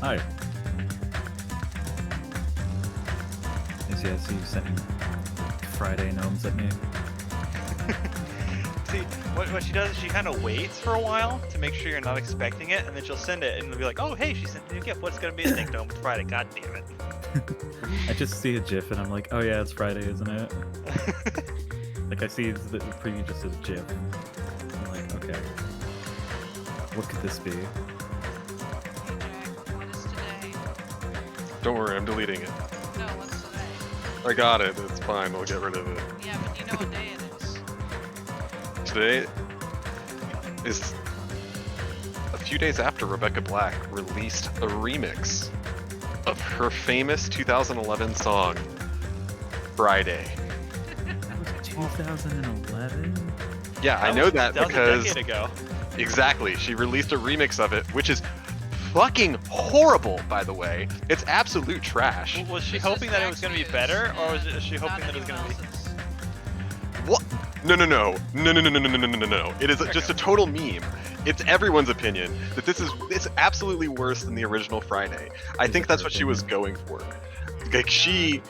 Hi. Yes, you sending Friday gnomes at me. See, what she does is she kind of waits for a while to make sure you're not expecting it, and then she'll send it, and it'll be like, oh, hey, she sent a new gift. What's going to be a Think Gnome? It's Friday. God damn it. I just see a GIF and I'm like, oh yeah, it's Friday, isn't it? Like I see the preview just says GIF. I'm like, okay. What could this be? Hey Jack, what is today? Don't worry, I'm deleting it. No, what's today? I got it. It's fine. We'll get rid of it. Yeah, but you know what day it is. Today is a few days after Rebecca Black released a remix of her famous 2011 song, Friday. That was 2011? Yeah, I know that was because... a decade ago. Exactly. She released a remix of it, which is fucking horrible, by the way. It's absolute trash. Was she It's hoping just that it was going to be Jack's better, views, or was yeah, she hoping not that it was going to anyone be... else's. What? No. It is just a total meme. It's everyone's opinion that it's absolutely worse than the original Friday. I think that's what she was going for. Like she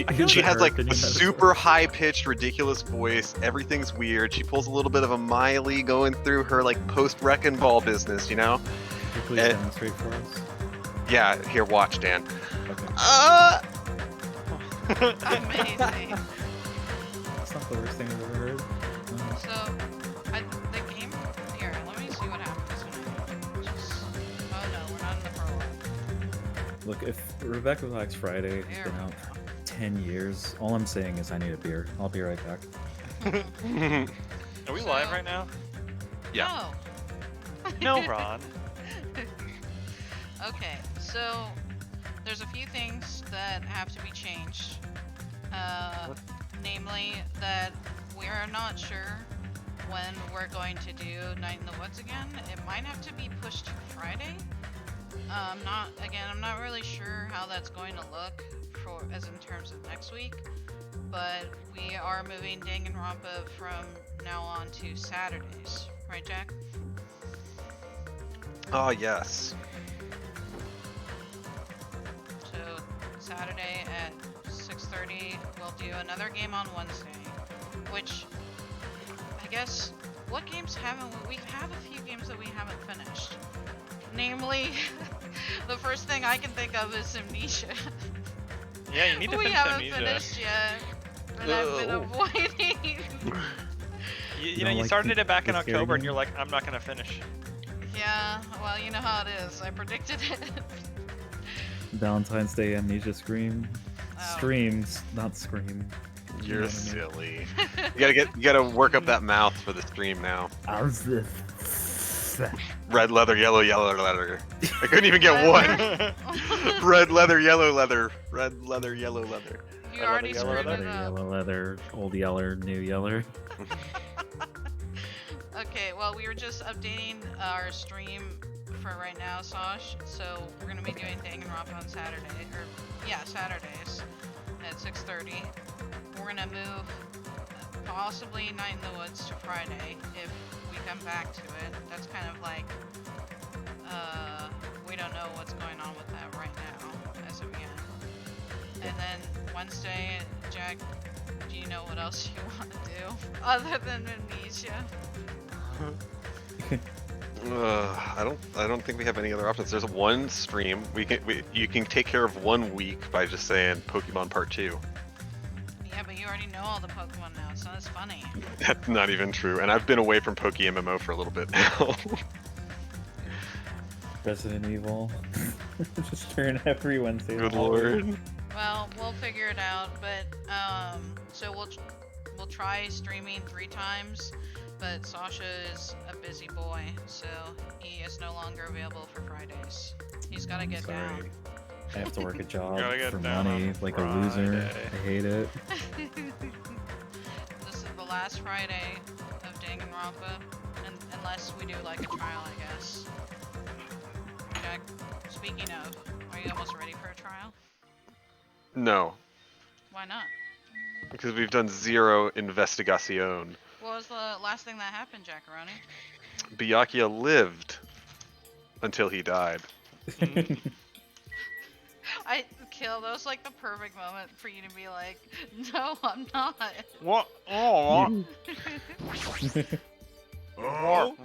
I feel she like has her like opinion a that is super high pitched, ridiculous voice. Everything's weird. She pulls a little bit of a Miley going through her like post wrecking ball business, you know? Could you please demonstrate for us? Yeah, here, watch, Dan. Okay. Amazing. That's not the worst thing I've ever heard. So, the game. Here, let me see what happens when I just. Oh no, we're not in the prologue. Look, if Rebecca Black's Friday has been out for 10 years, all I'm saying is I need a beer. I'll be right back. Are we live right now? Yeah. No. No, Ron. Okay, so there's a few things that have to be changed. Namely, that we are not sure when we're going to do Night in the Woods again. It might have to be pushed to Friday. I'm not really sure how that's going to look as in terms of next week. But we are moving Danganronpa from now on to Saturdays, right, Jack? Oh yes. So Saturday at 6:30, we'll do another game on Wednesday, which I guess, what games haven't we have a few games that we haven't finished. Namely, the first thing I can think of is Amnesia. Yeah, you need to We finish haven't Amnesia. finished yet, and I've been avoiding. You know, don't you like started the- it back in the scary October, and game? you're like, I'm not going to finish. Yeah, well, you know how it is. I predicted it. Valentine's Day Amnesia Scream. Oh. Streams, not Scream. You know You're what I mean? silly. You gotta work up that mouth for the stream now. How's this? Red leather, yellow leather. I couldn't even get one. Red leather, yellow leather. Red leather, yellow leather. You I love already the yellow screwed leather. it up. Yellow leather, old yeller, new yeller. Okay, well, we were just updating our stream for right now, Sosh. So we're gonna be doing Danganronpa on Saturday, Saturdays at 6:30. We're gonna move possibly Night in the Woods to Friday if we come back to it. That's kind of like we don't know what's going on with that right now as of yet. And then Wednesday, Jack, do you know what else you want to do other than Amnesia? I don't think we have any other options. There's one stream. You can take care of 1 week by just saying Pokemon Part 2. Yeah, but you already know all the Pokemon now. It's not as funny. That's not even true. And I've been away from PokeMMO for a little bit now. Resident Evil. Just turn every Wednesday. Good lord. Well, we'll figure it out. But so we'll try streaming 3 times. But Sasha is a busy boy, so he is no longer available for Fridays. He's got to get down. I have to work a job Gotta get for down money, on like a loser. Friday. I hate it. This is the last Friday of Danganronpa, unless we do like a trial, I guess. Jack, speaking of, are you almost ready for a trial? No, Why not? because we've done 0 investigación. What was the last thing that happened, Jackaroni? Byakuya lived until he died. Kill, that was like the perfect moment for you to be like, no, I'm not. What? Oh.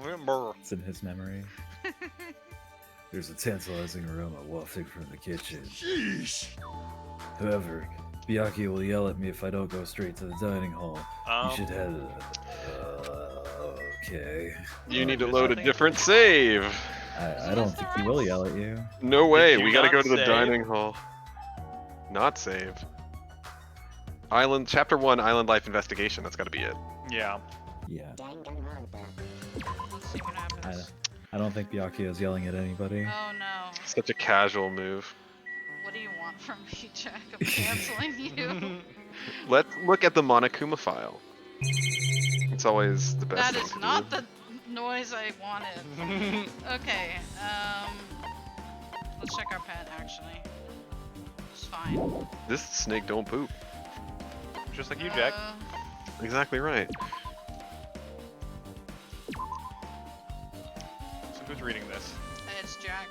Remember. It's in his memory. There's a tantalizing aroma wafting from the kitchen. Sheesh. However, Byakuya will yell at me if I don't go straight to the dining hall. You should head. Okay. You need to load a different save. I don't think he will yell at you. No way. you We gotta not go to the save? dining hall. Not save. Island Chapter 1 Island Life Investigation. That's gotta be it. Yeah. Yeah. Let's see what happens. I don't think Byakuya is yelling at anybody. Oh no. Such a casual move. What do you want from me, Jack? I'm canceling you. Let's look at the Monokuma file. It's always the best That thing is to not do. the noise I wanted. Okay, let's check our pet actually. It's fine. This snake don't poop. Just like you, Jack. Exactly right. So who's reading this? It's Jack.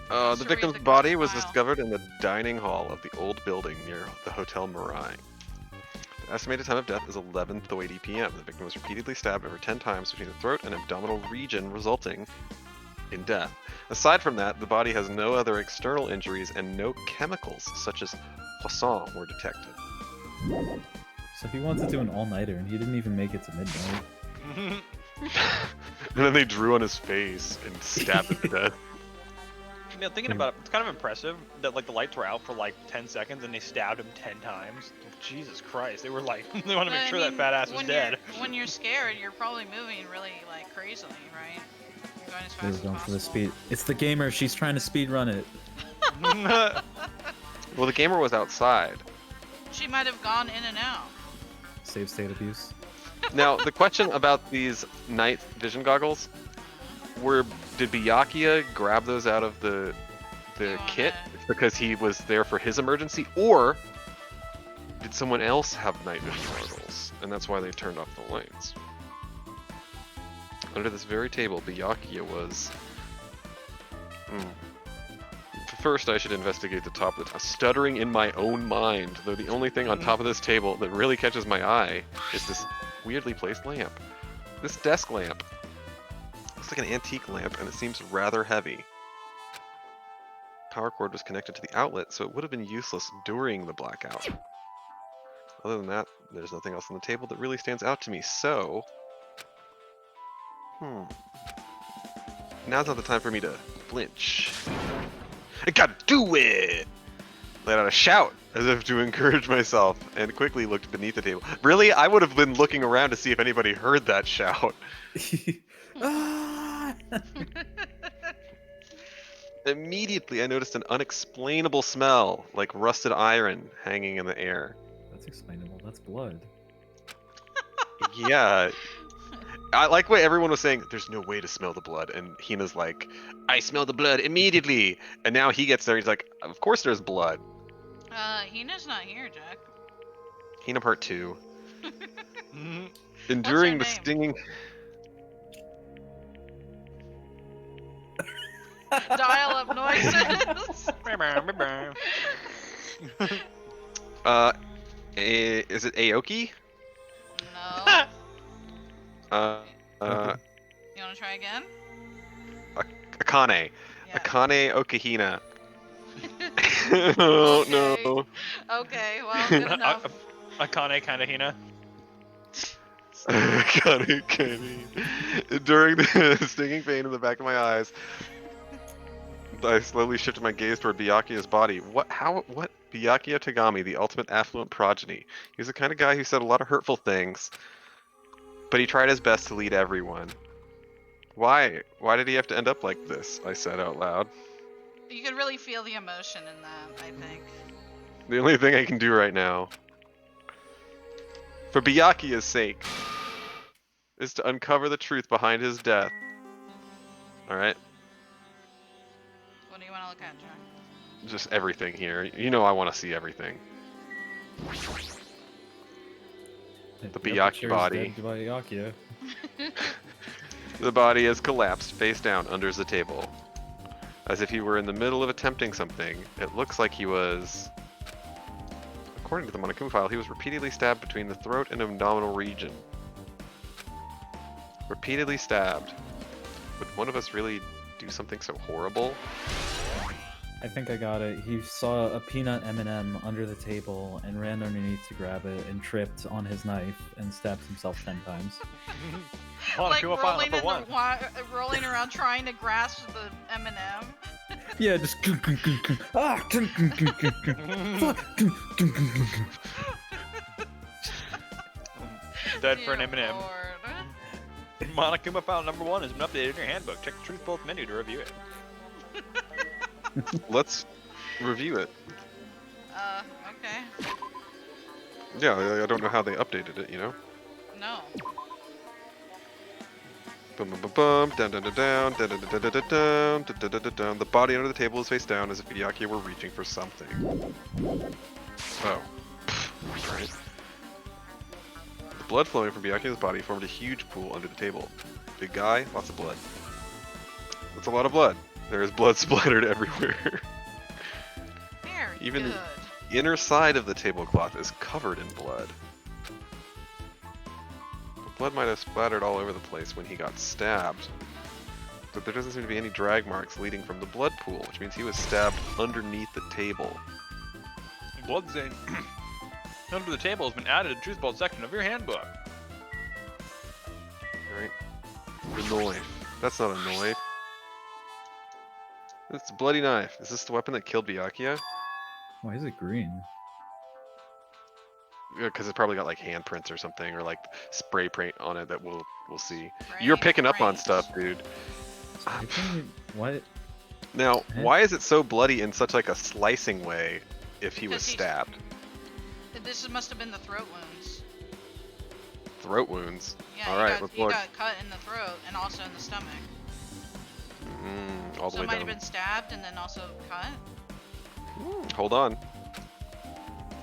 The to read victim's the body was file. discovered in the dining hall of the old building near the Hotel Mirai. The estimated time of death is 11:80 p.m. The victim was repeatedly stabbed over 10 times between the throat and abdominal region, resulting in death. Aside from that, the body has no other external injuries and no chemicals such as poisson were detected. So he wants to do an all-nighter, and he didn't even make it to midnight. And then they drew on his face and stabbed him to death. You know, thinking about it, it's kind of impressive that like the lights were out for like 10 seconds and they stabbed him 10 times. Jesus Christ, they were like, they want to make sure that fat ass was dead. When you're scared, you're probably moving really like crazily, right? You're going as They fast were as going for the possible. speed. It's the gamer. She's trying to speed run it. Well, the gamer was outside. She might have gone in and out. Save state abuse. Now, the question about these night vision goggles, did Byakuya grab those out of the You kit wanna- because he was there for his emergency, or did someone else have night vision goggles, and that's why they turned off the lights? Under this very table, Byakuya was... First, I should investigate the top of the stuttering in my own mind, though the only thing on top of this table that really catches my eye is this weirdly placed lamp. This desk lamp. Looks like an antique lamp, and it seems rather heavy. Power cord was connected to the outlet, so it would have been useless during the blackout. Other than that, there's nothing else on the table that really stands out to me, so... Now's not the time for me to flinch. I gotta do it! Let out a shout, as if to encourage myself, and quickly looked beneath the table. Really? I would have been looking around to see if anybody heard that shout. Ah! Immediately, I noticed an unexplainable smell, like rusted iron, hanging in the air. That's explainable. That's blood. Yeah. I like what everyone was saying, there's no way to smell the blood, and Hina's like, I smell the blood immediately! And now he gets there, he's like, of course there's blood. Hina's not here, Jack. Hina part 2. Mhm. Enduring the name? stinging... Dial-up noises. Is it Aoki? No. You wanna try again? Akane. Yeah. Akane Okahina. Oh no. Okay, well, good enough. Akane kinda Hina. Akane Okahina. During the stinging pain in the back of my eyes, I slowly shifted my gaze toward Byakuya's body. What? Byakuya Tagami, the ultimate affluent progeny. He was the kind of guy who said a lot of hurtful things, but he tried his best to lead everyone. Why? Why did he have to end up like this? I said out loud. You could really feel the emotion in that, I think. The only thing I can do right now, for Byakuya's sake, is to uncover the truth behind his death. Alright? What do you want to look at, Jack? Just everything here. You know I want to see everything. The Byakuya body. The body has collapsed face down under the table. as if he were in the middle of attempting something. It looks like he was, according to the Monokuma file, he was repeatedly stabbed between the throat and abdominal region. Repeatedly stabbed. Would one of us really do something so horrible? I think I got it. He saw a peanut M&M under the table and ran underneath to grab it and tripped on his knife and stabbed himself 10 times. Like Monokuma file rolling, number in one. rolling around trying to grasp the M&M. Yeah, just ah, Dead for an Dear M&M. Lord. Monokuma file number one has been updated in your handbook. Check the Truth Bolt menu to review it. Let's review it. Okay. Yeah, I don't know how they updated it, you know? No. Bum bum bum bum, down down down down, down down down down down, down down down down. The body under the table is face down as if Byakuya were reaching for something. Oh. Right. The blood flowing from Byakuya's body formed a huge pool under the table. Big guy, lots of blood. That's a lot of blood. There is blood splattered everywhere. Very Even good. the inner side of the tablecloth is covered in blood. The blood might have splattered all over the place when he got stabbed, but there doesn't seem to be any drag marks leading from the blood pool, which means he was stabbed underneath the table. Blood stain under the table has been added to the Truth Bolt section of your handbook. Right? The knife. That's not a knife. It's a bloody knife. Is this the weapon that killed Byakuya? why is it green? Because it's probably got like handprints or something, or like spray paint on it that we'll see. Spray You're picking up on paint. stuff, dude. I think what? Now, Eh? why is it so bloody in such like a slicing way if he was Because he's- stabbed? This must have been the throat wounds. Throat wounds. Yeah, Alright, let's he look. got cut in the throat and also in the stomach. All the So way it might down. have been stabbed and then also cut. Hold on.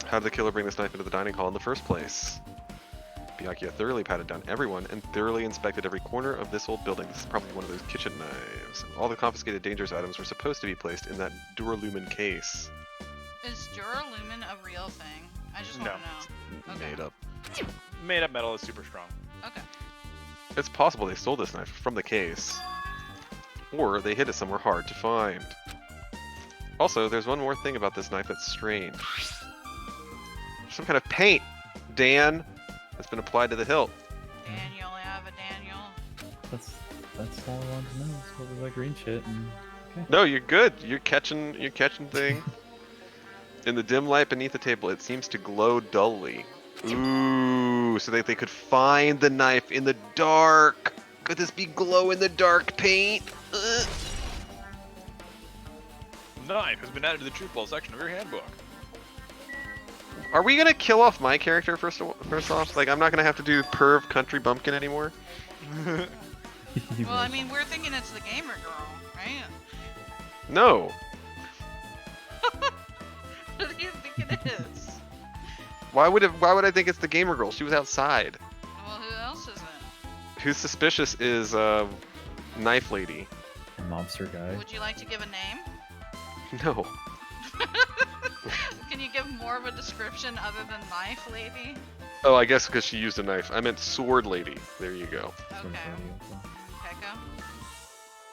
How did the killer bring this knife into the dining hall in the first place? Byakuya thoroughly patted down everyone and thoroughly inspected every corner of this old building. This is probably one of those kitchen knives. All the confiscated dangerous items were supposed to be placed in that Duralumin case. Is Duralumin a real thing? I just want to know. Okay. Made up. Made up metal is super strong. Okay. It's possible they stole this knife from the case. Or they hid it somewhere hard to find. Also, there's one more thing about this knife that's strange. Some kind of paint, Dan, that's been applied to the hilt. Daniel, I have a Daniel. That's all I wanted to know. Is what was that green shit? And okay. No, you're good. You're catching thing. In the dim light beneath the table, it seems to glow dully. Ooh, so that they could find the knife in the dark. Could this be glow-in-the-dark paint? Knife has been added to the Truth Bolt section of your handbook. Are we gonna kill off my character first off? Like, I'm not gonna have to do perv country bumpkin anymore. Well, I mean, we're thinking it's the gamer girl, right? No. What do you think it is? Why would I think it's the gamer girl? She was outside. Well, who else is it? Who's suspicious is Knife Lady. A mobster guy. Would you like to give a name? No. Can you give more of a description other than Knife Lady? Oh, I guess because she used a knife. I meant Sword Lady. There you go. Sort of Okay. idea,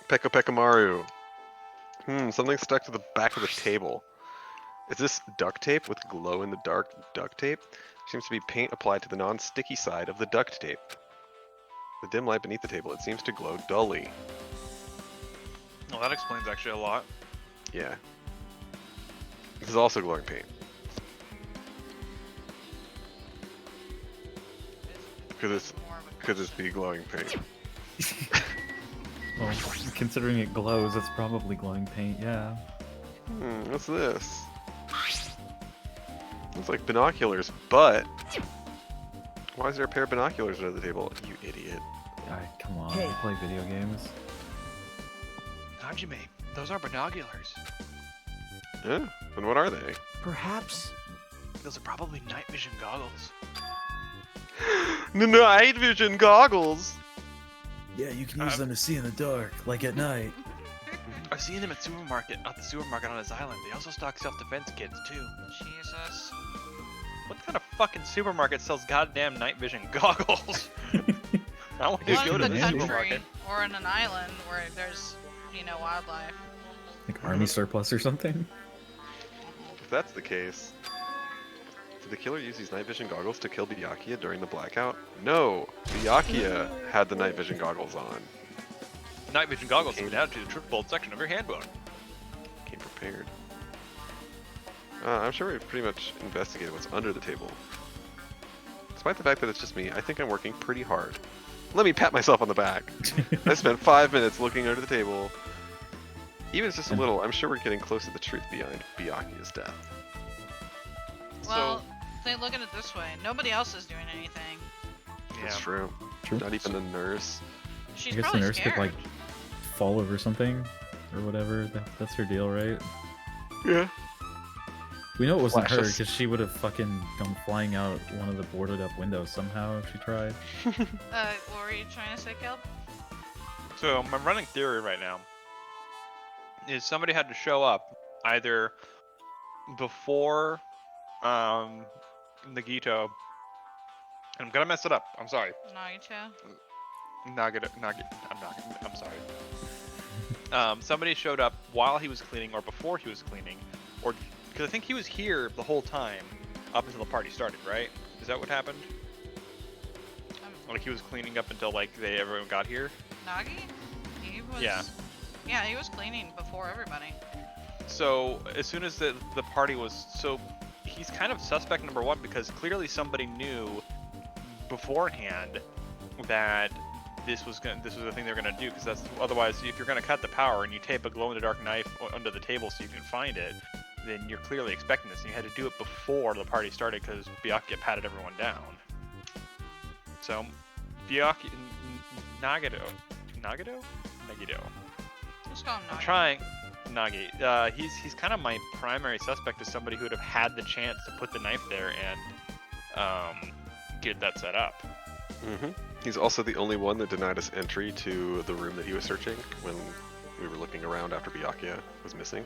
Pekka? Pekka Pekamaru. Something stuck to the back of the table. Is this duct tape with glow-in-the-dark duct tape? Seems to be paint applied to the non-sticky side of the duct tape. The dim light beneath the table, it seems to glow dully. Well, that explains actually a lot. Yeah. This is also glowing paint. Because it's the glowing paint. Well, considering it glows, it's probably glowing paint. Yeah. What's this? Looks like binoculars, but why is there a pair of binoculars under the table? You idiot. Come on. Hey. I play video games. Hajime, those are binoculars. Yeah. And what are they? Perhaps Those are probably night vision goggles. Night vision goggles. Yeah, you can use them to see in the dark, like at night. I've seen him at the supermarket on his island. They also stock self-defense kits too. Jesus. What kind of fucking supermarket sells goddamn night vision goggles? I want to One go in to the the country supermarket. or in an island where there's, wildlife. Like army surplus or something? If that's the case, did the killer use these night vision goggles to kill Byakuya during the blackout? No, Byakuya had the night vision goggles on. Night vision goggles have been added to the triple bold section of your handbook. Came prepared. I'm sure we've pretty much investigated what's under the table. Despite the fact that it's just me, I think I'm working pretty hard. Let me pat myself on the back. I spent 5 minutes looking under the table. Even if it's just a little, I'm sure we're getting close to the truth behind Byakuya's death. Well, they look at it this way. Nobody else is doing anything. That's Yeah. true. True. Not even the nurse. She's I guess the probably nurse scared. could like fall over something or whatever. That's her deal, right? Yeah. We know it wasn't her Flashes. because she would have fucking come flying out one of the boarded up windows somehow if she tried. What were you trying to say, Kelp? So my running theory right now is somebody had to show up either before Nagito. I'm gonna mess it up. I'm sorry. Nagito? I'm sorry. Somebody showed up while he was cleaning or before he was cleaning, or because I think he was here the whole time up until the party started, right? Is that what happened? Like he was cleaning up until like everyone got here. Nagi? He was. Yeah. Yeah, he was cleaning before everybody. So as soon as the party was, so he's kind of suspect number one because clearly somebody knew beforehand that this was the thing they're gonna do, because that's otherwise if you're gonna cut the power and you tape a glow-in-the-dark knife under the table so you can find it, then you're clearly expecting this, and you had to do it before the party started because Byakuya patted everyone down. So Nagito. Let's call him Nagi. I'm trying. Nagi. He's kind of my primary suspect as somebody who would have had the chance to put the knife there and get that set up. Mm-hmm. He's also the only one that denied us entry to the room that he was searching when we were looking around after Byakuya was missing.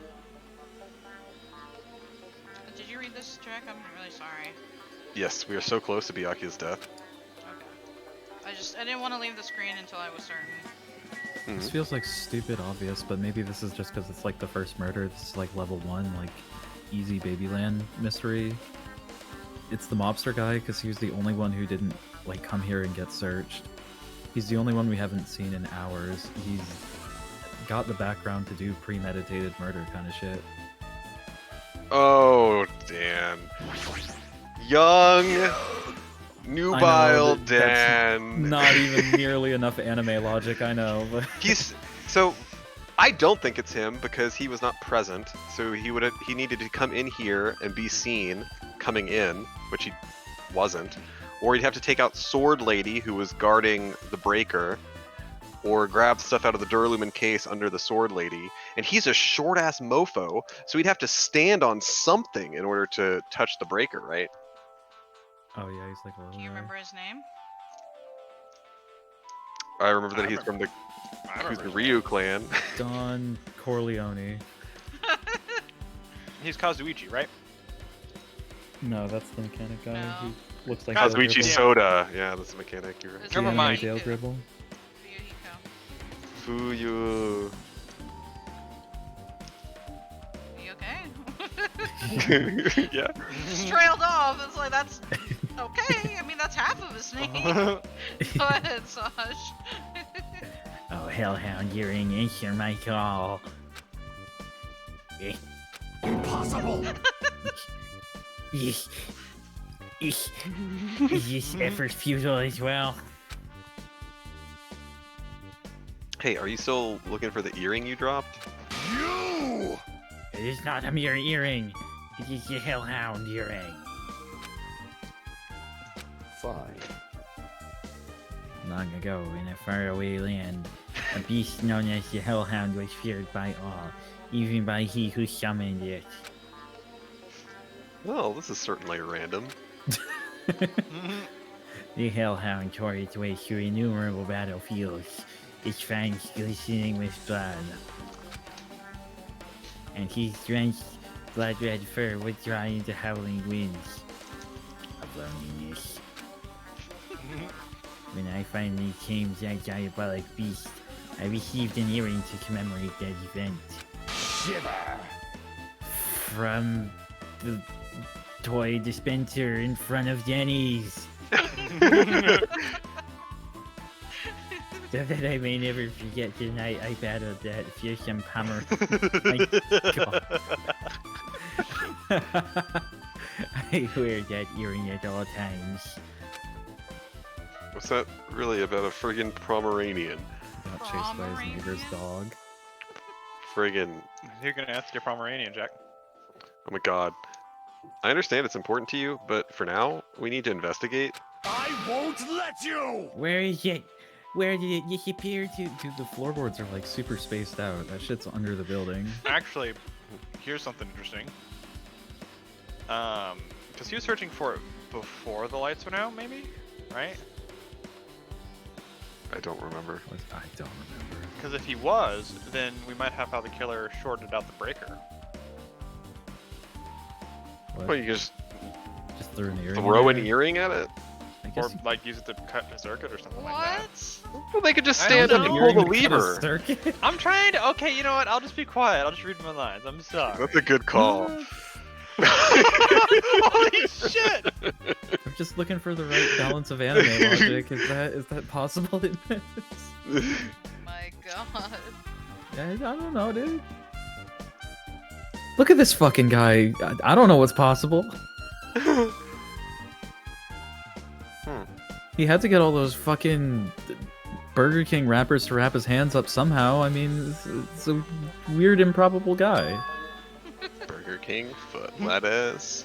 Did you read this, Jack? I'm really sorry. Yes, we are so close to Byakuya's death. Okay. I didn't want to leave the screen until I was certain. This feels like stupid obvious, but maybe this is just because it's like the first murder. This is like level 1, like easy Babyland mystery. It's the mobster guy because he was the only one who didn't like come here and get searched. He's the only one we haven't seen in hours. He's got the background to do premeditated murder kind of shit. Oh, Dan. Young, nubile Dan. Not even nearly enough anime logic, I know, but So, I don't think it's him because he was not present. So he needed to come in here and be seen coming in, which he wasn't. Or he'd have to take out Sword Lady, who was guarding the breaker, or grab stuff out of the Duralumin case under the Sword Lady. And he's a short-ass mofo, so he'd have to stand on something in order to touch the breaker, right? oh yeah, he's like a little Do you guy. remember his name? I remember that I he's from the I remember his Ryu clan. Don Corleone. He's Kazuichi, right? No, that's the mechanic guy No. who looks like Kazuichi Dale Kazuichi Gribble. Soda. Yeah, that's the mechanic. You're right. It's Never Yeah, mind. Dale Gribble. Ryuhiko. Fuyu. Are you okay? Yeah. Just trailed off. It's like, that's okay. I mean, that's half of his name. Go ahead, Saj. Oh, Hellhound, you're in answer my call. Impossible! Is this effort futile as well? Hey, are you still looking for the earring you dropped? You! It is not a mere earring. It is the Hellhound earring. Fine. Long ago, in a faraway land, a beast known as the Hellhound was feared by all, even by he who summoned it. Well, this is certainly random. The Hellhound tore its way through innumerable battlefields, its fangs glistening with blood. and his drenched blood red fur withdrawing the howling winds of loneliness. When I finally tamed that diabolic beast, I received an earring to commemorate that event. Shiver. From the toy dispenser in front of Denny's. So that I may never forget the night I battled that fearsome Pomer. My God. I wear that earring at all times. What's that really about a friggin' Pomeranian? Got chased by his neighbor's dog. Friggin'. You're gonna ask your Pomeranian, Jack. Oh my god. I understand it's important to you, but for now, we need to investigate. I won't let you! Where is it? Where did it disappear to? Dude, the floorboards are like super spaced out. That shit's under the building. Actually, here's something interesting. Because he was searching for it before the lights went out, maybe? Right? I don't remember. I don't remember. Because if he was, then we might have how the killer shorted out the breaker. What? Well, you just Just threw an earring. throw in an there? earring at it? I guess Or, like, use it to cut a circuit or something like that. What? Well, they could just I stand don't up and know. pull the Earring to cut a lever. circuit? I'm trying to. Okay, you know what? I'll just be quiet. I'll just read my lines. I'm sorry. That's a good call. Holy shit! I'm just looking for the right balance of anime logic. Is that possible in this? My God. I don't know, dude. Look at this fucking guy. I don't know what's possible. He had to get all those fucking Burger King wrappers to wrap his hands up somehow. I mean, it's a weird, improbable guy. Burger King, foot lettuce.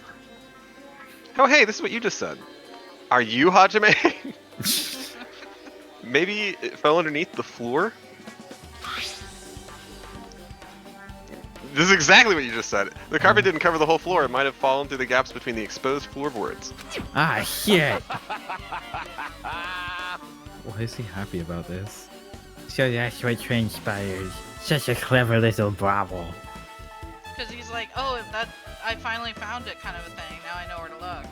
Oh, hey, this is what you just said. Are you Hajime? Maybe it fell underneath the floor? This is exactly what you just said. The carpet didn't cover the whole floor. It might have fallen through the gaps between the exposed floorboards. Ah, shit! Why is he happy about this? So that's what transpired. Such a clever little bravo. Because he's like, oh, that I finally found it, kind of a thing. Now I know where to look.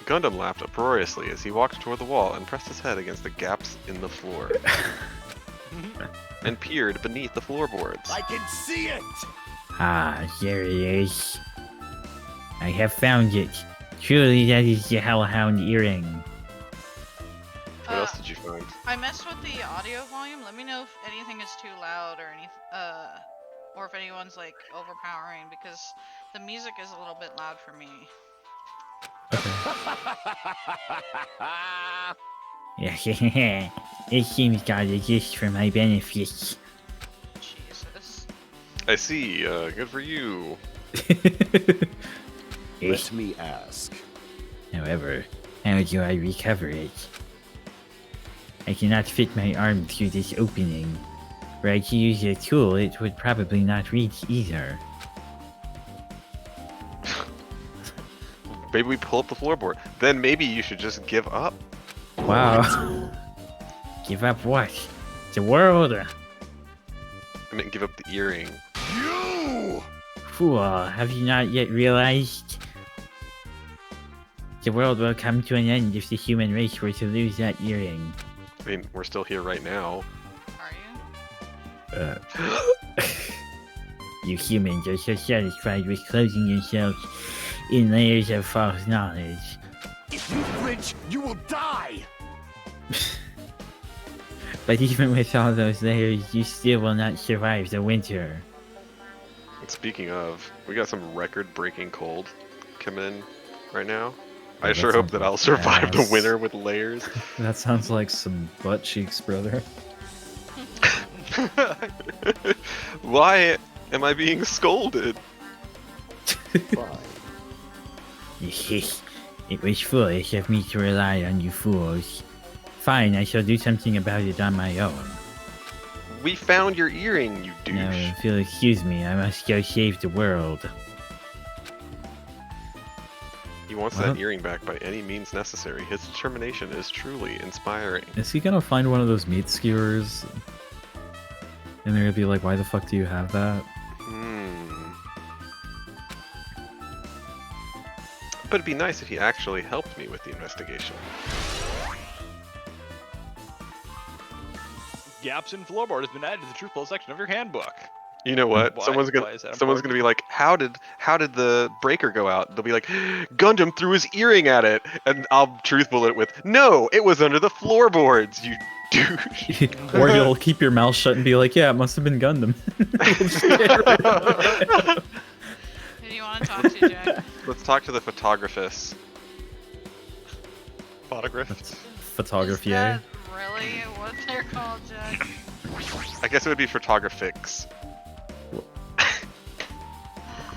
Gundam laughed uproariously as he walked toward the wall and pressed his head against the gaps in the floor. And peered beneath the floorboards. I can see it! Ah, there it is. I have found it. Truly, that is the Hellhound earring. What else did you find? I messed with the audio volume. Let me know if anything is too loud or or if anyone's like overpowering, because the music is a little bit loud for me. It seems God exists for my benefit. Jesus. I see. Good for you. Let me ask. However, how do I recover it? I cannot fit my arm through this opening. Were I to use a tool, it would probably not reach either. Maybe we pull up the floorboard. Then maybe you should just give up. Wow. Give up what? The world? I mean, give up the earring. You! Fool, have you not yet realized? The world will come to an end if the human race were to lose that earring. I mean, we're still here right now. Are you? You humans are so satisfied with closing yourselves in layers of false knowledge. If you flinch, you will die! But even with all those layers, you still will not survive the winter. And speaking of, we got some record-breaking cold coming in right now. I that sure hope sounds that like I'll survive the ass. winter with layers. That sounds like some butt cheeks, brother. Why am I being scolded? Fine. It was foolish of me to rely on you fools. Fine, I shall do something about it on my own. We found your earring, you douche. Now, if you'll excuse me, I must go save the world. He wants What? that earring back by any means necessary. His determination is truly inspiring. Is he gonna find one of those meat skewers? And they're gonna be like, why the fuck do you have that? But it'd be nice if he actually helped me with the investigation. Gaps in floorboard has been added to the truthful section of your handbook. You know what? Why Someone's is that gonna important? be like, how did the breaker go out? They'll be like, Gundam threw his earring at it, and I'll truth bullet with, no, it was under the floorboards, you douche. Or you'll keep your mouth shut and be like, yeah, it must have been Gundam. Who do you want to talk to, Jack? Let's talk to the photographers. Photographed. Photography. Is that really what they're called, Jack? I guess it would be photographics.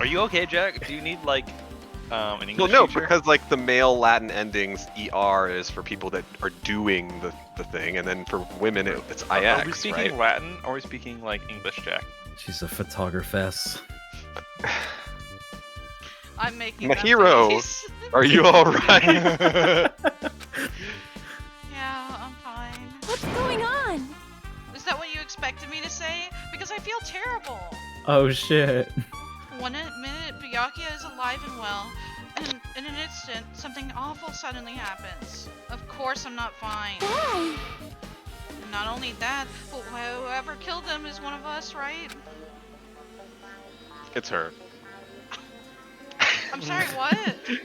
Are you okay, Jack? Do you need like an English Well, no, teacher? because like the male Latin endings, ER is for people that are doing the thing, and then for women it's IX, Are we speaking right? Latin or are we speaking like English, Jack? She's a photographer. I'm making My that hero. face. Are you alright? Yeah, I'm fine. What's going on? Is that what you expected me to say? Because I feel terrible. Oh shit. One minute, Byakuya is alive and well, and in an instant, something awful suddenly happens. Of course I'm not fine. Why? And not only that, but whoever killed him is one of us, right? It's her. I'm sorry, what? What did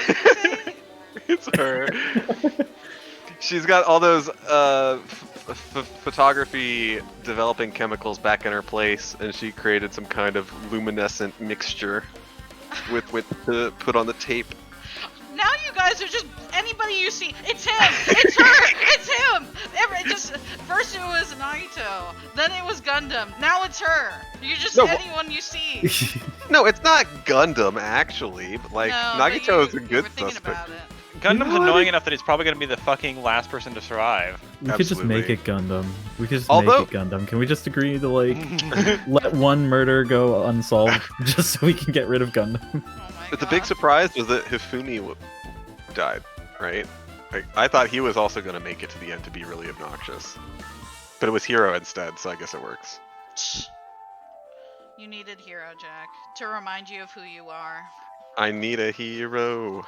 you say? It's her. She's got all those photography developing chemicals back in her place, and she created some kind of luminescent mixture with to put on the tape. Now you guys are just anybody you see. It's him. It's her. It's him. First it was Naito, then it was Gundam. Now it's her. You just No, anyone you see. No, it's not Gundam actually, but like No, but Nagito is a you good were thinking suspect. about it. Gundam's what? annoying enough that he's probably going to be the fucking last person to survive. We could just make Absolutely. it Gundam. We could just Although- make it Gundam. Can we just agree to like let one murder go unsolved just so we can get rid of Gundam? Oh my But the god. big surprise was that Hifumi died, right? I thought he was also going to make it to the end to be really obnoxious. But it was Hero instead, so I guess it works. You needed Hero, Jack, to remind you of who you are. I need a hero.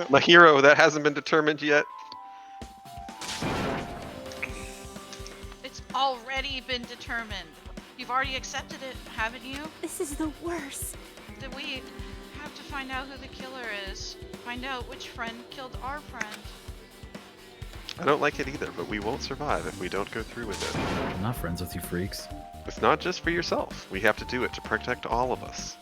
My hero that hasn't been determined yet. It's already been determined. You've already accepted it, haven't you? This is the worst. That we have to find out who the killer is. Find out which friend killed our friend. I don't like it either, but we won't survive if we don't go through with it. I'm not friends with you freaks. It's not just for yourself. We have to do it to protect all of us.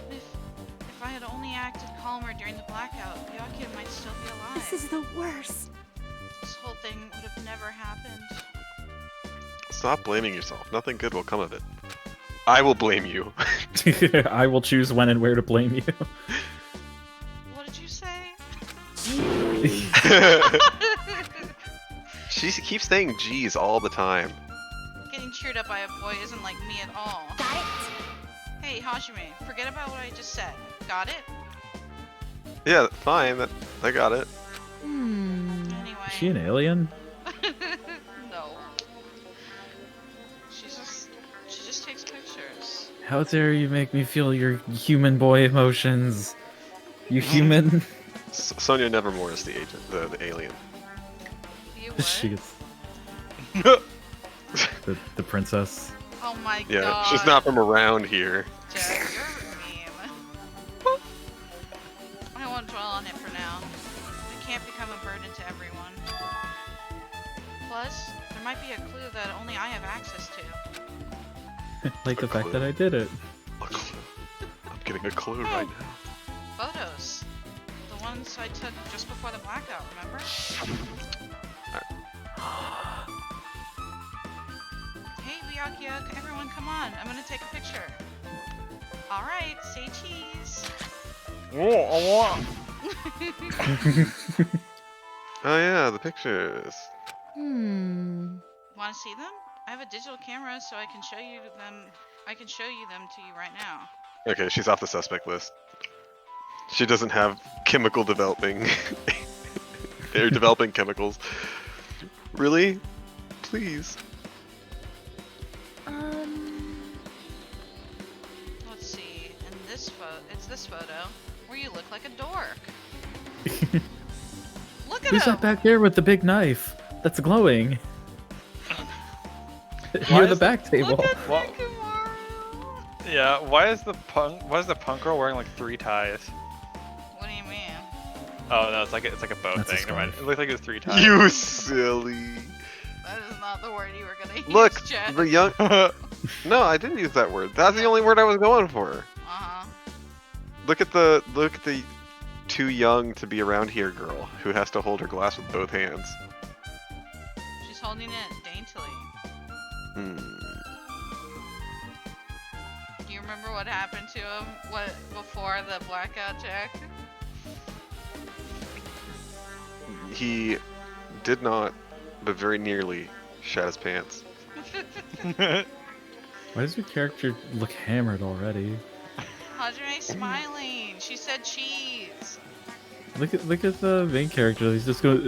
If I had only acted calmer during the blackout, Byakuya might still be alive. This is the worst. This whole thing would have never happened. Stop blaming yourself. Nothing good will come of it. I will blame you. I will choose when and where to blame you. What did you say? She keeps saying G's all the time. Getting cheered up by a boy isn't like me at all. Got it? Hey, Hajime, forget about what I just said. Got it? Yeah, fine. I got it. Anyway. Is she an alien? No. She just takes pictures. How dare you make me feel your human boy emotions? You human? Sonia Nevermore is the agent, the alien. You what? She gets the princess. Oh my Yeah, god. she's not from around here. Jack, you're mean. I won't dwell on it for now. I can't become a burden to everyone. Plus, there might be a clue that only I have access to. Like the A fact clue. that I did it. A clue. I'm getting a clue right now. Photos. The ones I took just before the blackout, remember? Hey, Byakuya, everyone come on. I'm gonna take a picture. Alright, say cheese. Oh yeah, the pictures. Wanna see them? I have a digital camera so I can show you them. I can show you them to you right now. Okay, she's off the suspect list. She doesn't have chemical developing They're developing chemicals. Really? Please. Let's see. In this it's this photo where you look like a dork. Look at Who's him. that back there with the big knife? That's glowing. Why Near the is- back table. Look at Wha- Hikamaru. Yeah, why is the punk girl wearing like 3 ties? What do you mean? Oh no, it's like a bow That's a thing. Never mind. scarf. It looked like it was 3 ties. You silly. That is not the word you were gonna use, Look, Jet. the young. No, I didn't use that word. That's the only word I was going for. Uh-huh. Look at the too young to be around here girl who has to hold her glass with both hands. She's holding it daintily. Hmm. Do you remember what happened to him? What before the blackout, Jack? He did not, but very nearly, shat his pants. Why does your character look hammered already? Hajime's smiling. She said cheese. Look at the main character. He's just going.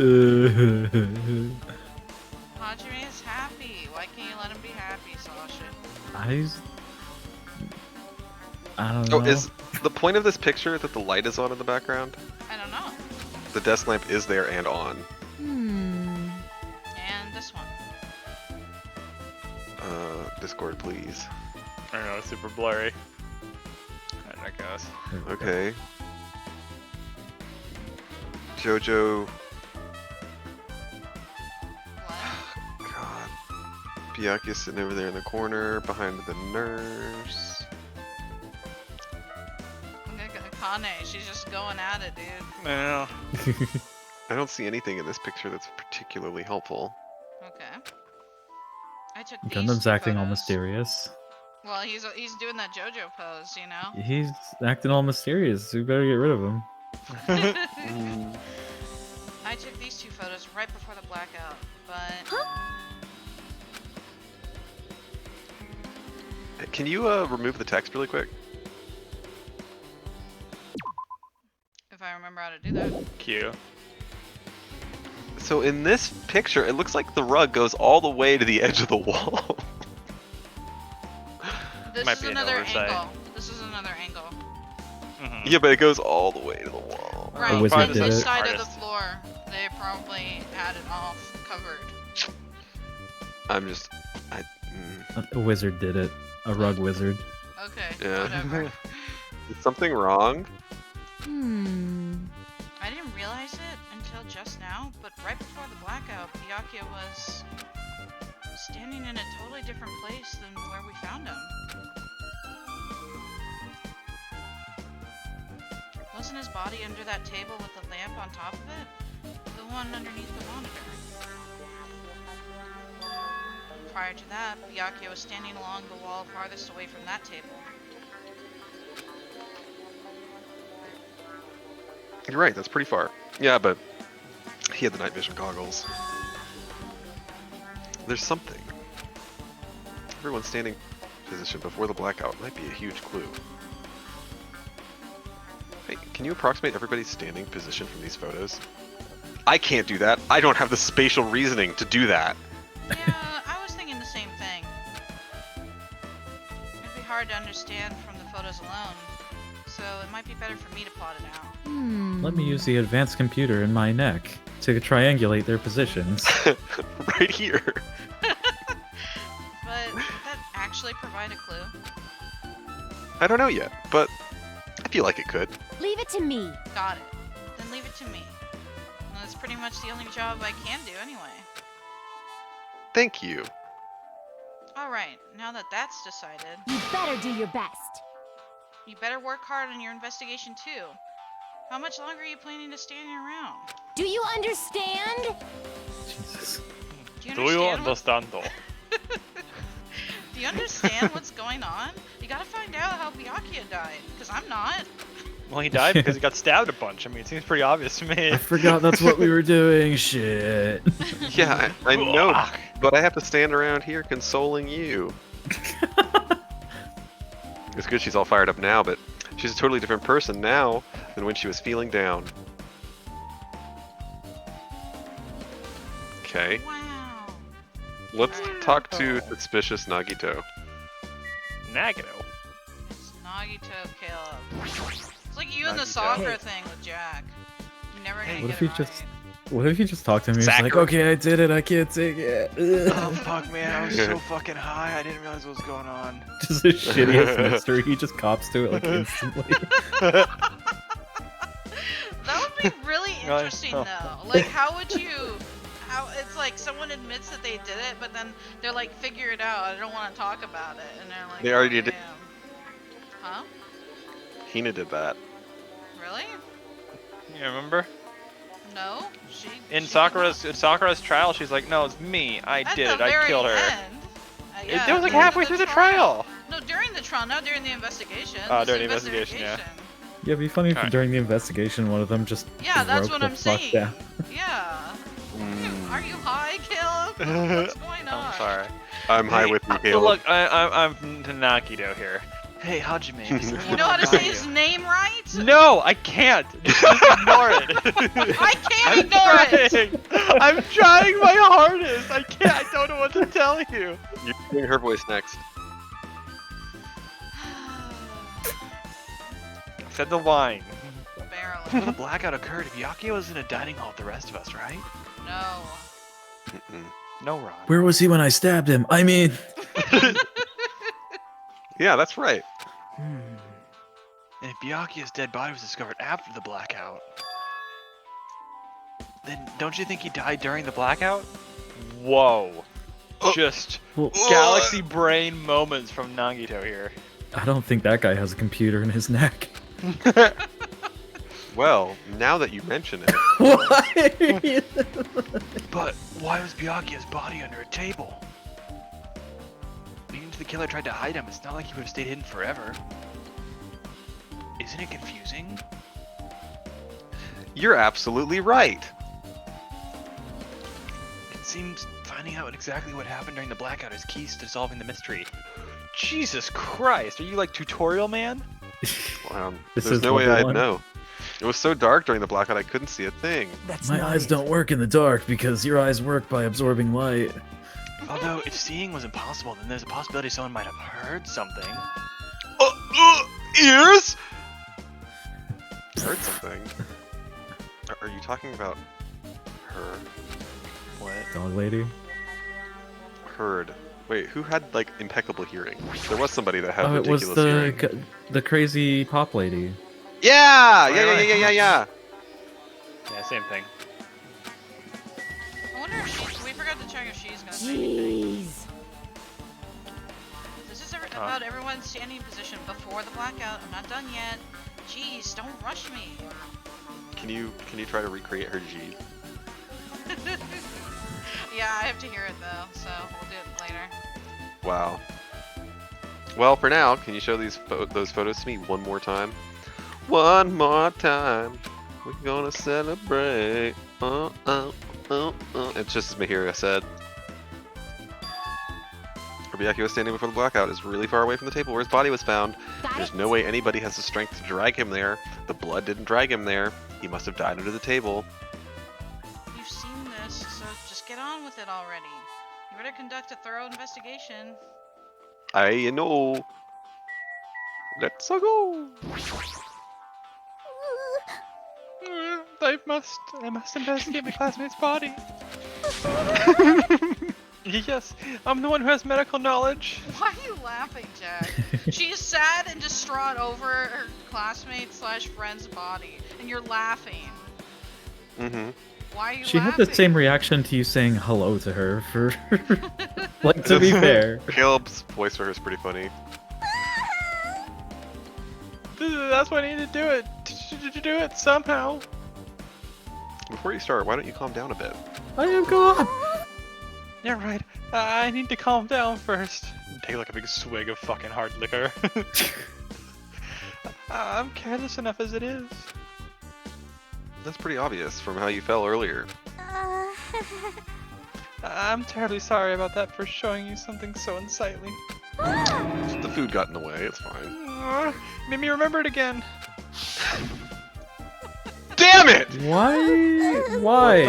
Hajime is happy. Why can't you let him be happy, Sasha? I don't Oh, know. is the point of this picture that the light is on in the background? I don't know. The desk lamp is there and on. Hmm. And this one. Discord, please. I don't know, it's super blurry. There that goes. Okay. Jojo. What? God. Byakuya sitting over there in the corner behind the nurse. Look at Akane. She's just going at it, dude. I know. I don't see anything in this picture that's particularly helpful. Okay. I took these Gundam's two acting all photos. mysterious. Well, he's doing that JoJo pose, you know. He's acting all mysterious. We better get rid of him. I took these 2 photos right before the blackout, but Can you remove the text really quick? if I remember how to do that. Q. So in this picture, it looks like the rug goes all the way to the edge of the wall. This Might is be an another oversight. angle. This is another angle. Mhm. Yeah, but it goes all the way to the wall. Right, wizard and did this it. side of the Artist. floor, they probably had it all covered. I'm just, A wizard did it. A rug wizard. Okay, Yeah. whatever. Is something wrong? I didn't realize it until just now, but right before the blackout, Byakuya was standing in a totally different place than where we found him. Wasn't his body under that table with the lamp on top of it? The one underneath the monitor. Prior to that, Byakuya was standing along the wall farthest away from that table. You're right, that's pretty far. Yeah, but he had the night vision goggles. There's something. Everyone's standing position before the blackout might be a huge clue. Hey, can you approximate everybody's standing position from these photos? I can't do that. I don't have the spatial reasoning to do that. Yeah, I was thinking the same thing. It'd be hard to understand from the photos alone, so it might be better for me to plot it out. Let me use the advanced computer in my neck to triangulate their positions. Right here. But would that actually provide a clue? I don't know yet, but I feel like it could. Leave it to me. Got it. Then leave it to me. And that's pretty much the only job I can do anyway. Thank you. Alright, now that that's decided, You better do your best. you better work hard on your investigation too. How much longer are you planning to stand around? Do you understand? Jesus. Do you Do you understand? understand? Do you understand what's going on? You gotta find out how Byakuya died, because I'm not. Well, he died because he got stabbed a bunch. I mean, it seems pretty obvious to me. I forgot that's what we were doing. Shit. Yeah, I know, but I have to stand around here consoling you. It's good she's all fired up now, but she's a totally different person now than when she was feeling down. Okay. Wow. Let's talk to suspicious Nagito. Nagito. It's Nagito Caleb. It's like you and the Nagito. soccer thing with Jack. You're never gonna What get if he it just right. What if he just talked to me? He's like, Zachary. okay, I did it. I can't take it. Oh fuck, man! I was so fucking high. I didn't realize what was going on. Just the shittiest mystery. He just cops to it like instantly. That would be really interesting though. Like, how would you? How it's like someone admits that they did it, but then they're like, figure it out. I don't want to talk about it, and they're like, They already "Oh, did. damn." Huh? Hina did that. Really? You remember? No. She. In she Sakura's trial, she's like, "No, it's me. I At did the it. I very killed her." end. It was like during halfway through the trial. No, during the trial, not during the investigation. Oh, This during is the investigation, yeah. Yeah, it'd be funny if Alright. during the investigation one of them just Yeah, that's broke what the I'm fuck saying. down. Yeah. Mm. Are you high, Caleb? What's going on? I'm sorry. I'm high Hey, with you, Caleb. Look, I'm Nagito here. Hey, Hajime. You know how to say his name right? No, I can't. Just ignore it. I can't ignore it. I'm trying my hardest. I can't. I don't know what to tell you. You're doing her voice next. Said the line. Barely. The blackout occurred. Byakuya was in a dining hall with the rest of us, right? No. Mm-mm. No, Ron. Where was he when I stabbed him? I mean, Yeah, that's right. And if Byakuya's dead body was discovered after the blackout, then don't you think he died during the blackout? Whoa. Just well, galaxy brain moments from Nagito here. I don't think that guy has a computer in his neck. Well, now that you mention it, Why? But why was Byakuya's body under a table? Meaning the killer tried to hide him. It's not like he would have stayed hidden forever. Isn't it confusing? you're absolutely right. It seems finding out exactly what happened during the blackout is keys to solving the mystery. Jesus Christ, are you like tutorial man? This There's is no way level I'd one. know. It was so dark during the blackout I couldn't see a thing. My eyes don't work in the dark because your eyes work by absorbing light. Although, if seeing was impossible, then there's a possibility someone might have heard something. Ears? Heard something. Are you talking about her? What? Dog lady? Heard. Wait, who had like impeccable hearing? There was somebody that had Oh, it was ridiculous hearing. the crazy pop lady. Yeah! Yeah, Right, yeah, right. yeah, yeah, yeah. Yeah, same thing. I wonder if we forgot to check if she's gonna say anything. Jeez. This is about everyone's standing position before the blackout. I'm not done yet. Jeez, don't rush me. Can you try to recreate her G? Yeah, I have to hear it though, so we'll do it later. Wow. Well, for now, can you show those photos to me one more time? One more time. We're gonna celebrate. It's just as Mahira said. Byakuya standing before the blackout is really far away from the table where his body was found. Got There's it? no way anybody has the strength to drag him there. The blood didn't drag him there. He must have died under the table. You've seen this, so just get on with it already. You better conduct a thorough investigation. I know. Let's go. I must investigate my classmate's body. Yes, I'm the one who has medical knowledge. Why are you laughing, Jack? She's sad and distraught over her classmate slash friend's body, and you're laughing. Mm-hmm. Why are you She laughing? had the same reaction to you saying hello to her for like, to be fair. Caleb's voice for her is pretty funny. That's why I need to do it. To do it somehow. Before you start, why don't you calm down a bit? I am gone. Yeah, right. I need to calm down first. Take like a big swig of fucking hard liquor. I'm careless enough as it is. That's pretty obvious from how you fell earlier. I'm terribly sorry about that for showing you something so unsightly. The food got in the way, it's fine. Made me remember it again. Damn it! Why? Why?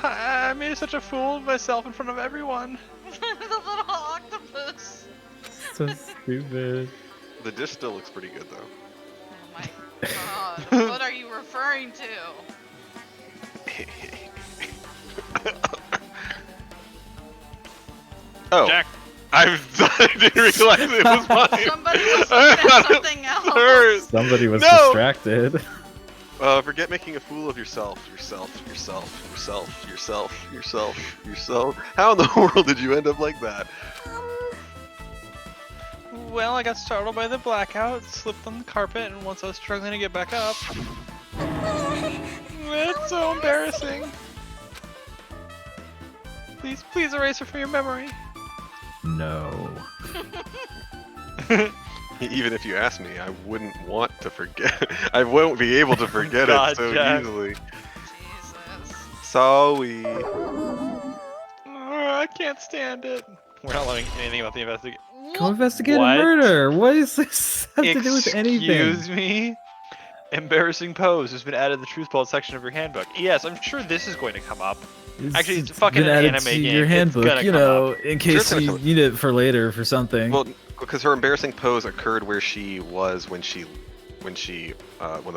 I made such a fool of myself in front of everyone. The little octopus. So stupid. The dish still looks pretty good though. Oh my god. What are you referring to? Oh, Jack. I didn't realize it was mine. Somebody was looking at something else. Hers. Somebody was No! distracted. Forget making a fool of yourself. How in the world did you end up like that? Well, I got startled by the blackout, slipped on the carpet, and once I was struggling to get back up. It's so embarrassing. Please erase her from your memory. No. Even if you ask me, I wouldn't want to forget. I won't be able to forget God, it so Jack. easily. Jesus. Sorry. Oh, I can't stand it. We're not learning anything about the investigation. Go investigate What? a murder. What does this have to do with anything? Excuse me? Embarrassing pose has been added to the truth bullet section of your handbook. Yes, I'm sure this is going to come up. Actually, it's fucking been an added anime to game. your It's handbook, gonna you come know, up. in Sure, case it's gonna you come- need it for later for something. Well, because her embarrassing pose occurred where she was when the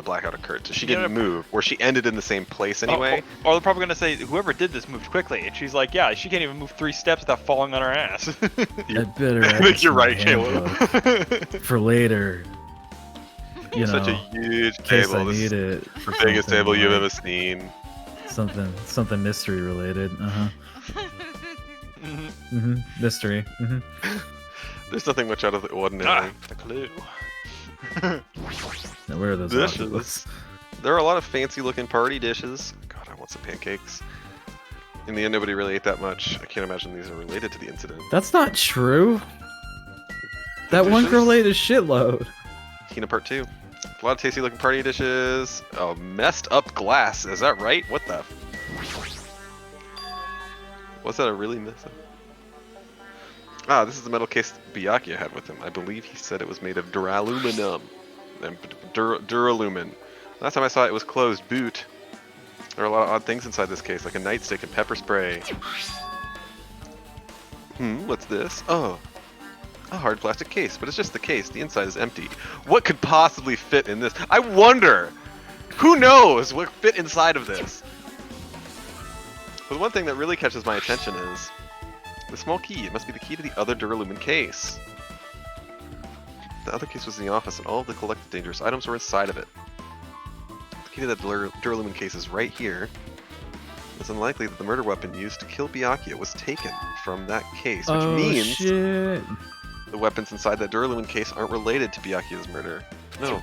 blackout occurred. So she You know didn't what- move, or she ended in the same place anyway. Or they're probably going to say, whoever did this moved quickly. And she's like, yeah, she can't even move 3 steps without falling on her ass. I better I add think this you're in my right, Caleb. handbook for later. You know, Such a huge in case I table. This need is it. For the biggest something table you've like- ever seen. Something mystery related. Mystery. There's nothing much out of the ordinary. Ah, the clue. Now, where are those Dishes. octopus? There are a lot of fancy looking party dishes. God, I want some pancakes. In the end, nobody really ate that much. I can't imagine these are related to the incident. That's not true. That one Dishes? girl ate a shitload. Tina Part 2. A lot of tasty looking party dishes. Oh, messed up glass. Is that right? What the? Was that a really mess up? Ah, this is the metal case Byakuya had with him. I believe he said it was made of duraluminum. Duralumin. Last time I saw it, it was closed boot. There are a lot of odd things inside this case, like a nightstick and pepper spray. What's this? Oh, a hard plastic case, but it's just the case. The inside is empty. What could possibly fit in this? I wonder! Who knows what fit inside of this? But the one thing that really catches my attention is the small key. It must be the key to the other Duralumin case. The other case was in the office, and all of the collected dangerous items were inside of it. The key to the Duralumin case is right here. It's unlikely that the murder weapon used to kill Byakuya was taken from that case, which means shit. the weapons inside that Duralumin case aren't related to Byakuya's murder. No,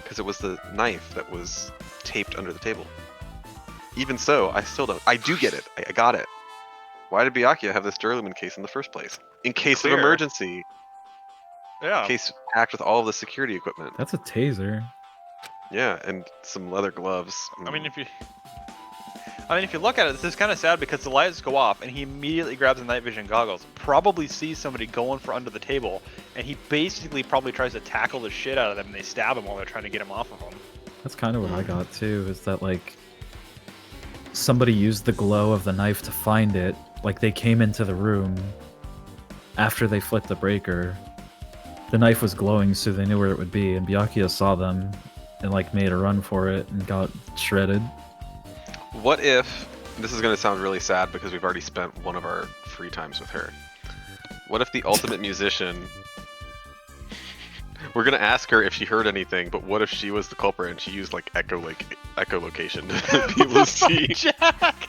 because it was the knife that was taped under the table. Even so, I still don't. I do get it. I got it. Why did Byakuya have this Duralumin case in the first place? In case of Clear. emergency. Yeah. In case packed with all of the security equipment. That's a taser. Yeah, and some leather gloves. I mean, if you look at it, this is kind of sad because the lights go off and he immediately grabs the night vision goggles, probably sees somebody going for under the table, and he basically probably tries to tackle the shit out of them and they stab him while they're trying to get him off of him. That's kind of what I got too, is that like somebody used the glow of the knife to find it. Like they came into the room after they flipped the breaker. The knife was glowing, so they knew where it would be, and Byakuya saw them and like made a run for it and got shredded. What if, this is going to sound really sad because we've already spent one of our free times with her. What if the ultimate musician, we're going to ask her if she heard anything, but what if she was the culprit and she used like echolocation to be able to see? Jack!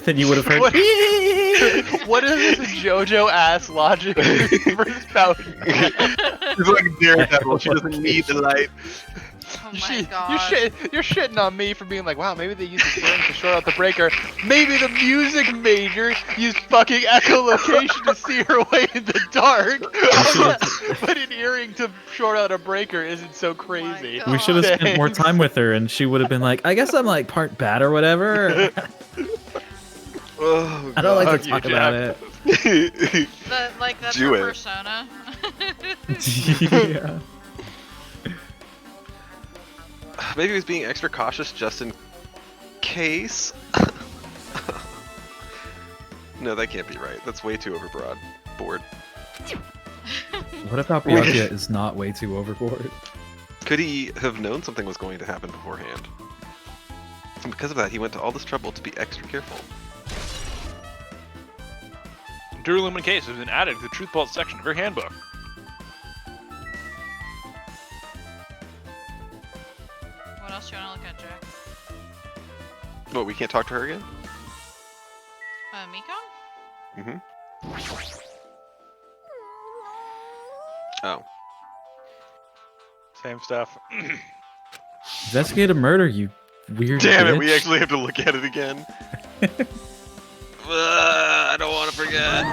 Then you would have heard. What is this JoJo ass logic for spouting? She's like Daredevil, she doesn't need the light. Oh my god. You're shitting on me for being like, wow, maybe they used the burn to short out the breaker. Maybe the music major used fucking echolocation to see her way in the dark. But an earring to short out a breaker isn't so crazy. God. We should have spent more Thanks. time with her, and she would have been like, "I guess I'm like part bat or whatever." Oh, I don't like Fuck to you, talk about it. That's Do her it. persona. Yeah. Maybe he was being extra cautious just in case. No, that can't be right. That's way too overbroad. Board. What about Byakuya is not way too overboard? Could he have known something was going to happen beforehand? And because of that, he went to all this trouble to be extra careful. Duralumin case has been added to the truth vault section of your handbook. What else do you want to look at, Jack? What, we can't talk to her again? Miko? Mm-hmm. Oh. Same stuff. Investigate a murder, you weird Damn it, bitch. we actually have to look at it again. I don't want to forget.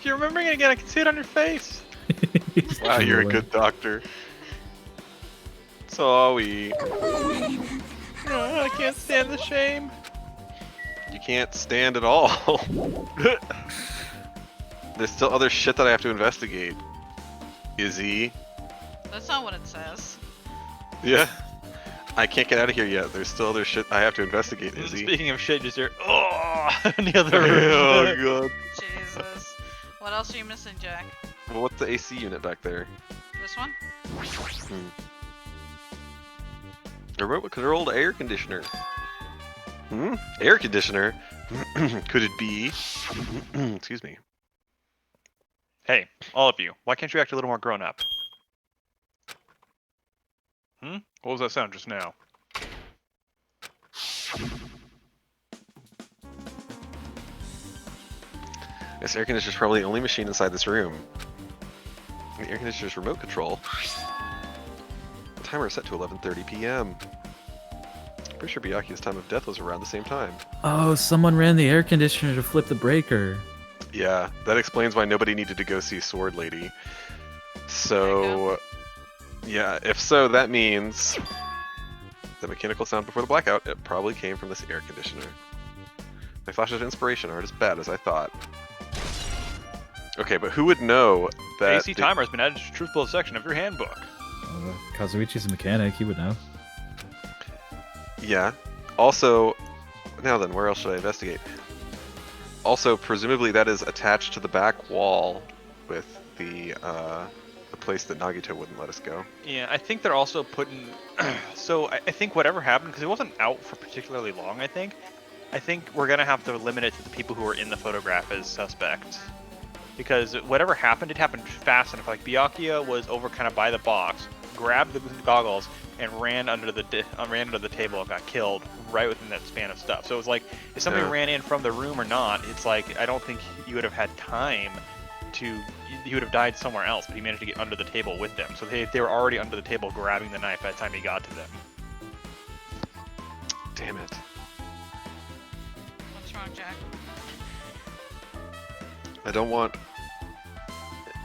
You're remembering it again. I can see it on your face. Wow, you're a good doctor. So are we. I can't stand the shame. You can't stand at all. There's still other shit that I have to investigate. Izzy? That's not what it says. Yeah. I can't get out of here yet. There's still other shit I have to investigate, Izzy. Speaking of shit, just hear in the other room. Oh god. Jesus. What else are you missing, Jack? Well, what's the AC unit back there? This one? A remote controlled air conditioner. Air conditioner? Could it be? Excuse me. Hey, all of you, why can't you act a little more grown up? What was that sound just now? This air conditioner is probably the only machine inside this room. The air conditioner's remote control. The timer is set to 11:30 p.m. Pretty sure Byakuya's time of death was around the same time. Oh, someone ran the air conditioner to flip the breaker. Yeah, that explains why nobody needed to go see Sword Lady. So, yeah, if so, that means the mechanical sound before the blackout, it probably came from this air conditioner. My flashes of inspiration aren't as bad as I thought. Okay, but who would know that... AC timer has been added to the truth vault section of your handbook. Kazuichi's a mechanic, he would know. Yeah. Also, now then, where else should I investigate? Also, presumably that is attached to the back wall with the place that Nagito wouldn't let us go. Yeah, I think they're also putting... so I think whatever happened, because it wasn't out for particularly long, I think we're going to have to limit it to the people who are in the photograph as suspects. Because whatever happened, it happened fast enough. Like, Byakuya was over kind of by the box, grabbed the goggles, and ran under the table and got killed right within that span of stuff. So it was like, if somebody ran in from the room or not, it's like, I don't think you would have had time to... He would have died somewhere else, but he managed to get under the table with them. So they were already under the table grabbing the knife by the time he got to them. Damn it. What's wrong, Jack? I don't want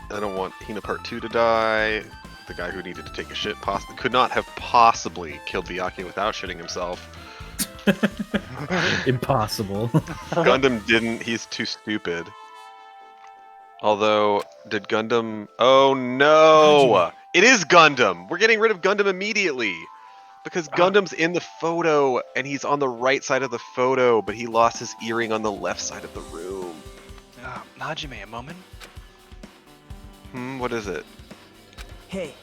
Hina Part 2 to die. The guy who needed to take a shit could not have possibly killed Byakuya without shitting himself. Impossible. Gundam didn't, he's too stupid. Although, did Gundam... Oh no! It is Gundam! We're getting rid of Gundam immediately! Because Gundam's in the photo, and he's on the right side of the photo, but he lost his earring on the left side of the room. Najime, a moment? What is it? Hey.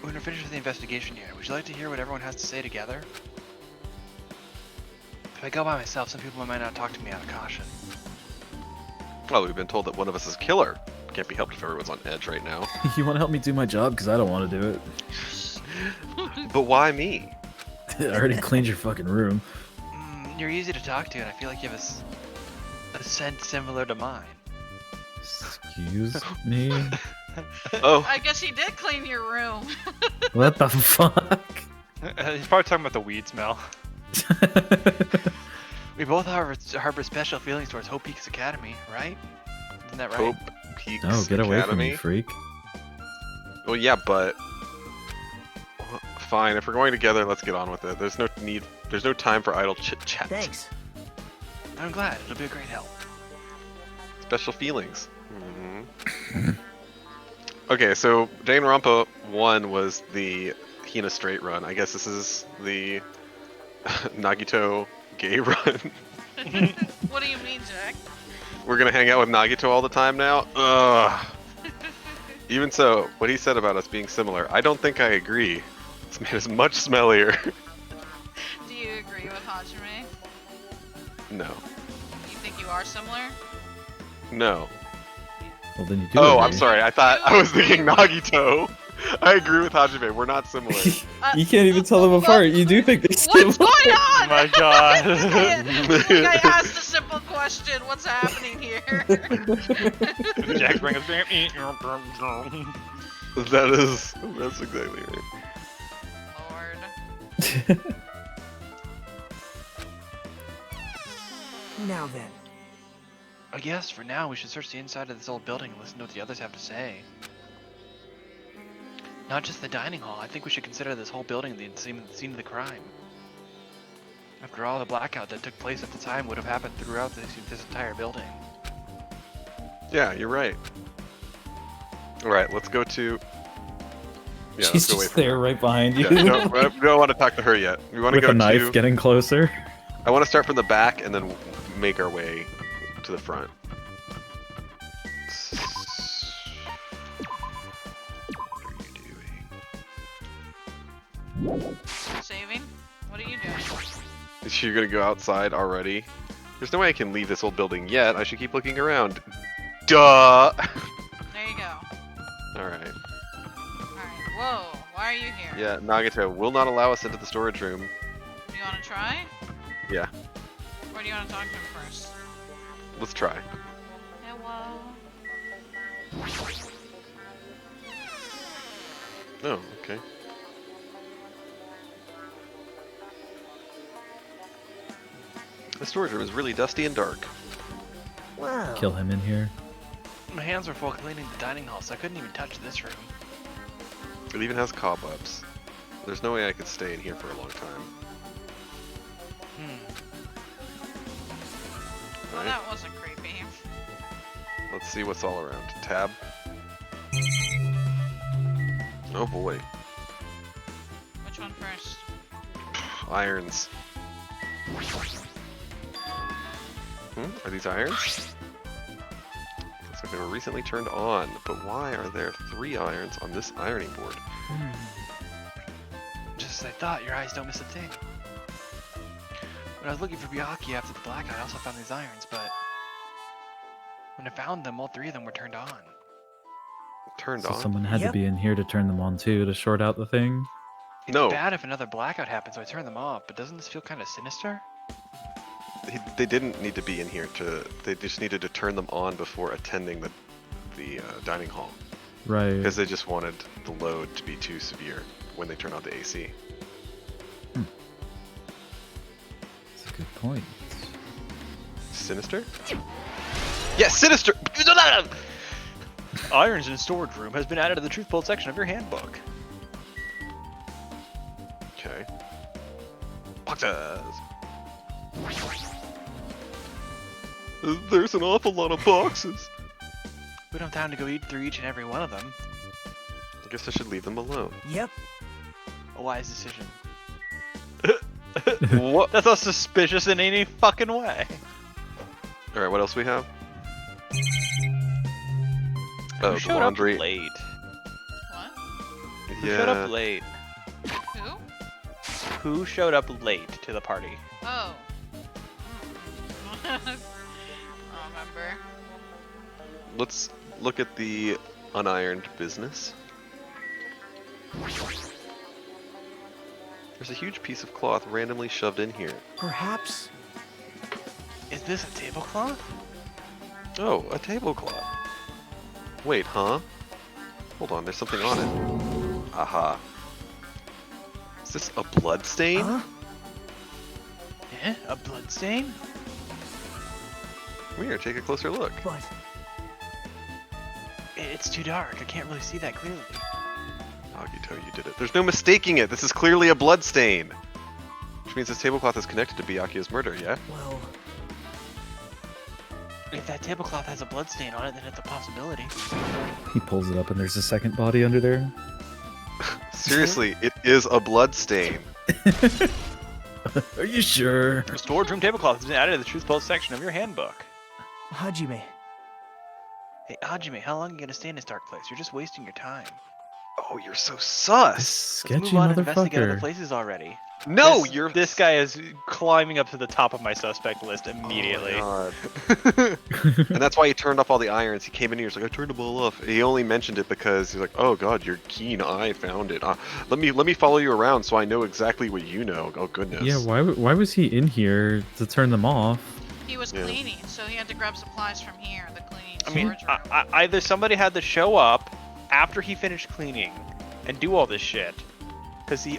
When we're finished with the investigation here, would you like to hear what everyone has to say together? If I go by myself, some people might not talk to me out of caution. Well, we've been told that one of us is a killer. Can't be helped if everyone's on edge right now. You want to help me do my job? Because I don't want to do it. But why me? I already cleaned your fucking room. You're easy to talk to, and I feel like you have a scent similar to mine. Excuse me? Oh. I guess he did clean your room. What the fuck? He's probably talking about the weed smell. We both harbor special feelings towards Hope Peaks Academy, right? Isn't that right? Hope Peaks No, get away from Academy? me, freak. Well, yeah, but... Fine, if we're going together, let's get on with it. There's no time for idle chit-chat. Thanks. I'm glad. It'll be a great help. Special feelings. Okay, so Danganronpa 1 was the Hina straight run. I guess this is the Nagito Gay run. What do you mean, Jack? We're gonna hang out with Nagito all the time now? Ugh. Even so, what he said about us being similar, I don't think I agree. This man is much smellier. Do you agree with Hajime? No. You think you are similar? No. Well, then you do. Oh, agree. I'm sorry. I thought I was thinking Nagito. I agree with Hajime. We're not similar. You can't even tell them apart. You do think they still. What's going Oh on? my god. Like I asked a simple question. What's happening here? Jack's bringing us That's exactly right. Lord. Now then. I guess for now we should search the inside of this old building and listen to what the others have to say. Not just the dining hall, I think we should consider this whole building the scene of the crime. After all, the blackout that took place at the time would have happened throughout this entire building. Yeah, you're right. Alright, let's go to... Yeah, She's let's go away just from there, her. right behind you. Yeah, no, we don't want to talk to her yet. We want to With go a knife, to... getting closer. I want to start from the back and then make our way to the front. What are you doing? Saving? What are you doing? Is she gonna go outside already? There's no way I can leave this old building yet. I should keep looking around. Duh! There you go. Alright. Alright. Whoa. Why are you here? Yeah, Nagito will not allow us into the storage room. Do you want to try? Yeah, Or do you want to talk to him first? let's try. Hello. Oh, okay. The storage room is really dusty and dark. Well. Kill him in here. My hands were full cleaning the dining hall, so I couldn't even touch this room. It even has cobwebs. There's no way I could stay in here for a long time. Well, Alright, that wasn't creepy. let's see what's all around. Tab. Oh boy. Which one first? Irons. Are these irons? Looks like they were recently turned on, but why are there 3 irons on this ironing board? Just as I thought, your eyes don't miss a thing. When I was looking for Byakuya after the blackout, I also found these irons, but when I found them, all 3 of them were turned on. Turned So on? someone had to Yep. be in here to turn them on too, to short out the thing. It's No. bad if another blackout happens, so I turn them off, but doesn't this feel kind of sinister? They didn't need to be in here to. They just needed to turn them on before attending the dining hall Right. because they just wanted the load to be too severe when they turn on the AC. That's a good point. Sinister? Yes, sinister. Irons in storage room has been added to the truth pulled section of your handbook. Okay. Boxes. There's an awful lot of boxes. We don't have time to go eat through each and every one of them. I guess I should leave them alone. Yep. A wise decision. What? That's not suspicious in any fucking way. All right, what else we have? Who Oh, the showed laundry. up late? What? Who showed up Yeah. late? Who? Who showed up late to the party? Oh. I don't remember. Let's look at the unironed business. There's a huge piece of cloth randomly shoved in here. Perhaps. Is this a tablecloth? Oh, a tablecloth. Wait, huh? Hold on, there's something on it. Aha. Is this a blood stain? Huh? Eh? A blood stain? Come here, take a closer look. But It's too dark. I can't really see that clearly. Nagito, you did it. There's no mistaking it. This is clearly a blood stain. Which means this tablecloth is connected to Byakuya's murder, yeah? well, If that tablecloth has a blood stain on it, then it's a possibility. He pulls it up and there's a second body under there. Seriously, it is a blood stain. Are you sure? The storage room tablecloth has been added to the truth bold section of your handbook. Hajime. Hey, Hajime, how long are you gonna stay in this dark place? You're just wasting your time. Oh, you're so sus. Let's Sketchy move on and investigate other motherfucker. places already. No, This guy is climbing up to the top of my suspect list immediately. Oh my God. And that's why he turned off all the irons. He came in here, he's like, I turned them all off. He only mentioned it because he's like, oh God, your keen eye found it. Let me follow you around so I know exactly what you know. Oh goodness. Yeah, why was he in here to turn them off? He was Yeah. cleaning, so he had to grab supplies from here, the cleaning I mean, storage room. either somebody had to show up after he finished cleaning and do all this shit,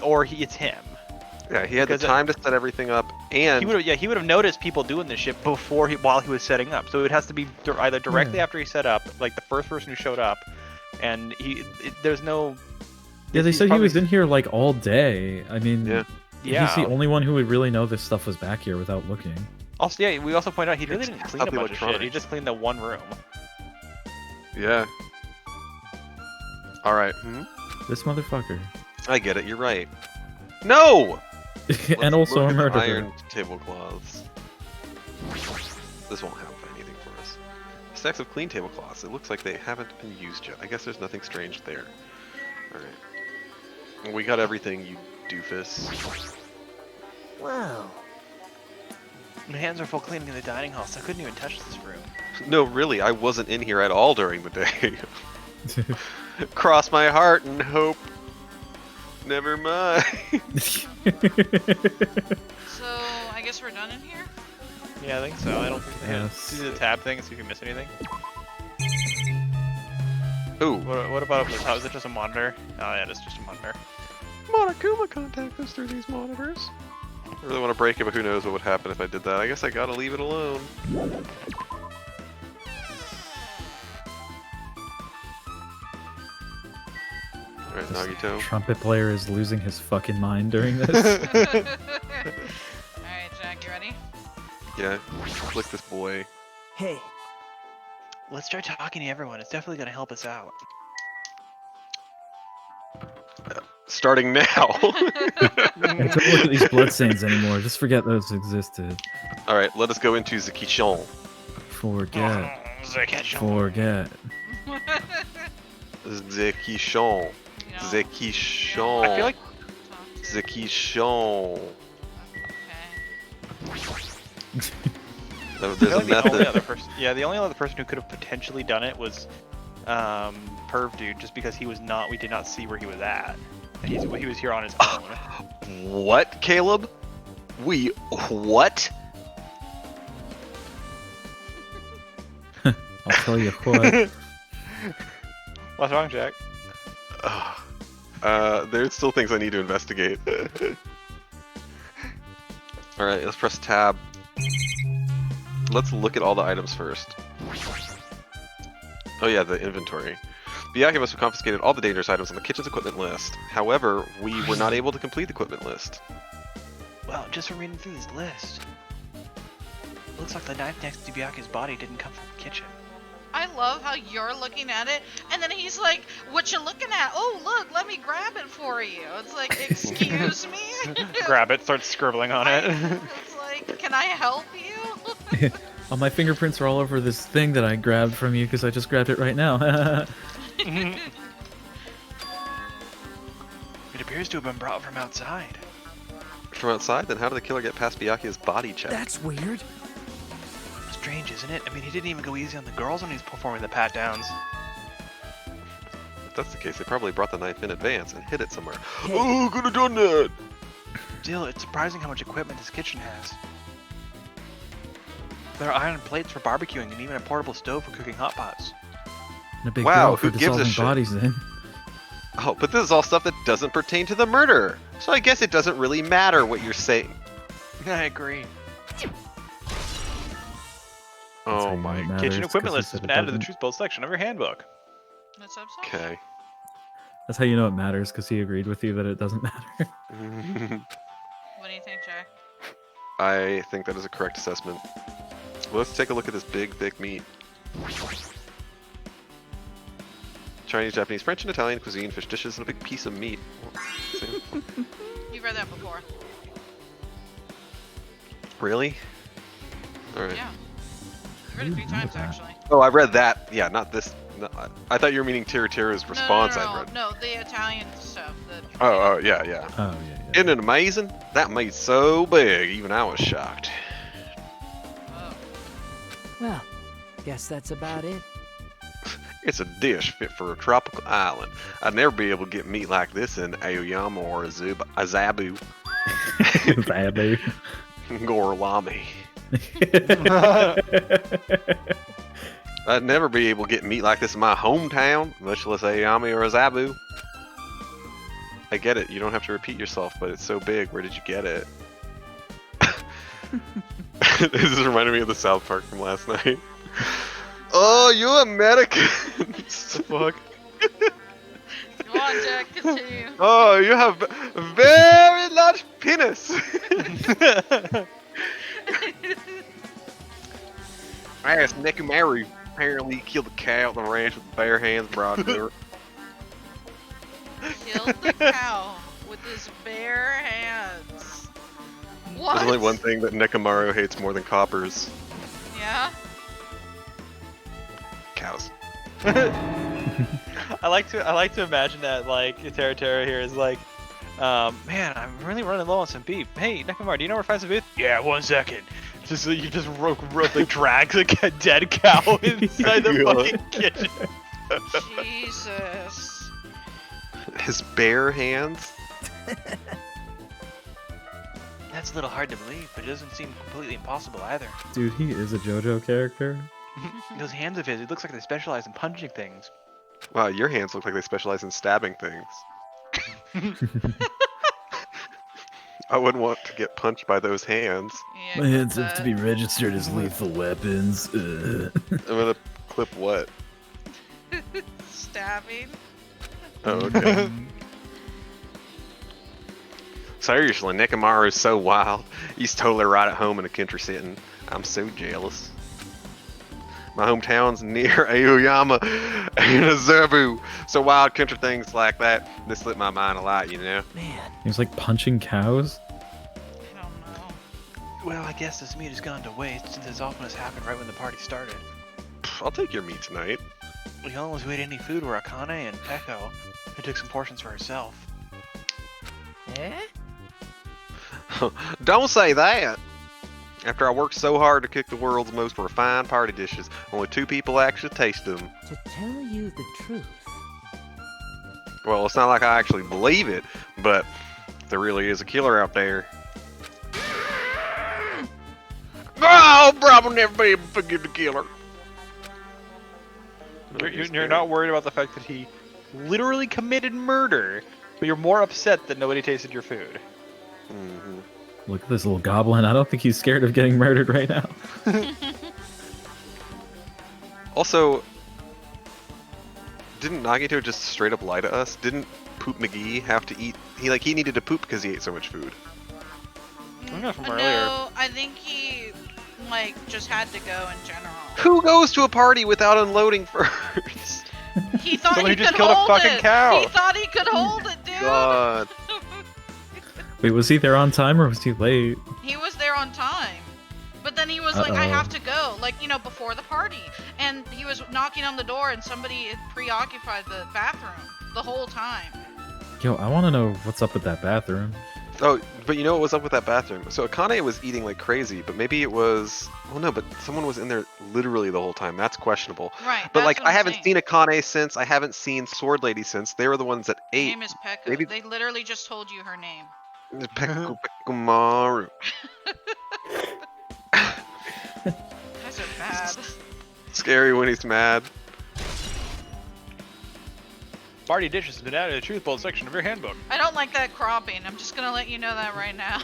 or it's him. Yeah, he had the Because time to set everything up, and He would have noticed people doing this shit while he was setting up. So it has to be either directly after he set up, like the first person who showed up, and there's no. Yeah, they he's said he probably- was in here like all day. I mean, Yeah. Yeah. he's the only one who would really know this stuff was back here without looking. Also, yeah, we also point out he really It's didn't clean not a the bunch of shit. He electronics. just cleaned the one room. yeah. All right. This motherfucker. I get it. You're right. No. And also a look at the murderer. iron tablecloths. This won't have anything for us. Stacks of clean tablecloths. It looks like they haven't been used yet. I guess there's nothing strange there. All right. We got everything, you doofus. Wow. My hands are full cleaning in the dining hall, so I couldn't even touch this room. No, really, I wasn't in here at all during the day. Cross my heart and hope. Never mind. So, I guess we're done in here? Yeah, I think so. I don't think they Yes. see the tab thing and see if you miss anything. Ooh. What about up the top? Is it just a monitor? Oh yeah, it's just a monitor. Monokuma contact us through these monitors. I really want to break it, but who knows what would happen if I did that. I guess I gotta leave it alone. Alright, Nagito. Trumpet player is losing his fucking mind during this. Alright, Jack, you ready? Yeah, flick this boy. Hey, Let's try talking to everyone. It's definitely gonna help us out. Starting now! And don't look at these bloodstains anymore. Just forget those existed. Alright, let us go into Zakishon. Forget. Zakishon. Forget. Zakishon. You know, Zakishon. I feel like talk to- Zakishon. Okay. There's I a feel like the only method. other person. Yeah, the only other person who could have potentially done it was Perv Dude, just because he was not. We did not see where he was at. And he was here on his own. What, Caleb? What? I'll tell you what. What's wrong, Jack? There's still things I need to investigate. Alright, let's press tab. Let's look at all the items first. Oh yeah, the inventory. Byakuya must have confiscated all the dangerous items on the kitchen's equipment list. However, we were not able to complete the equipment list. Well, just from reading through this list, looks like the knife next to Byakuya's body didn't come from the kitchen. I love how you're looking at it, and then he's like, "What you looking at? Oh, look, let me grab it for you." It's like, excuse me? Grab it, start scribbling on it. It's like, can I help you? Oh, my fingerprints are all over this thing that I grabbed from you because I just grabbed it right now. It appears to have been brought from outside. From outside, then how did the killer get past Byakuya's body check? that's weird. Strange, isn't it? I mean, he didn't even go easy on the girls when he was performing the pat-downs. If that's the case, they probably brought the knife in advance and hid it somewhere. Hey. Oh, could have done that! Still, it's surprising how much equipment this kitchen has. There are iron plates for barbecuing and even a portable stove for cooking hot pots. And a big Wow, barrel for who gives a dissolving shit? bodies in. Oh, but this is all stuff that doesn't pertain to the murder. So I guess it doesn't really matter what you're saying. I agree. That's how Oh you know my. it matters, Kitchen 'cause equipment he list has said been it added to the doesn't. Truth Bold section of your handbook. What's up, son? Okay. That's how you know it matters, because he agreed with you that it doesn't matter. What do you think, Jack? I think that is a correct assessment. Well, let's take a look at this big, thick meat. Chinese, Japanese, French, and Italian cuisine, fish dishes, and a big piece of meat. You've read that before. Really? Alright. Yeah. I read it 3 times actually. Oh, I read that. Yeah, not this. No, I thought you were meaning Teru's response. No, I read. no, the Italian stuff. Oh, yeah, yeah. Oh yeah. Isn't it amazing? That meat's so big, even I was shocked. Oh. Well, guess that's about it. It's a dish fit for a tropical island. I'd never be able to get meat like this in Aoyama or Azabu. Babu. Gorlami. I'd never be able to get meat like this in my hometown, much less Aoyama or Azabu. I get it, you don't have to repeat yourself, but it's so big, where did you get it? This is reminding me of the South Park from last night. Oh, you Americans! The fuck? Go on, Jack, continue. Oh, you have very large penis! I asked Nekomaru. Apparently he killed a cow at the ranch with bare hands, broad liver. Killed the cow with his bare hands. What? There's only one thing that Nekomaru hates more than coppers. Yeah? Cows. I like to imagine that like Teru here is like, man, I'm really running low on some beef. Hey, Nekomar, do you know where to find some beef? Yeah, 1 second. Just you just like drag like a dead cow inside the fucking kitchen. Jesus. His bare hands? That's a little hard to believe, but it doesn't seem completely impossible either. Dude, he is a JoJo character. Those hands of his, it looks like they specialize in punching things. Wow, your hands look like they specialize in stabbing things. I wouldn't want to get punched by those hands. Yeah, My hands have to be registered as lethal weapons. I'm gonna clip what? Stabbing. Oh, okay. Seriously, Nekomaru is so wild. He's totally right at home in a country setting. I'm so jealous. My hometown's near Aoyama and Azabu, so wild country things like that, they slip my mind a lot, you know? Man, He was like punching cows. I don't know. Well, I guess this meat has gone to waste since this often has happened right when the party started. I'll take your meat tonight. The only ones who ate any food were Akane and Peko, who took some portions for herself. eh? Don't say that! After I worked so hard to cook the world's most refined party dishes, only 2 people actually taste them. To tell you the truth, Well, it's not like I actually believe it, but there really is a killer out there. Oh, Bob will never be able to forgive the killer. You're not worried about the fact that he literally committed murder, but you're more upset that nobody tasted your food. Mm-hmm. Look at this little goblin. I don't think he's scared of getting murdered right now. Also, didn't Nagito just straight up lie to us? Didn't Poop McGee have to eat? He needed to poop because he ate so much food. I know from earlier. No, I think he like just had to go in general. Who goes to a party without unloading first? He thought Somebody he just could killed a hold fucking it. cow. He thought he could hold it, dude. God. Wait, was he there on time or was he late? He was there on time. But then he was like, I Uh-oh. have to go, like, you know, before the party. And he was knocking on the door and somebody had preoccupied the bathroom the whole time. Yo, I want to know what's up with that bathroom. Oh, but you know what was up with that bathroom? So Akane was eating like crazy, but maybe it was... Oh no, but someone was in there literally the whole time. That's questionable. Right. But that's like, what I I'm haven't saying. seen Akane since. I haven't seen Sword Lady since. They were the ones that Her ate. name is Pekka. Maybe- They literally just told you her name. Pekumaru. Guys are bad. Scary when he's mad. Party dishes has been added to the Truth Bowl section of your handbook. I don't like that cropping. I'm just gonna let you know that right now.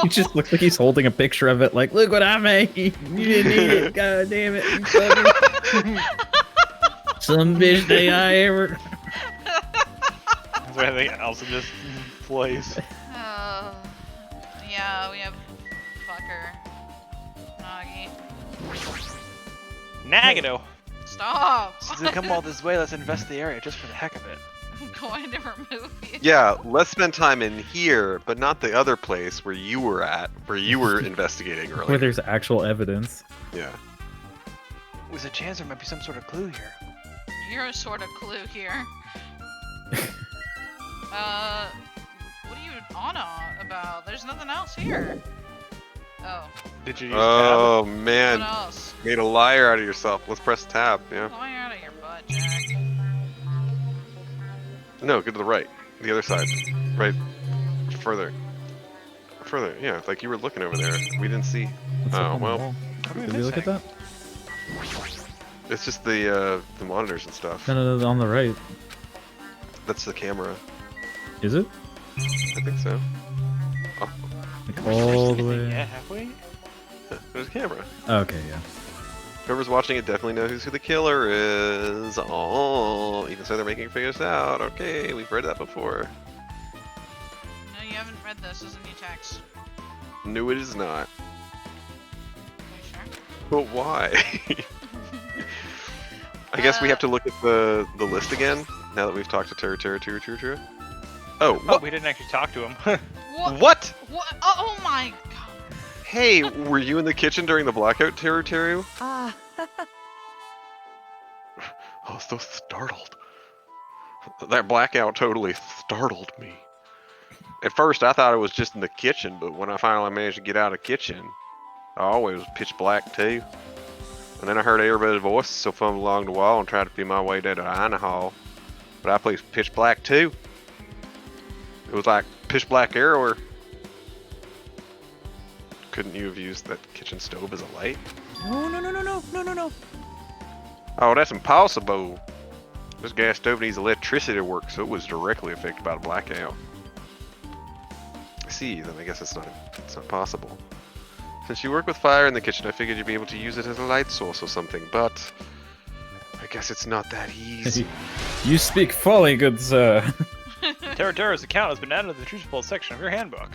He just looks like he's holding a picture of it like, look what I made. You didn't eat it. God damn it. You fucker. Some bitch day I ever. That's why everything else in this place. Yeah, we have fucker. Nagi. Nagano! Stop! Since they come all this way, let's invest the area just for the heck of it. going to remove you. Yeah, let's spend time in here, but not the other place where you were at, where you were investigating Where earlier. there's actual evidence. Yeah. There's a chance there might be some sort of clue here. You're a sort of clue here. What are you on about? There's nothing else here. Oh, Did you use Oh what man, else? made a liar out of yourself. Let's press tab. Yeah. Fly out of your butt, Jack. No, go to the right. The other side. Right. Further. Further. Yeah, like you were looking over there. We didn't see. Let's look Oh on the well. wall. What are we Did we look at missing? that? It's just the monitors and stuff. No, on the right. That's the camera. Is it? I think so. Oh, Like all the way. Yeah, halfway? there's a camera. Okay, yeah. Whoever's watching it definitely knows who the killer is. Oh, even so they're making figures out. Okay, we've read that before. No, you haven't read this. This is a new text. No, it is not. Are you sure? But why? I guess we have to look at the list again now that we've talked to Terra. Oh, Oh, we didn't actually talk to him. What? what? What? Oh my god. Hey, were you in the kitchen during the blackout, Terra? Ah, I was so startled. That blackout totally startled me. At first, I thought it was just in the kitchen, but when I finally managed to get out of the kitchen, oh, it was pitch black too. And then I heard everybody's voice, so I fumbled along the wall and tried to feel my way down to the dining hall. But that place was pitch black too. It was like pitch black everywhere. Couldn't you have used that kitchen stove as a light? no. Oh, that's impossible. This gas stove needs electricity to work, so it was directly affected by the blackout. I see, then I guess it's not possible. Since you work with fire in the kitchen, I figured you'd be able to use it as a light source or something, but I guess it's not that easy. You speak folly, good sir. Terra's account has been added to the Truthful section of your handbook.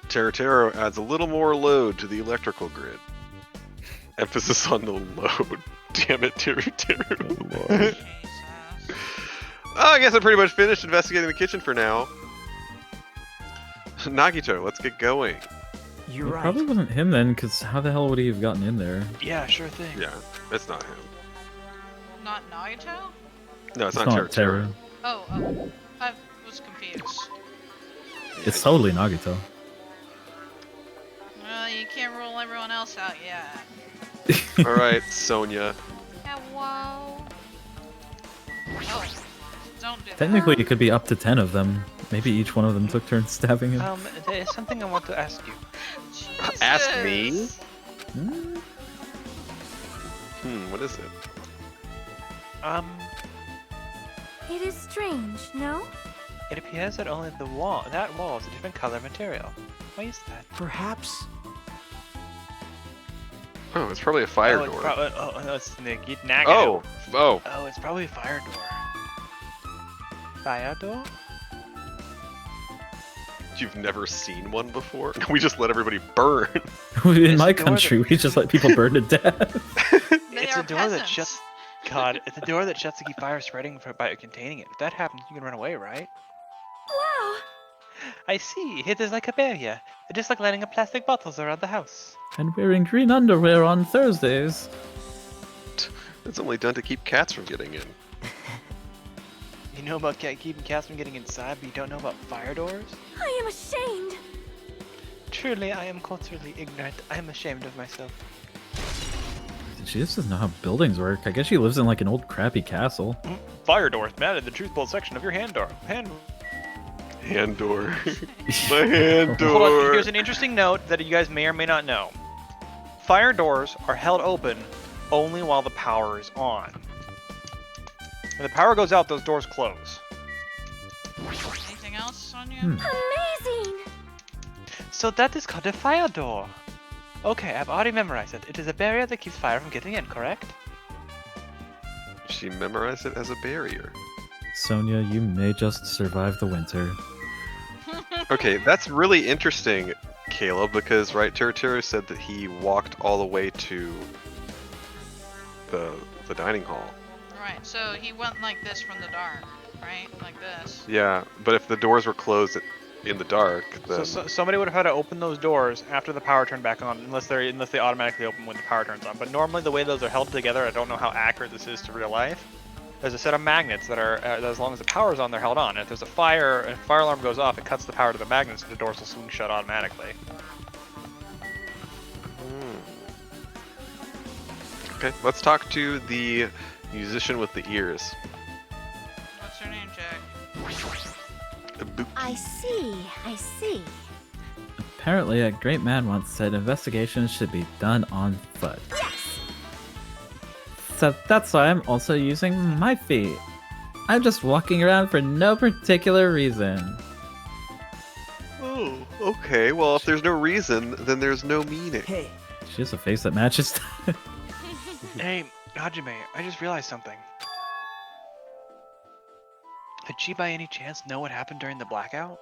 Terra adds a little more load to the electrical grid. Emphasis on the load. Damn it, Terra. Jesus. I guess I'm pretty much finished investigating the kitchen for now. Nagito, let's get going. You're It right. probably wasn't him then, because how the hell would he have gotten in there? Yeah, sure thing. Yeah, it's not him. Not Naruto? No, it's It's not not Terra. Terra. Oh. I was confused. It's totally Nagito. Well, you can't rule everyone else out yet. Alright, Sonia. Hello. Oh, don't do that. Technically, it could be up to 10 of them. Maybe each one of them took turns stabbing him. There is something I want to ask you. Ask me? Jesus. What is it? It is strange, no? It appears that only that wall is a different color material. Why is that? Perhaps. Oh, it's probably a fire oh, door. No, it's negative. Oh, Oh, it's probably a fire door. Fire door? You've never seen one before? We just let everybody burn. In my a door country, we just let people burn to death. They It's are a door that peasants. shuts. God, it's a door that shuts to keep fire spreading by containing it. If that happens, you can run away, right? Wow! I see. It is like a barrier, just like lighting up plastic bottles around the house. And wearing green underwear on Thursdays. It's only done to keep cats from getting in. You know about keeping cats from getting inside, but you don't know about fire doors? I am ashamed. Truly, I am culturally ignorant. I am ashamed of myself. She just doesn't know how buildings work. I guess she lives in like an old crappy castle. Fire doors man in the truthful section of your hand door. Hand door. My hand door. Hold on, here's an interesting note that you guys may or may not know. Fire doors are held open only while the power is on. When the power goes out, those doors close. Anything else, Sonia? Amazing! So that is called a fire door. Okay, I've already memorized it. It is a barrier that keeps fire from getting in, correct? She memorized it as a barrier. Sonia, you may just survive the winter. Okay, that's really interesting, Caleb, because right, Terra said that he walked all the way to the dining hall. Right, so he went like this from the dark. right? Like this. Yeah, but if the doors were closed in the dark, then So somebody would have had to open those doors after the power turned back on, unless they automatically open when the power turns on. But normally the way those are held together, I don't know how accurate this is to real life. There's a set of magnets that are, as long as the power's on, they're held on. If there's a fire alarm goes off, it cuts the power to the magnets, and the doors will swing shut automatically. Okay, let's talk to the musician with the ears. What's her name, Jack? I see. Apparently, a great man once said investigations should be done on foot. Yes! So that's why I'm also using my feet. I'm just walking around for no particular reason. Oh, okay. Well, if there's no reason, then there's no meaning. Hey, She has a face that matches. Hey, Hajime, I just realized something. Did she by any chance know what happened during the blackout?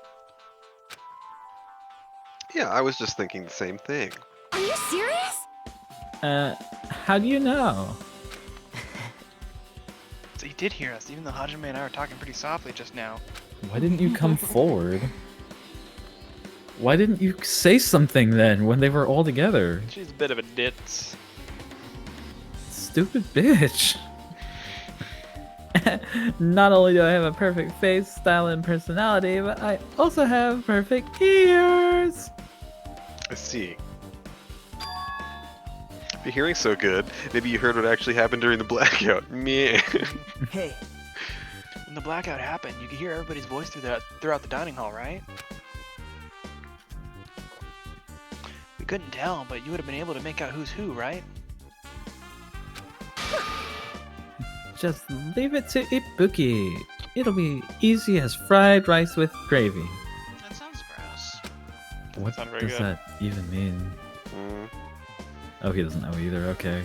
Yeah, I was just thinking the same thing. Are you serious? How do you know? So you did hear us, even though Hajime and I were talking pretty softly just now. Why didn't you come forward? Why didn't you say something then when they were all together? She's a bit of a ditz. Stupid bitch. Not only do I have a perfect face, style, and personality, but I also have perfect ears. I see. If your hearing's so good, maybe you heard what actually happened during the blackout. Meh. hey, When the blackout happened, you could hear everybody's voice throughout the dining hall, right? We couldn't tell, but you would have been able to make out who's who, right? Just leave it to Ibuki. It'll be easy as fried rice with gravy. That sounds gross. What sound very does good. that even mean? Oh, he doesn't know either. Okay.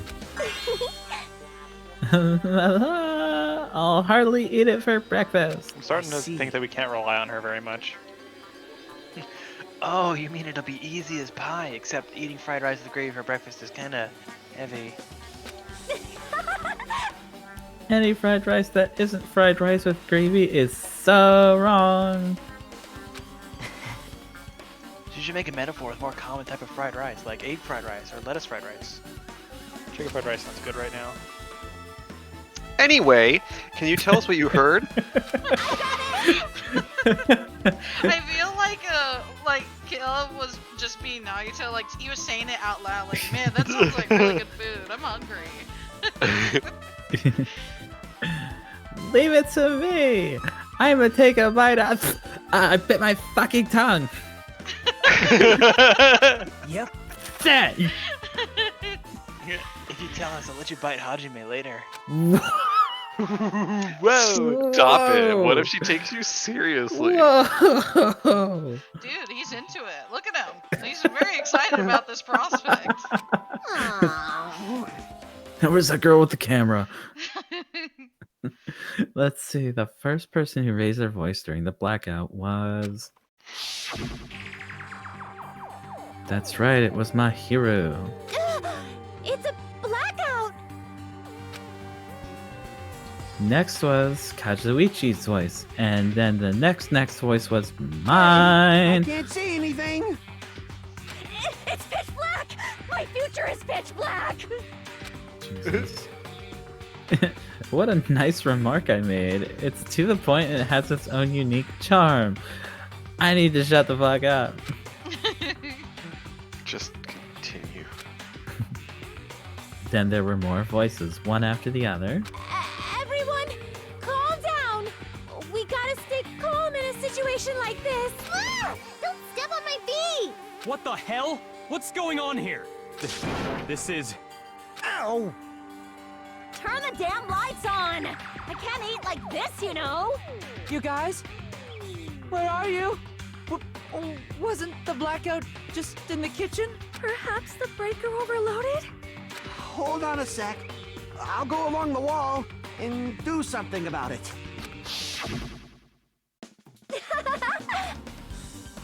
I'll hardly eat it for breakfast. I'm starting to see. think that we can't rely on her very much. Oh, you mean it'll be easy as pie, except eating fried rice with gravy for breakfast is kinda heavy. Any fried rice that isn't fried rice with gravy is so wrong. You should make a metaphor with more common type of fried rice, like egg fried rice or lettuce fried rice. Chicken fried rice sounds good right now. Anyway, can you tell us what you heard? I feel like Caleb was just being Nagito, like he was saying it out loud, like, man, that sounds like really good food. I'm hungry. Leave it to me. I'm gonna take a bite out. I bit my fucking tongue. yep. That. If you tell us, I'll let you bite Hajime later. Whoa. Stop it. What if she takes you seriously? Whoa. Dude, he's into it. Look at him. He's very excited about this prospect. Now where's that girl with the camera? Let's see. The first person who raised their voice during the blackout was... That's right, it was my hero. It's a blackout! Next was Kazuichi's voice, and then the next voice was mine. Can't see anything. It's pitch black! My future is pitch black! Jesus. What a nice remark I made. It's to the point and it has its own unique charm. I need to shut the fuck up. Just continue. Then there were more voices, one after the other. Everyone, calm down! We gotta stay calm in a situation like this! Don't step on my feet! What the hell? What's going on here? This is... Ow! Turn the damn lights on! I can't eat like this, you know! You guys? Where are you? Wasn't the blackout just in the kitchen? Perhaps the breaker overloaded? Hold on a sec. I'll go along the wall and do something about it.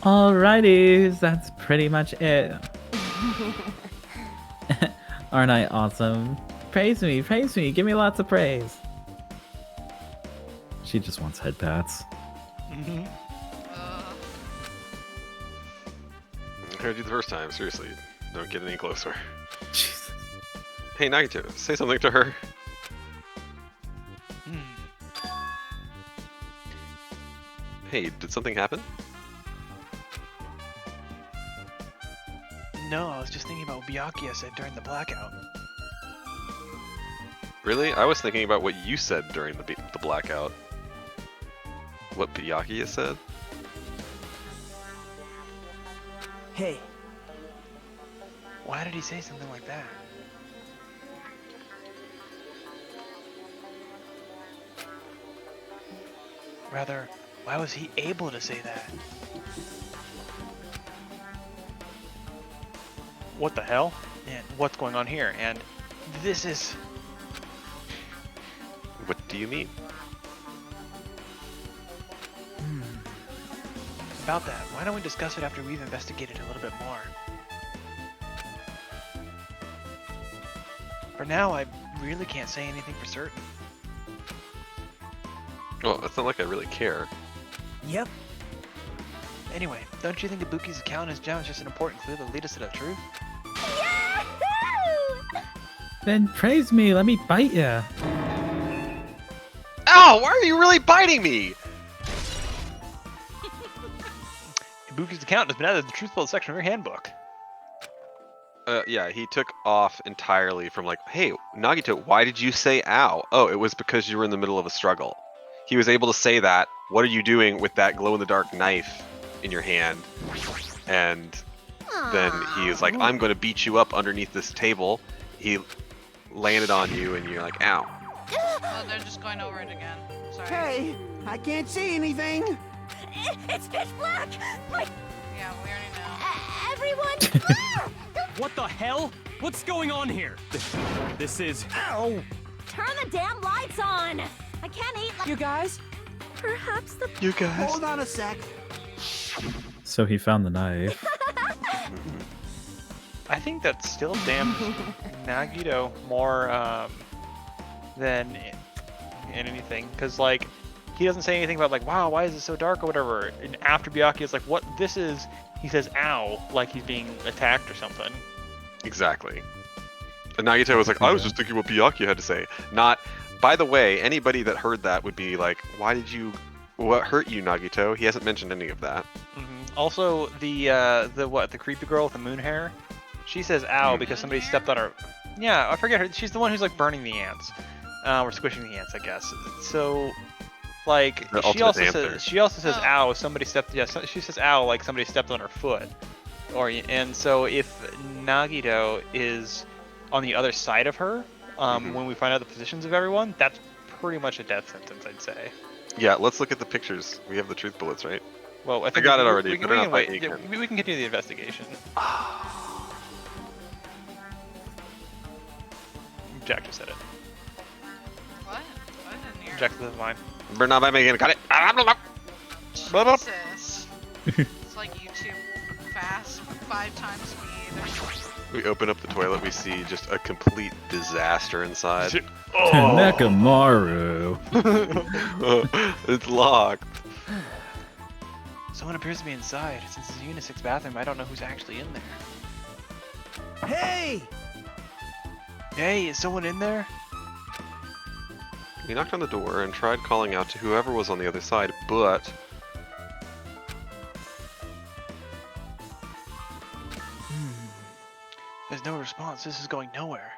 Alrighties, that's pretty much it. Aren't I awesome? Praise me, give me lots of praise. She just wants head pats. Mm-hmm. I heard you the first time. Seriously, don't get any closer. Jesus. Hey, Nagito, say something to her. Hey, did something happen? No, I was just thinking about what Byakuya said during the blackout. Really? I was thinking about what you said during the blackout. What Byakuya said? Hey, Why did he say something like that? Rather, why was he able to say that? What the hell? And what's going on here? And this is... What do you mean? About that, why don't we discuss it after we've investigated a little bit more? For now, I really can't say anything for certain. Well, it's not like I really care. yep. Anyway, don't you think Ibuki's account is just an important clue that lead us to the truth? Yahoo! Then praise me, let me bite ya. Ow! Why are you really biting me? Ibuki's account has been added to the truthful section of your handbook. Yeah, he took off entirely from like, hey, Nagito, why did you say ow? Oh, it was because you were in the middle of a struggle. He was able to say that. What are you doing with that glow-in-the-dark knife in your hand? And then he was like, I'm going to beat you up underneath this table. He landed on you, and you're like, ow. Oh, they're just going over it again. Sorry. Hey, I can't see anything. It's pitch black! My... Yeah, we already know. everyone... What the hell? What's going on here? This is... Ow! Turn the damn lights on! I can't eat like... You guys? Perhaps the... You guys. Hold on a sec. So he found the knife. I think that still damns Nagito more than anything, because like he doesn't say anything about like, wow, why is it so dark or whatever. And after Byakuya is like, what this is, he says ow, like he's being attacked or something. Exactly. And Nagito was like, I was just thinking what Byakuya had to say. Not, by the way, anybody that heard that would be like, what hurt you, Nagito? He hasn't mentioned any of that. Also, the creepy girl with the moon hair, she says ow because somebody stepped on her. Yeah, I forget her. She's the one who's like burning the ants, or squishing the ants, I guess. So, like, The she ultimate also anther. says ow. Somebody stepped. Yeah, she says ow like somebody stepped on her foot. And so if Nagito is on the other side of her, when we find out the positions of everyone, that's pretty much a death sentence, I'd say. Yeah, let's look at the pictures. We have the truth bullets, right? Well, I think got it we already, can, but we not can by wait. eight Yeah, count. we can continue the investigation. Jack just said it. What? I didn't hear. Jack said the line. We're not by making got it. Jesus. It's like YouTube fast, 5 times speed. We open up the toilet, we see just a complete disaster inside. Nekamaru. It's locked. Someone appears to be inside. Since it's a unisex bathroom, I don't know who's actually in there. Hey! Hey, is someone in there? We knocked on the door and tried calling out to whoever was on the other side, but There's no response. This is going nowhere.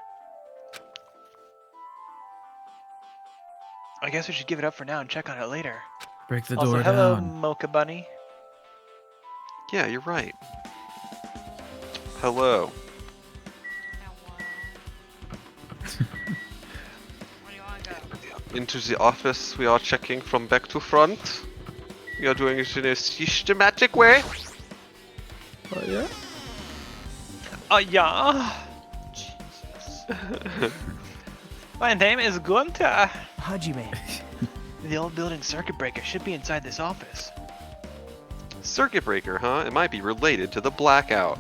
I guess we should give it up for now and check on it later. Break the Also, door hello, down. Mocha Bunny. yeah, you're right. Hello. Where do you want to go? Into the office, we are checking from back to front. We are doing it in a systematic way. Oh, yeah? Yeah. Jesus. My name is Gunta. Hajime. The old building circuit breaker should be inside this office. Circuit breaker, huh? It might be related to the blackout.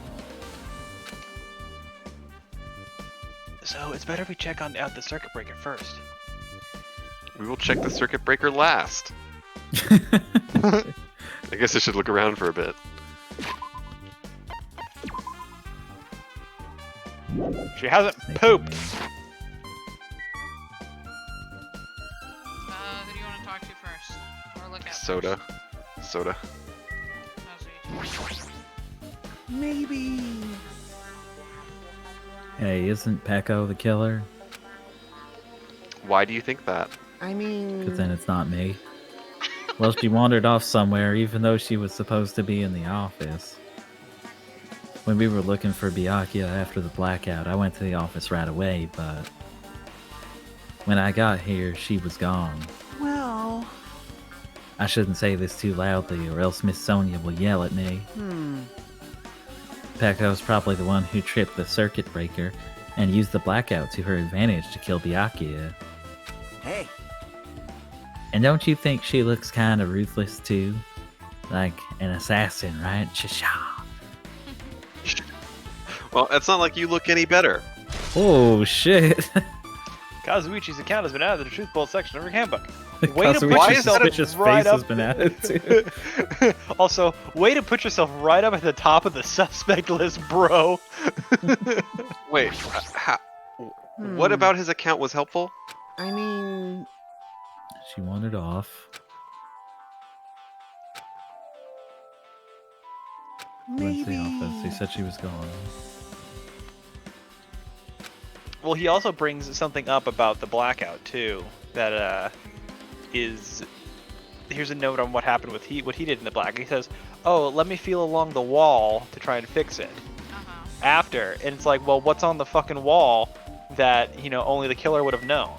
So it's better if we check out the circuit breaker first. We will check the circuit breaker last. I guess I should look around for a bit. She hasn't pooped. Who do you want to talk to first? Or look at Soda. Soda. First? Maybe. Hey, isn't Pecco the killer? Why do you think that? I mean... Because then it's not me. Well, she wandered off somewhere, even though she was supposed to be in the office. When we were looking for Byakuya after the blackout, I went to the office right away, but... when I got here, she was gone. Well... I shouldn't say this too loudly, or else Miss Sonia will yell at me. Pecco's probably the one who tripped the circuit breaker and used the blackout to her advantage to kill Byakuya. Hey. And don't you think she looks kind of ruthless too? Like an assassin, right? Cha-cha. Well, it's not like you look any better. Oh, shit. Kazuichi's account has been added to the Truth Bolt section of her handbook. Kazuichi's suspicious face has been added to. Also, way to put yourself right up at the top of the suspect list, bro. Wait, what about his account was helpful? I mean... She wandered off. Went to the office. He said she was gone. Well, he also brings something up about the blackout too. That is. Here's a note on what happened with what he did in the blackout. He says, "Oh, let me feel along the wall to try and fix it." After, and it's like, well, what's on the fucking wall that only the killer would have known?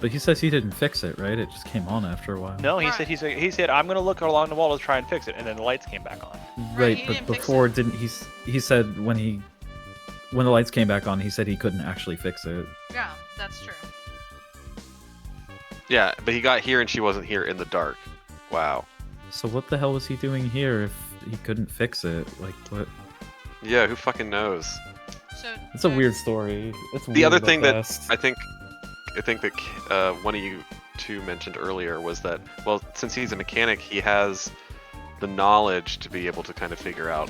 But he says he didn't fix it, right? It just came on after a while. No, he said I'm gonna look along the wall to try and fix it, and then the lights came back on. Right, but before didn't he said when the lights came back on, he said he couldn't actually fix it. Yeah, that's true. Yeah, but he got here and she wasn't here in the dark. Wow. So what the hell was he doing here if he couldn't fix it? Like, what? Yeah, who fucking knows? So it's a weird story. It's the weird other at thing best. that I think that one of you two mentioned earlier was that, well, since he's a mechanic, he has the knowledge to be able to kind of figure out,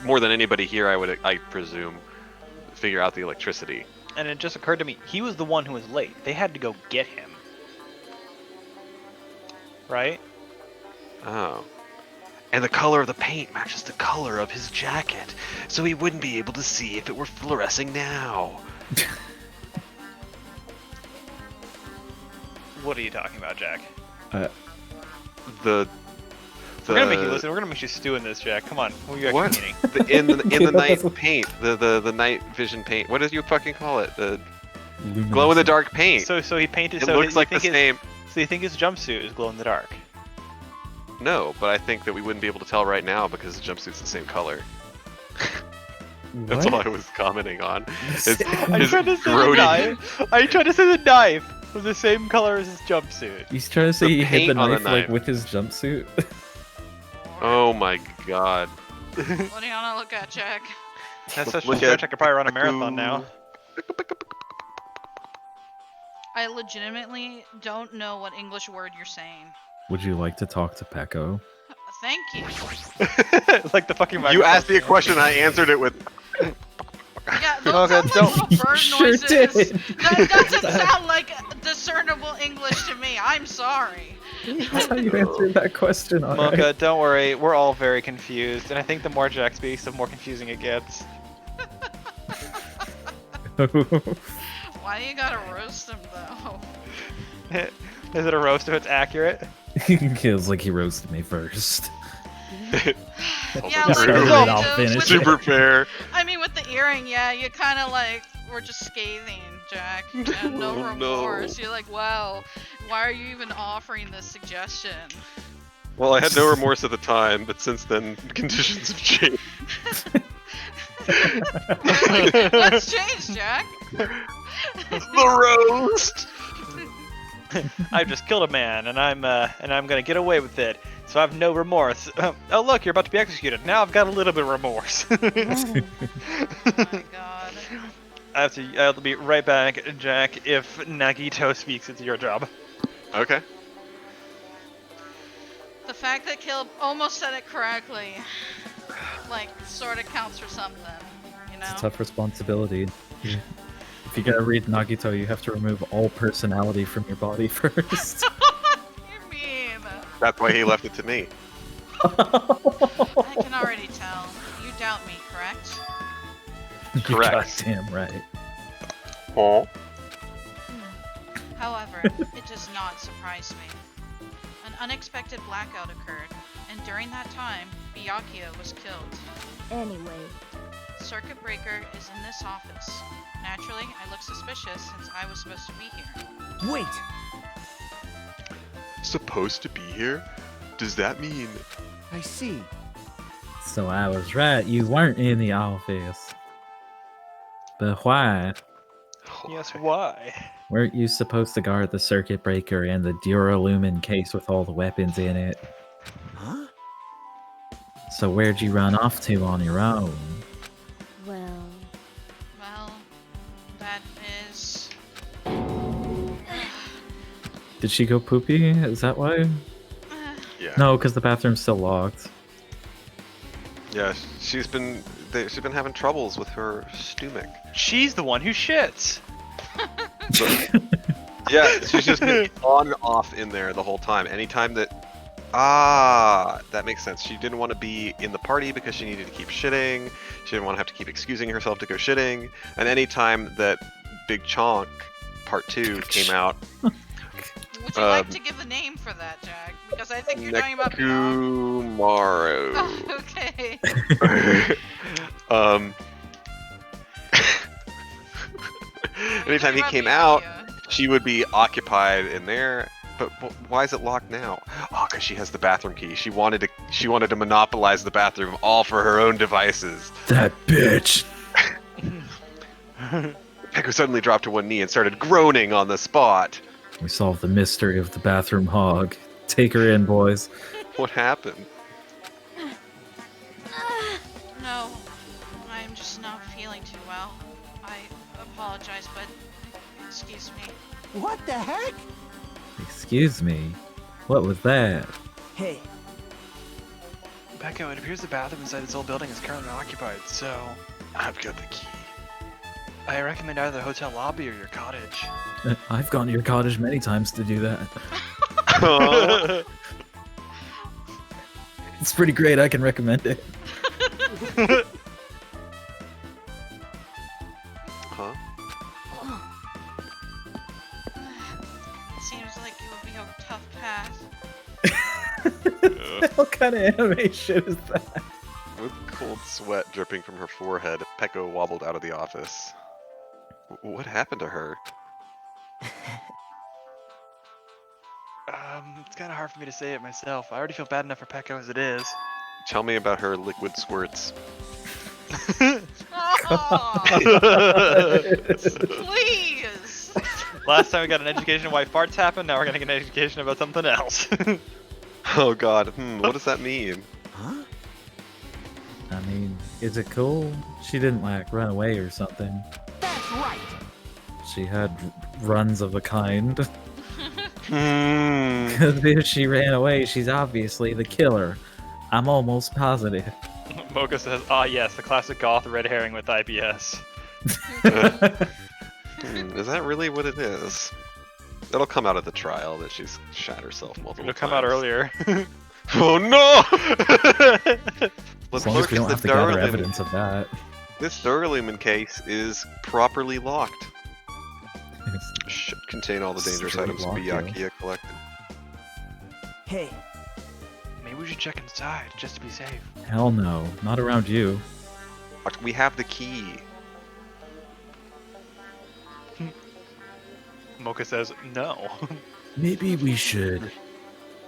more than anybody here, I presume, figure out the electricity. And it just occurred to me, he was the one who was late. They had to go get him. Right? Oh. And the color of the paint matches the color of his jacket, so he wouldn't be able to see if it were fluorescing now. What are you talking about, Jack? We're gonna make you stew in this, Jack. Come on, what are you actually meaning? in the night paint, the night vision paint. What did you fucking call it? The glow in the dark paint. So he painted. It looks like the same. So you think his jumpsuit is glow in the dark? No, but I think that we wouldn't be able to tell right now because the jumpsuit's the same color. That's all I was commenting on. I tried to say the knife. I tried to say the knife was the same color as his jumpsuit. He's trying to say he hit the knife knife like with his jumpsuit. Oh my god. What do you want to look at, Jack? That's such a stretch. I could probably run a marathon now. I legitimately don't know what English word you're saying. Would you like to talk to Pecco? Thank you. Like the fucking You asked me a question, I answered it with... Yeah, those sound like little bird Sure noises. did. That doesn't sound like discernible English to me. I'm sorry. That's how you answered that question, alright. Mocha, don't worry. We're all very confused, and I think the more Jack speaks, the more confusing it gets. Why you gotta roast him though? Is it a roast if it's accurate? Feels like he roasted me first. Yeah, like, super fair. I mean, with the earring, yeah, you kind of like were just scathing, Jack. And no remorse. You're like, wow, why are you even offering this suggestion? Well, I had no remorse at the time, but since then, conditions have changed. Let's change, Jack. The roast. I've just killed a man, and I'm gonna get away with it. So I have no remorse. Oh look, you're about to be executed. Now I've got a little bit of remorse. Oh my god. I'll be right back, Jack. If Nagito speaks, it's your job. Okay. The fact that Caleb almost said it correctly, like, sort of counts for something, you know? It's a tough responsibility. If you gotta read Nagito, you have to remove all personality from your body first. You're mean. That's why he left it to me. I can already tell. You doubt me, correct? Correct. You're goddamn right. Oh. However, it does not surprise me. An unexpected blackout occurred, and during that time, Byakuya was killed. Anyway, Circuit breaker is in this office. Naturally, I look suspicious since I was supposed to be here. Wait! Supposed to be here? Does that mean... I see. So I was right, you weren't in the office. But why? Yes, why? Weren't you supposed to guard the circuit breaker and the Duralumin case with all the weapons in it? Huh? So where'd you run off to on your own? well, That is... Did she go poopy? Is that why? Yeah. No, because the bathroom's still locked. Yeah, she's been having troubles with her stomach. She's the one who shits. Yeah, she's just been on and off in there the whole time. Anytime that... that makes sense. She didn't want to be in the party because she needed to keep shitting. She didn't want to have to keep excusing herself to go shitting. And anytime that Big Chonk Part 2 came out... Would you like to give a name for that, Jack? Because I think you're talking about Beyond. Nekumaru. Oh, okay. Anytime he came out, she would be occupied in there. But why is it locked now? Oh, because she has the bathroom key. She wanted to monopolize the bathroom all for her own devices. That bitch! Peko suddenly dropped to one knee and started groaning on the spot. We solved the mystery of the bathroom hog. Take her in, boys. What happened? No, I'm just not feeling too well. I apologize, but excuse me. What the heck? Excuse me? What was that? Hey, Becco, it appears the bathroom inside this old building is currently occupied, so I've got the key. I recommend either the hotel lobby or your cottage. I've gone to your cottage many times to do that. It's pretty great, I can recommend it. Huh? Seems like it would be a tough path. What kind of animation is that? With cold sweat dripping from her forehead, Peko wobbled out of the office. What happened to her? It's kind of hard for me to say it myself. I already feel bad enough for Pecco as it is. Tell me about her liquid squirts. Oh, please! Last time we got an education on why farts happen, now we're gonna get an education about something else. Oh god, what does that mean? huh? I mean, is it cool? She didn't, like, run away or something. That's right. She had runs of a kind. Hmm. Because if she ran away, she's obviously the killer. I'm almost positive. Mocha says, ah yes, the classic goth red herring with IBS. Is that really what it is? That'll come out at the trial that she's shot herself multiple It'll times. come out earlier. Oh no! As long as we don't have to gather evidence of that. This Duralumin case is properly locked. It's Should contain all the dangerous Straight items lock, Byakuya collected. Hey, Maybe we should check inside, just to be safe. Hell no, not around you. We have the key. Mocha says, no. Maybe we should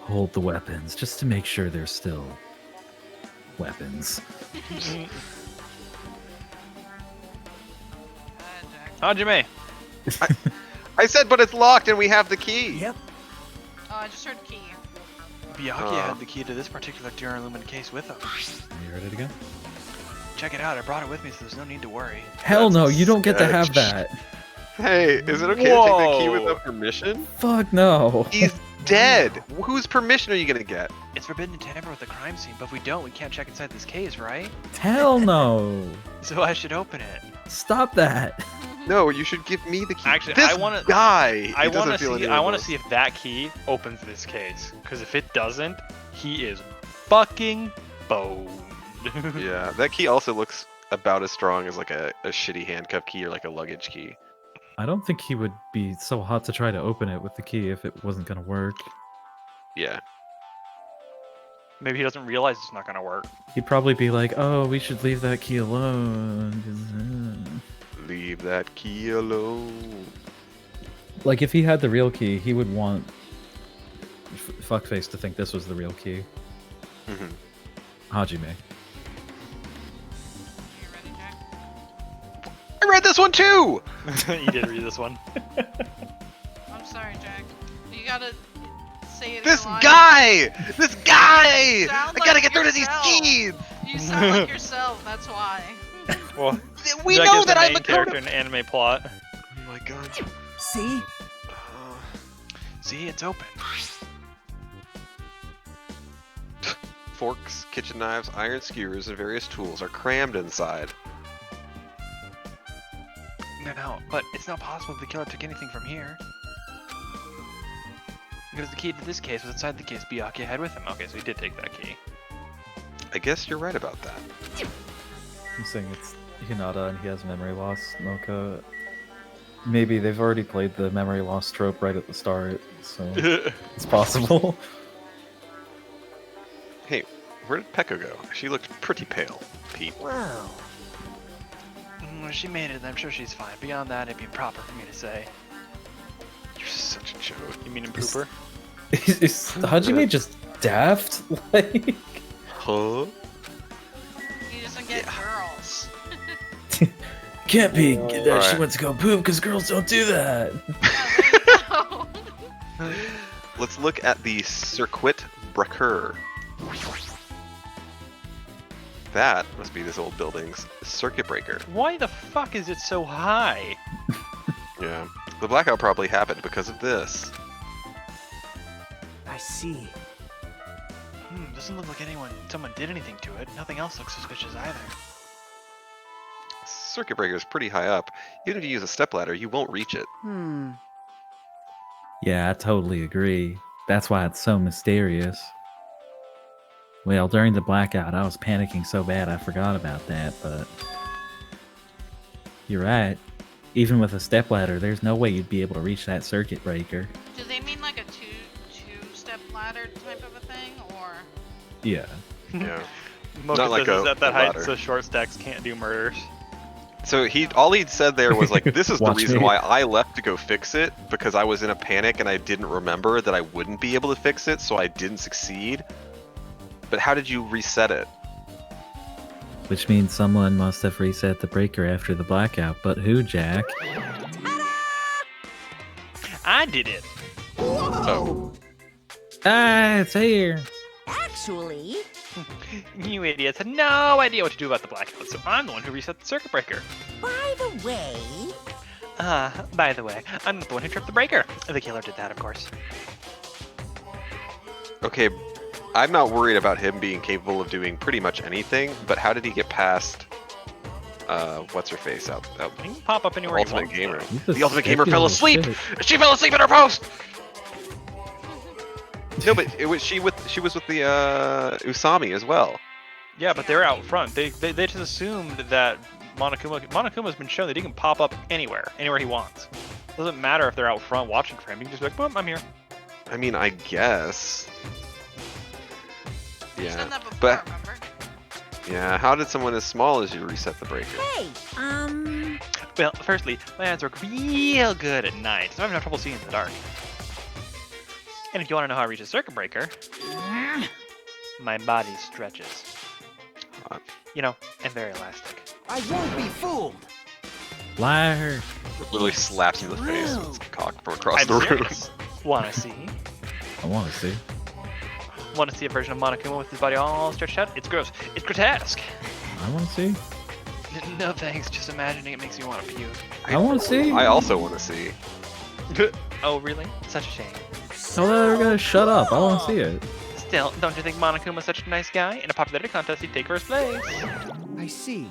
hold the weapons, just to make sure they're still weapons. Hajime! I said, but it's locked and we have the key. yep. Oh, I just heard key. Byakuya had the key to this particular Duralumin case with him. Are you ready to go? check it out. I brought it with me, so there's no need to worry. Hell no, you don't get to have sketch. that. Hey, is it okay to take the key without permission? Fuck no. He's dead. Whose permission are you gonna get? It's forbidden to tamper with the crime scene, but if we don't, we can't check inside this case, right? Hell no. So I should open it. Stop that. No, you should give me the key. Actually, this I want to. guy. I want to see. I want to see if that key opens this case. Because if it doesn't, he is fucking boned. Yeah, that key also looks about as strong as like a shitty handcuff key or like a luggage key. I don't think he would be so hot to try to open it with the key if it wasn't gonna work. Yeah. Maybe he doesn't realize it's not gonna work. He'd probably be like, "Oh, we should leave that key alone." Leave that key alone. Like if he had the real key, he would want Fuckface to think this was the real key. Hajime. You ready, Jack? I read this one too. You did read this one. I'm sorry, Jack. You gotta say it. This in line. guy. This guy. You sound I gotta like get rid of these yourself. keys. You sound like yourself. That's why. Well, We Jack know is that the I'm main a character in an anime plot. Oh my god. See? See, it's open. Forks, kitchen knives, iron skewers, and various tools are crammed inside. No, but it's not possible the killer took anything from here. Because the key to this case was inside the case Byakuya had with him. Okay, so he did take that key. I guess you're right about that. I'm saying it's Hinata and he has memory loss, Mocha. Maybe they've already played the memory loss trope right at the start, so it's possible. Hey, where did Pekka go? She looked pretty pale, Pete. Wow. Well, she made it, I'm sure she's fine. Beyond that, it'd be improper for me to say. You're such a joke. You mean pooper? Is Hajime just daft? Like, Huh? He doesn't get girls. can't be that she Alright. went to go poop because girls don't do that. Yeah, there you go. Let's look at the circuit breaker. That must be this old building's circuit breaker. Why the fuck is it so high? Yeah. The blackout probably happened because of this. I see. Doesn't look like someone did anything to it. Nothing else looks suspicious either. Circuit breaker is pretty high up. Even if you use a stepladder, you won't reach it. Yeah, I totally agree. That's why it's so mysterious. Well, during the blackout, I was panicking so bad I forgot about that, but... You're right. Even with a stepladder, there's no way you'd be able to reach that circuit breaker. Do they mean like a two-step ladder type of a thing, or? Yeah. Yeah. Mocha Not like says a that height, ladder. so short stacks can't do murders. So all he said there was like, this is the Watch reason me. why I left to go fix it, because I was in a panic and I didn't remember that I wouldn't be able to fix it, so I didn't succeed. But how did you reset it? Which means someone must have reset the breaker after the blackout, but who, Jack? I did it! Oh. Ah, it's here! Actually, You idiots had no idea what to do about the blackout, so I'm the one who reset the circuit breaker. by the way, By the way, I'm not the one who tripped the breaker. The killer did that, of course. Okay, I'm not worried about him being capable of doing pretty much anything, but how did he get past, what's her face out? He can pop up anywhere he Ultimate wants. Gamer. He's a The Ultimate Gamer sketchy fell little asleep! shit. She fell asleep in her post! No, but it was she was with the Usami as well. Yeah, but they're out front. They just assumed that Monokuma's been shown that he can pop up anywhere he wants. Doesn't matter if they're out front watching for him. He can just be like, boom, I'm here. I mean, I guess. You've Yeah, done that before, but remember? yeah, how did someone as small as you reset the breaker? hey, Well, firstly, my eyes work real good at night, so I have no trouble seeing in the dark. And if you want to know how I reach a circuit breaker, my body stretches. Hot. You know, I'm very elastic. I won't be fooled. Liar! Literally slaps him in the face with his cock from across I'm the room. serious. Wanna see? I want to see. Want to see a version of Monokuma with his body all stretched out? It's gross. It's grotesque. I want to see. No thanks, just imagining it makes me want to puke. I want to see. I also want to see. Oh, really? Such a shame. Tell her to shut up. I want to see it. Still, don't you think Monokuma's such a nice guy? In a popularity contest, he'd take first place. I see.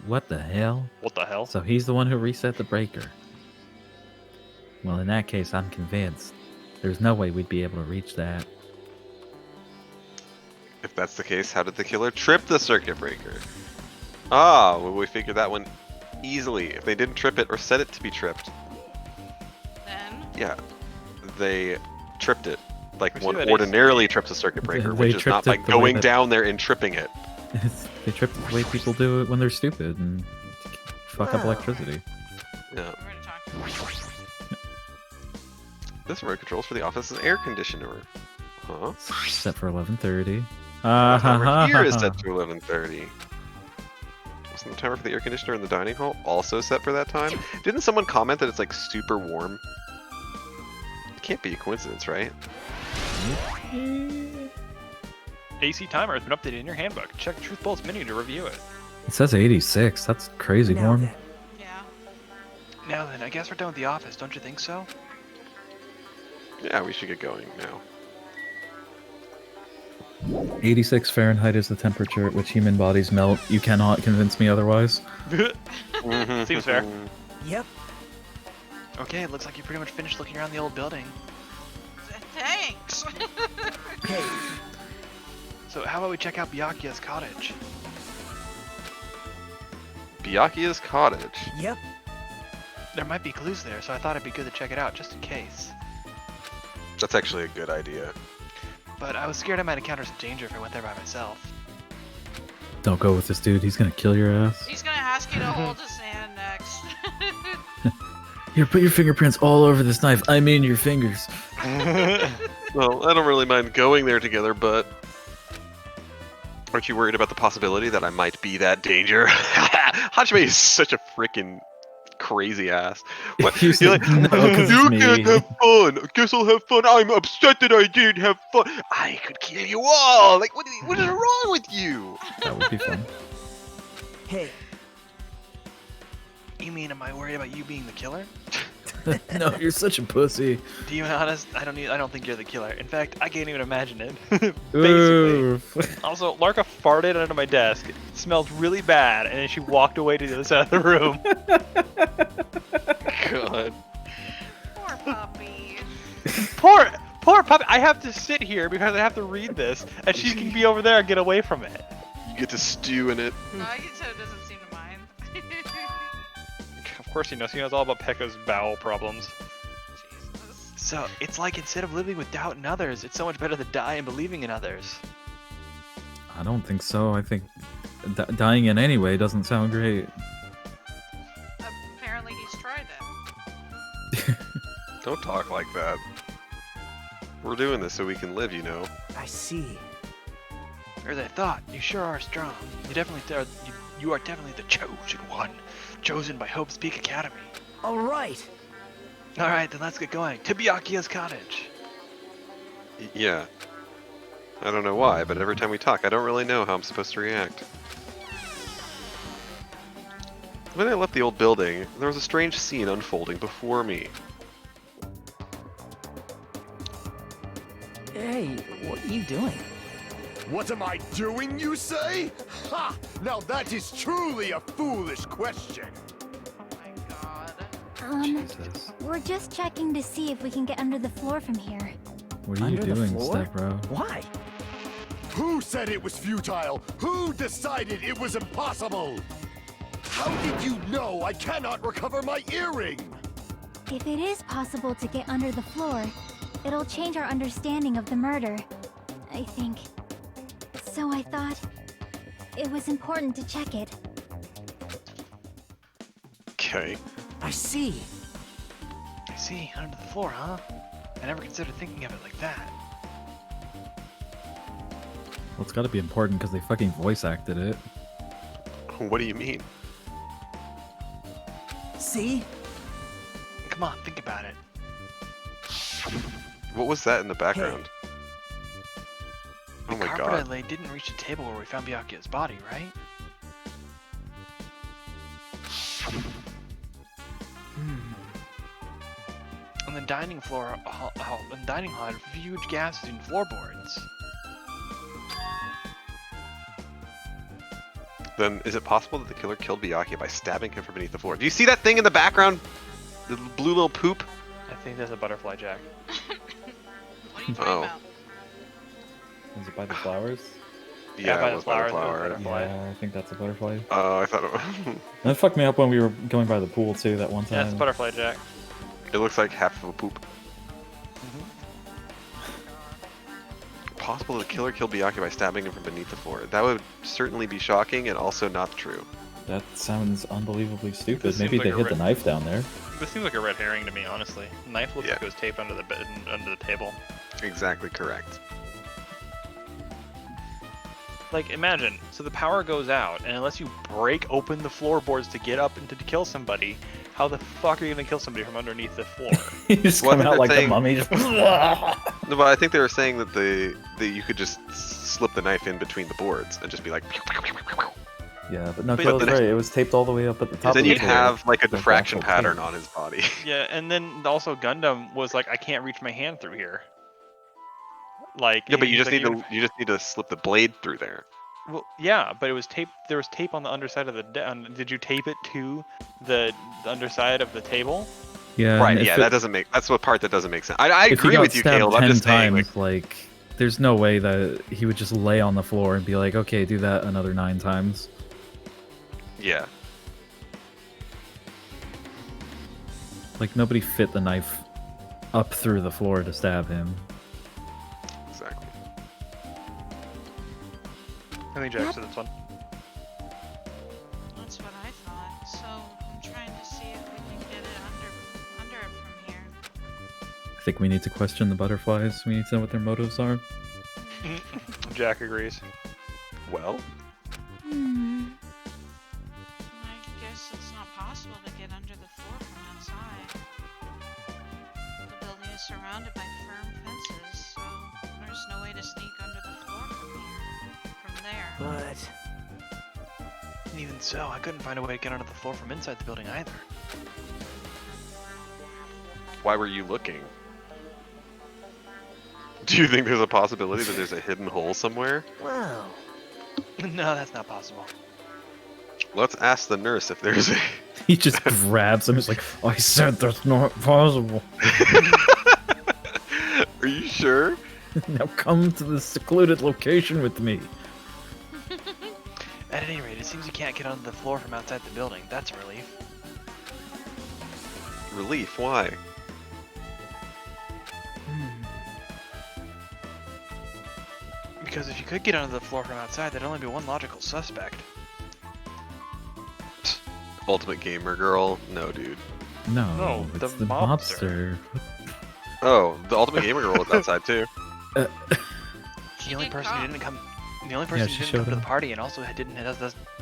What the hell? What the hell? So he's the one who reset the breaker. Well, in that case, I'm convinced. There's no way we'd be able to reach that. If that's the case, how did the killer trip the circuit breaker? Ah, well, we figured that one easily. If they didn't trip it or set it to be tripped. Then? Yeah, they tripped it. Like We see one that ordinarily trips a circuit breaker, They which is not tripped by it the way going that- down there and tripping it. They trip the way people do it when they're stupid and fuck up electricity. Yeah. We're gonna talk to him. This remote controls for the office's air conditioner. Huh? Set for 11:30. The timer here is set to 11:30. Wasn't the timer for the air conditioner in the dining hall also set for that time? Didn't someone comment that it's like super warm? It can't be a coincidence, right? AC timer has been updated in your handbook. Check Truth Pulse menu to review it. It says 86. That's crazy Now warm. then. Yeah. Now then, I guess we're done with the office, don't you think so? Yeah, we should get going now. 86 Fahrenheit is the temperature at which human bodies melt. You cannot convince me otherwise. Seems fair. Yep. Okay, it looks like you pretty much finished looking around the old building. Thanks. Hey, So how about we check out Byakuya's cottage? Byakuya's cottage. yep. There might be clues there, so I thought it'd be good to check it out just in case. That's actually a good idea. But I was scared I might encounter some danger if I went there by myself. Don't go with this dude. He's gonna kill your ass. He's gonna ask you to hold his hand next. Here, put your fingerprints all over this knife. I mean your fingers. Well, I don't really mind going there together, but aren't you worried about the possibility that I might be that danger? Hajime is such a freaking crazy ass. What? He's You're like, like, "No, 'cause you it's me." can't have fun. Guess I'll have fun. I'm upset that I didn't have fun. I could kill you all. Like, what is wrong with you? That would be fun. Hey, You mean, am I worried about you being the killer? No, you're such a pussy. To be honest, I don't think you're the killer. In fact, I can't even imagine it. Basically. Oof. Also, Larka farted under my desk. It smelled really bad, and then she walked away to the other side of the room. God. Poor puppy. Poor puppy. I have to sit here because I have to read this, and she can be over there and get away from it. You get to stew in it. Nagito doesn't seem to mind. Of course he knows all about Pekka's bowel problems. Jesus. So, it's like instead of living with doubt in others, it's so much better to die in believing in others. I don't think so. I think dying in any way doesn't sound great. Apparently he's tried it. Don't talk like that. We're doing this so we can live, you know. I see. Or as I thought, you sure are strong. You are definitely the chosen one. Chosen by Hope's Peak Academy. All right. Alright, then let's get going. To Byakuya's cottage. Yeah. I don't know why, but every time we talk, I don't really know how I'm supposed to react. When I left the old building, there was a strange scene unfolding before me. Hey, what are you doing? What am I doing, you say? Ha! Now that is truly a foolish question. Oh my god. Jesus. We're just checking to see if we can get under the floor from here. What are you Under the doing, floor? Step Bro? Why? Who said it was futile? Who decided it was impossible? How did you know I cannot recover my earring? If it is possible to get under the floor, it'll change our understanding of the murder, I think. So I thought it was important to check it. Okay. I see. I see, under the floor, huh? I never considered thinking of it like that. Well, it's gotta be important because they fucking voice acted it. What do you mean? See? Come on, think about it. What was that in the background? Oh my carpet I god. laid didn't reach the table where we found Byakuya's body, right? And the dining hall had huge gaps in floorboards. Then is it possible that the killer killed Byakuya by stabbing him from beneath the floor? Do you see that thing in the background? The blue little poop? I think that's a butterfly, Jack. What are you talking about? Was it by the flowers? Yeah, by it the was by the flowers, it was flower. butterfly. Yeah, I think that's a butterfly. Oh, I thought it was... That fucked me up when we were going by the pool too that one time. Yeah, it's a butterfly, Jack. It looks like half of a poop. Possible the killer killed Byakuya by stabbing him from beneath the floor. That would certainly be shocking and also not true. That sounds unbelievably stupid. This Maybe seems they like a hid the knife down there. This seems like a red herring to me, honestly. The knife looks Yeah. like it was taped under the bed, under the table. Exactly correct. Like, imagine, so the power goes out, and unless you break open the floorboards to get up and to kill somebody, how the fuck are you gonna kill somebody from underneath the floor? You just Well, I come think out they're like the saying- mummy. Just... No, but I think they were saying that you could just slip the knife in between the boards and just be like. Yeah, but no, But Kale's the right. It was taped all the way up at the top. Then of the you'd floor. have like a Like diffraction actual pattern tape. on his body. Yeah, and then also Gundam was like, I can't reach my hand through here. Like, Yeah, but you he's just like, need to slip the blade through there. Well, yeah, but it was tape. There was tape on the underside of the. Did you tape it to the underside of the table? Yeah. Right. and Yeah, if it- that doesn't make. That's what part that doesn't make sense. I if he agree got with you, stabbed Caleb. I'm 10 just saying. times, like, there's no way that he would just lay on the floor and be like, okay, do that another 9 times. Yeah. Like, nobody fit the knife up through the floor to stab him. Exactly. I think Jack said this one. That's what I thought. So I'm trying to see if we can get it under it from here. I think we need to question the butterflies. We need to know what their motives are. Jack agrees. Well. Hmm. I guess it's not possible to get under the floor from outside. The building is surrounded by firm fences, so there's no way to sneak under the floor from here. From there. But And even so, I couldn't find a way to get under the floor from inside the building either. Why were you looking? Do you think there's a possibility that there's a hidden hole somewhere? well, No, that's not possible. Let's ask the nurse if there's a. He just grabs him. He's like, I said that's not possible. Are you sure? Now come to the secluded location with me. At any rate, it seems you can't get under the floor from outside the building. That's a relief. Relief? Why? Because if you could get under the floor from outside, there'd only be one logical suspect. Ultimate Gamer Girl? No, dude. No, No, it's the the mobster. mobster. Oh, the Ultimate Gamer Girl was outside too. The only did person who come. didn't come. The only person she who didn't showed come to the up. party and also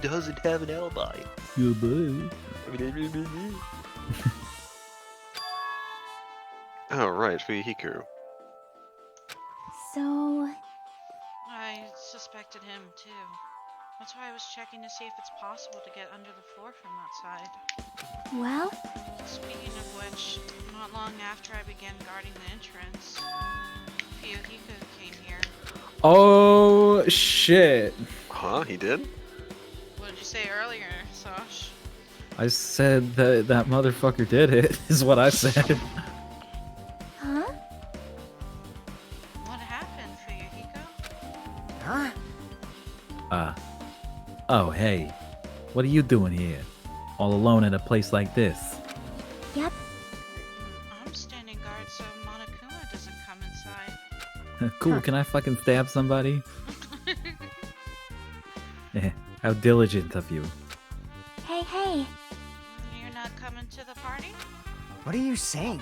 doesn't have an alibi. Oh, right, Fuihiku. So, I suspected him too. That's why I was checking to see if it's possible to get under the floor from outside. well, Speaking of which, not long after I began guarding the entrance, Piomega came here. Oh, shit. Huh? He did? What did you say earlier, Sosh? I said that that motherfucker did it, is what I said. huh? What happened, Piomega? huh? Oh, hey. What are you doing here? All alone in a place like this? Yep. I'm standing guard so Monokuma doesn't come inside. Cool, can I fucking stab somebody? How diligent of you. Hey, hey. You're not coming to the party? What are you saying?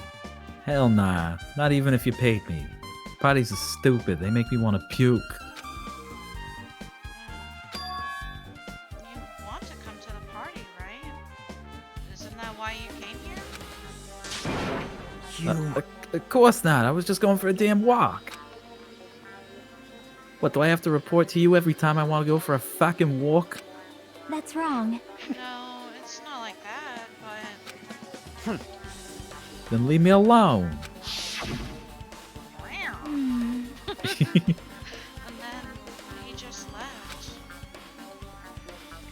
Hell nah, not even if you paid me. Parties are stupid, they make me want to puke. You want to come to the party, right? Isn't that why you came here? You. Of course not, I was just going for a damn walk. What, do I have to report to you every time I want to go for a fucking walk? That's wrong. No, it's not like that, but... Then leave me alone. Hmm. And then he just left.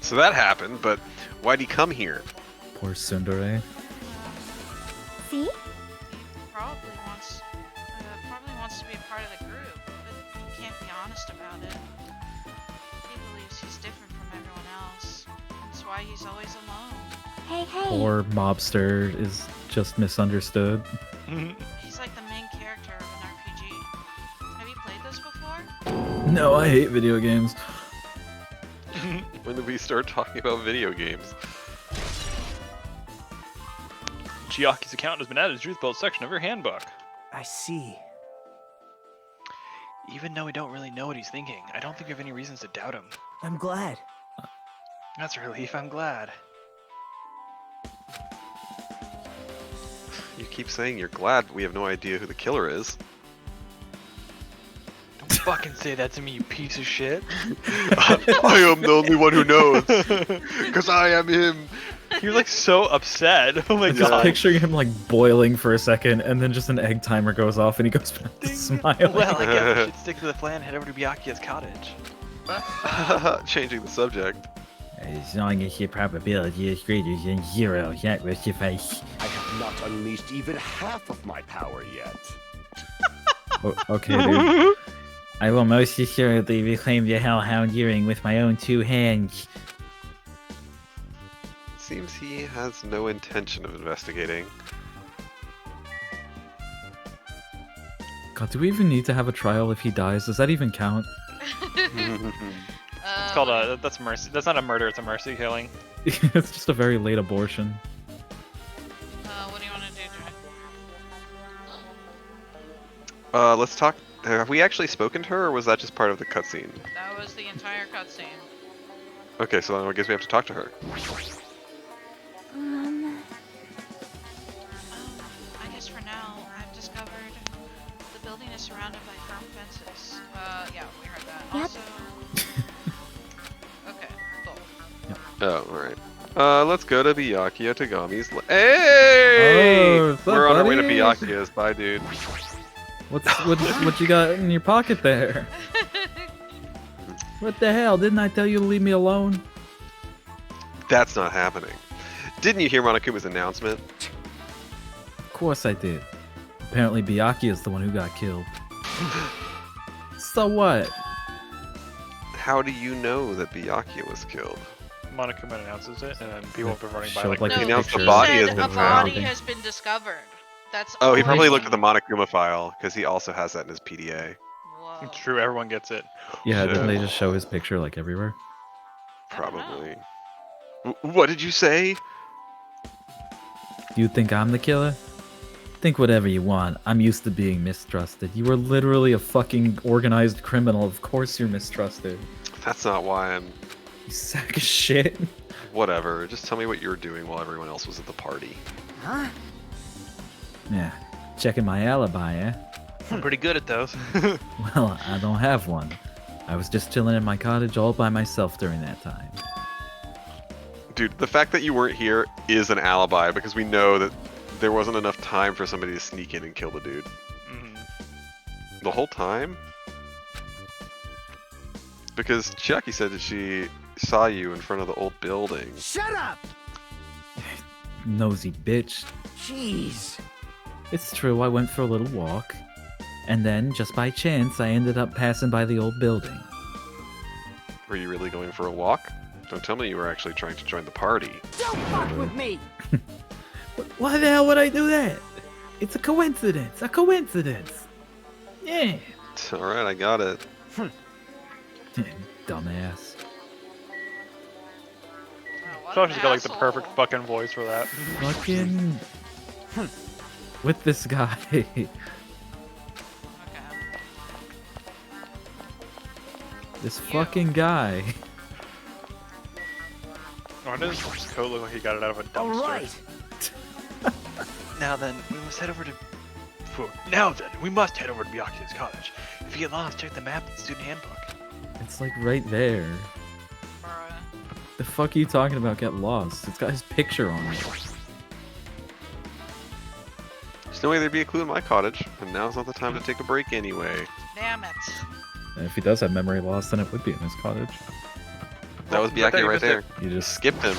So that happened, but why'd he come here? Poor Tsundere. See? He probably wants to be a part of the group, but he can't be honest about it. He believes he's different from everyone else. That's why he's always alone. Hey, hey. Poor mobster is just misunderstood. He's like the main character of an RPG. Have you played this before? No, I hate video games. When did we start talking about video games? Chiaki's account has been added to the Truth Belt section of your handbook. I see. Even though we don't really know what he's thinking, I don't think we have any reasons to doubt him. I'm glad. That's a relief, I'm glad. You keep saying you're glad, but we have no idea who the killer is. Don't fucking say that to me, you piece of shit. I am the only one who knows, because I am him. You're like so upset. Oh my Just god. picturing him like boiling for a second, and then just an egg timer goes off, and he goes back to smiling. Well, I guess we should stick to the plan and head over to Byakuya's cottage. Changing the subject. As long as your probability is greater than 0, that will suffice. I have not unleashed even half of my power yet. Okay, dude. I will most assuredly reclaim the Hellhound earring with my own 2 hands. Seems he has no intention of investigating. God, do we even need to have a trial if he dies? Does that even count? It's called a, that's mercy. That's not a murder, it's a mercy killing. It's just a very late abortion. What do you want to do, Jack? Let's talk. Have we actually spoken to her, or was that just part of the cutscene? That was the entire cutscene. Okay, so then I guess we have to talk to her. I guess for now, I've discovered the building is surrounded by firm fences. Yeah, we heard that. Yep. Also... Okay, cool. Oh, alright. Let's go to Byakuya Tagami's. Hey! Oh, what's up, We're on our way to buddy? Byakuya's. Bye, dude. What you got in your pocket there? What the hell? Didn't I tell you to leave me alone? That's not happening. Didn't you hear Monokuma's announcement? Of course I did. Apparently Byakuya is the one who got killed. So what? How do you know that Byakuya was killed? Monokuma announces it, and then people have been running by Showed, like... like, He a announced the picture. body He has said been a body found. has been discovered. That's Oh, he all probably I looked at the know. Monokuma file, because he also has that in his PDA. Whoa. True, everyone gets it. Yeah, didn't they Yeah. just show his picture like everywhere? I don't know. Probably. What did you say? You think I'm the killer? Think whatever you want. I'm used to being mistrusted. You were literally a fucking organized criminal. Of course you're mistrusted. That's not why I'm... You sack of shit. Whatever, just tell me what you were doing while everyone else was at the party. Huh? Yeah, checking my alibi, eh? I'm pretty good at those. Well, I don't have one. I was just chilling in my cottage all by myself during that time. Dude, the fact that you weren't here is an alibi, because we know that there wasn't enough time for somebody to sneak in and kill the dude. Mhm. The whole time? Because Chiaki said that she saw you in front of the old building. Shut up! Nosy bitch. Jeez. It's true, I went for a little walk. And then, just by chance, I ended up passing by the old building. Were you really going for a walk? Don't tell me you were actually trying to join the party. Don't fuck with me! Why the hell would I do that? It's a coincidence. A coincidence. Yeah. Alright, I got it. Dumbass. What So an she's got like the asshole. perfect fucking voice for that. Fucking... With this guy. Okay. This fucking guy. Why does his coat look like he got it out of a dumpster? Alright! Now then, we must head over to Phew. Now then, we must head over to Byakuya's cottage. If you get lost, check the map and the student handbook. It's like right there. Bruh. The fuck are you talking about? Get lost. It's got his picture on it. There's no way there'd be a clue in my cottage, and now's not the time to take a break anyway. Damn it. And if he does have memory loss, then it would be in his cottage. That was Byakuya right there. You just Skipped him.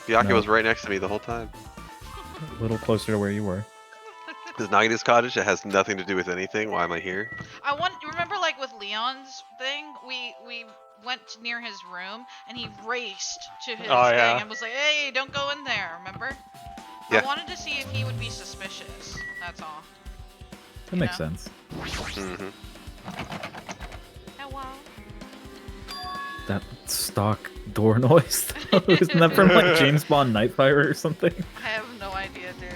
Byakuya No. was right next to me the whole time. a little closer to where you were. This is Nagita's cottage. It has nothing to do with anything. Why am I here? Remember like with Leon's thing, we went near his room and he raced to his Oh, thing yeah. and was like, "Hey, don't go in there." Remember? Yeah. I wanted to see if he would be suspicious. That's all. That makes sense. Mm-hmm. Hello. That stock door noise, though. Isn't that from like James Bond Nightfire or something? I have no idea, dude.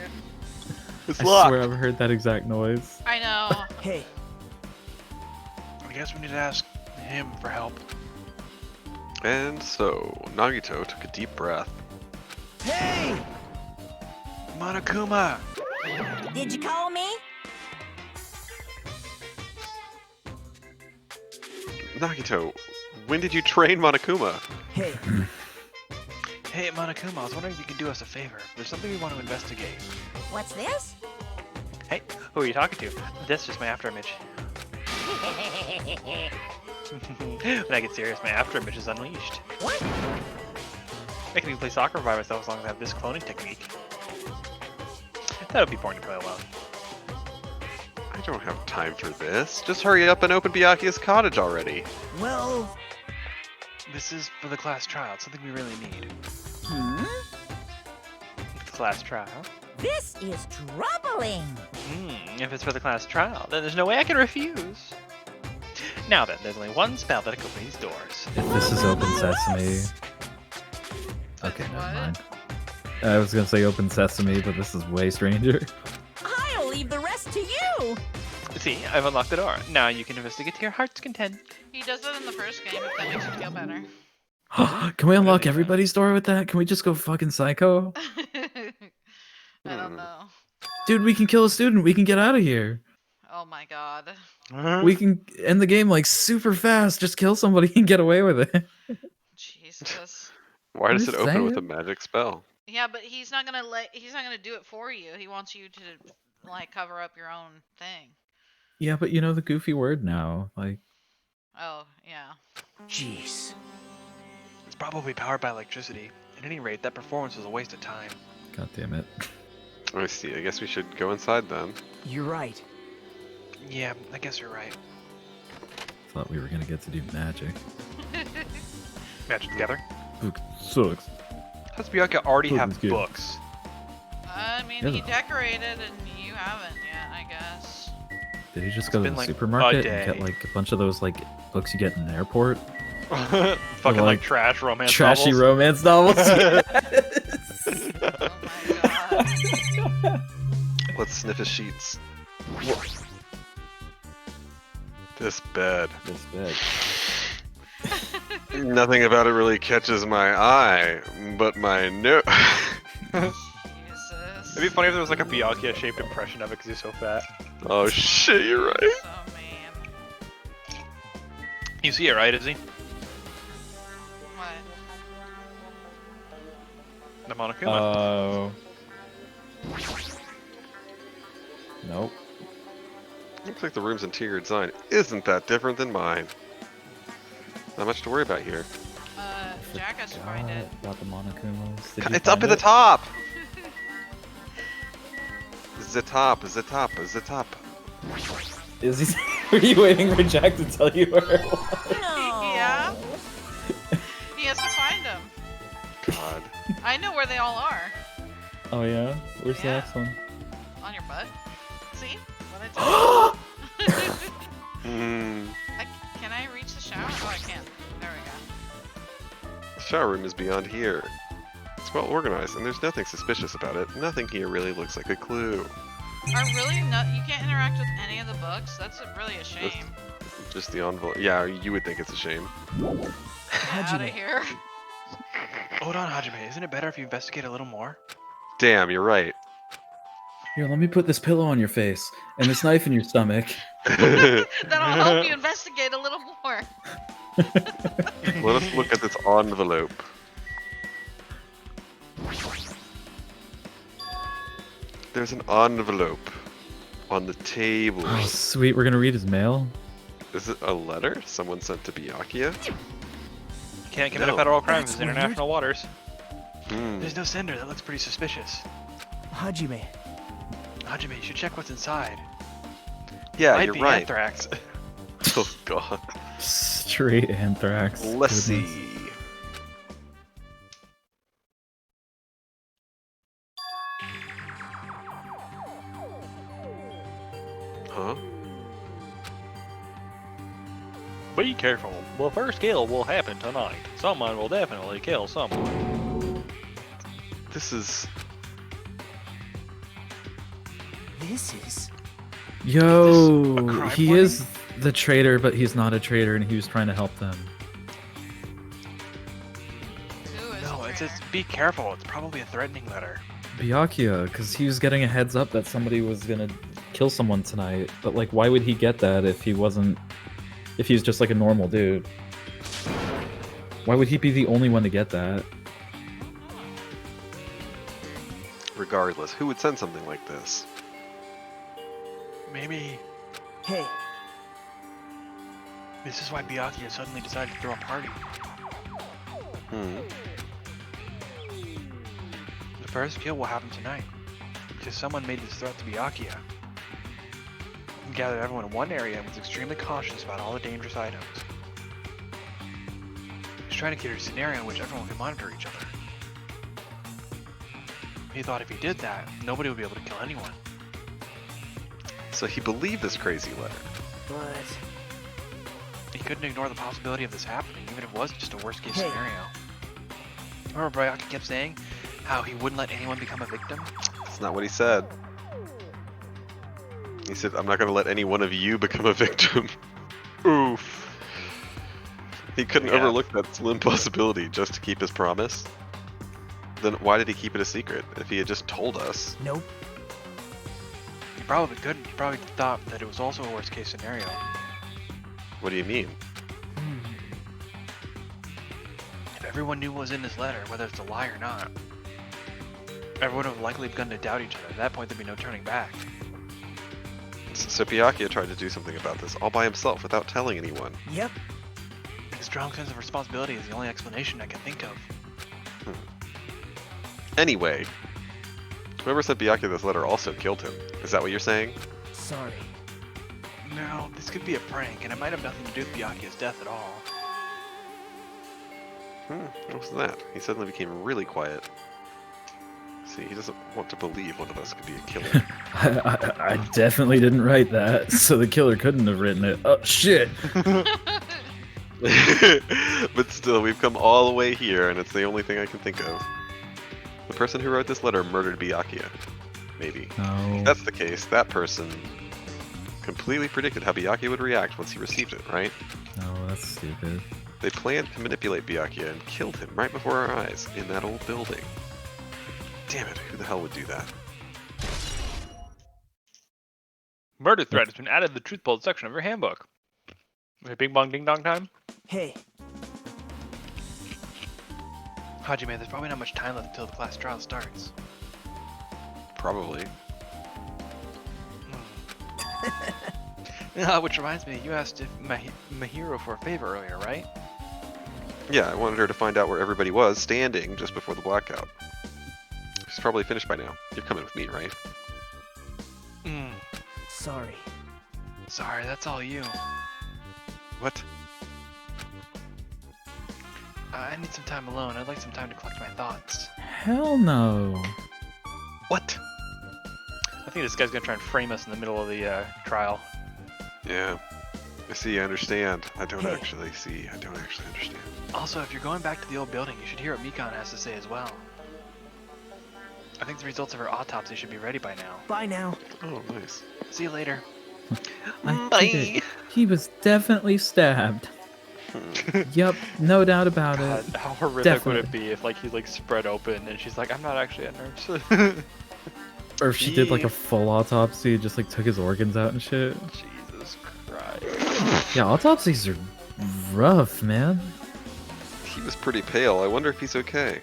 It's I locked. swear I've heard that exact noise. I know. Hey, I guess we need to ask him for help. And so, Nagito took a deep breath. hey! Monokuma! Did you call me? Nagito, when did you train Monokuma? Hey, Hey, Monokuma, I was wondering if you could do us a favor. There's something we want to investigate. What's this? Hey, who are you talking to? That's just my after image. When I get serious, my after image is unleashed. What? I can even play soccer by myself as long as I have this cloning technique. That would be boring to play alone. I don't have time for this. Just hurry up and open Byakuya's cottage already. well, This is for the class trial. It's something we really need. Hmm? Class trial? This is troubling. If it's for the class trial, then there's no way I can refuse. Now then, there's only one spell that can open these doors. If this is Open Sesame... Okay, never What? mind. I was gonna say Open Sesame, but this is way stranger. I'll leave the rest to you. See, I've unlocked the door. Now you can investigate to your heart's content. He does that in the first game if that makes you feel better. Can we unlock everybody's door with that? Can we just go fucking psycho? I don't know. Dude, we can kill a student. We can get out of here. Oh my god. We can end the game like super fast. Just kill somebody and get away with it. Jesus. Why I'm does it just open with a saying. magic spell? Yeah, but he's not gonna do it for you. He wants you to like cover up your own thing. Yeah, but you know the goofy word now. Like, Oh, yeah. jeez. It's probably powered by electricity. At any rate, that performance was a waste of time. god damn it. I see. I guess we should go inside then. You're right. Yeah, I guess you're right. Thought we were gonna get to do magic. Magic together. Book sucks. How's Byakuya already Book have is good. books? I mean, Yeah. he decorated and you haven't yet, I guess. Did he just go to been the like a supermarket and get day. like a bunch of those like books you get in the airport? Fucking like, like trash romance Trashy novels. romance novels. Oh my god. Let's sniff his sheets. This bed. This bed. Nothing about it really catches my eye, but my nose. Jesus. It'd be funny if there was like a Byakuya shaped impression of it because he's so fat. Oh shit, you're right. So mean. You see it, right, Izzy? What? The Monokuma. Oh. Nope. Looks like the room's interior design isn't that different than mine. Not much to worry about here. Jack has to find it. About the Monokumas. Did you It's up find at the it? top! The top, the top, the top. Is he? Were you waiting for Jack to tell you where it was? No. Yeah? He has to find them. God. I know where they all are. Oh yeah. Where's the Yeah. next one? On your butt. See? What I told you. Hmm. Can I reach the shower? Oh, I can. There we go. The shower room is beyond here. It's well organized, and there's nothing suspicious about it. Nothing here really looks like a clue. Are really no? You can't interact with any of the books. That's really a shame. Just the envelope. Yeah, you would think it's a shame. Get out of here. Hold on, Hajime. Isn't it better if you investigate a little more? Damn, you're right. Here, let me put this pillow on your face and this knife in your stomach. That'll help you investigate a little more. Let us look at this envelope. There's an envelope on the table. Oh, sweet. We're gonna read his mail. Is it a letter someone sent to Byakuya? Can't commit a federal crime. This is That's weird. international waters. There's no sender. That looks pretty suspicious. Hajime. Hajime, you should check what's inside. Yeah, Might you're be right. anthrax. Oh god. Straight anthrax. Let's Goodness. see. Huh? Be careful. The first kill will happen tonight. Someone will definitely kill someone. This is... This is... Yo, crime he warning? is the traitor, but he's not a traitor, and he was trying to help them. Who is No, the it says traitor? be careful. It's probably a threatening letter. Byakuya, because he was getting a heads up that somebody was gonna kill someone tonight. But like, why would he get that if he wasn't? If he's just like a normal dude? Why would he be the only one to get that? Regardless, who would send something like this? Maybe Hey, this is why Byakuya suddenly decided to throw a party. The first kill will happen tonight, because someone made this threat to Byakuya. He gathered everyone in one area and was extremely cautious about all the dangerous items. He was trying to create a scenario in which everyone could monitor each other. He thought if he did that, nobody would be able to kill anyone. So he believed this crazy letter. but... He couldn't ignore the possibility of this happening, even if it was just a worst case Hey. scenario. Remember Byakuya kept saying how he wouldn't let anyone become a victim? That's not what he said. He said, I'm not going to let any one of you become a victim. Oof. He couldn't Yeah. overlook that slim possibility just to keep his promise. Then why did he keep it a secret? If he had just told us. Nope. He probably couldn't. He probably thought that it was also a worst case scenario. What do you mean? If everyone knew what was in this letter, whether it's a lie or not, everyone would have likely begun to doubt each other. At that point, there'd be no turning back. So Byakuya tried to do something about this all by himself without telling anyone. Yep. His strong sense of responsibility is the only explanation I can think of. Anyway, whoever sent Byakuya this letter also killed him. Is that what you're saying? Sorry. No, this could be a prank, and it might have nothing to do with Byakuya's death at all. What was that? He suddenly became really quiet. See, he doesn't want to believe one of us could be a killer. I definitely didn't write that, so the killer couldn't have written it. Oh shit! But still, we've come all the way here, and it's the only thing I can think of. The person who wrote this letter murdered Byakuya. Maybe. No. If that's the case, that person completely predicted how Byakuya would react once he received it, right? No, that's stupid. They planned to manipulate Byakuya and killed him right before our eyes in that old building. Damn it, who the hell would do that? Murder threat has been added to the truth bold section of your handbook. Okay, bing bong ding dong time. Hey, Hajime, there's probably not much time left until the class trial starts. Probably. Which reminds me, you asked if Mahiro for a favor earlier, right? Yeah, I wanted her to find out where everybody was standing just before the blackout. She's probably finished by now. You're coming with me, right? sorry. Sorry, that's all you. What? I need some time alone. I'd like some time to collect my thoughts. Hell no. What? I think this guy's gonna try and frame us in the middle of the trial. Yeah. I see, I understand. I don't Hey. actually see. I don't actually understand. Also, if you're going back to the old building, you should hear what Mikan has to say as well. I think the results of her autopsy should be ready by now. Bye now. Oh, nice. See you later. I did it. He was definitely stabbed. Yep, no doubt about God, it. how horrific would Definitely. it be if like he's like spread open and she's like, I'm not actually a nurse. Or if she did like a full autopsy, just like took his organs out and shit. Jesus Christ. Yeah, autopsies are rough, man. He was pretty pale. I wonder if he's okay.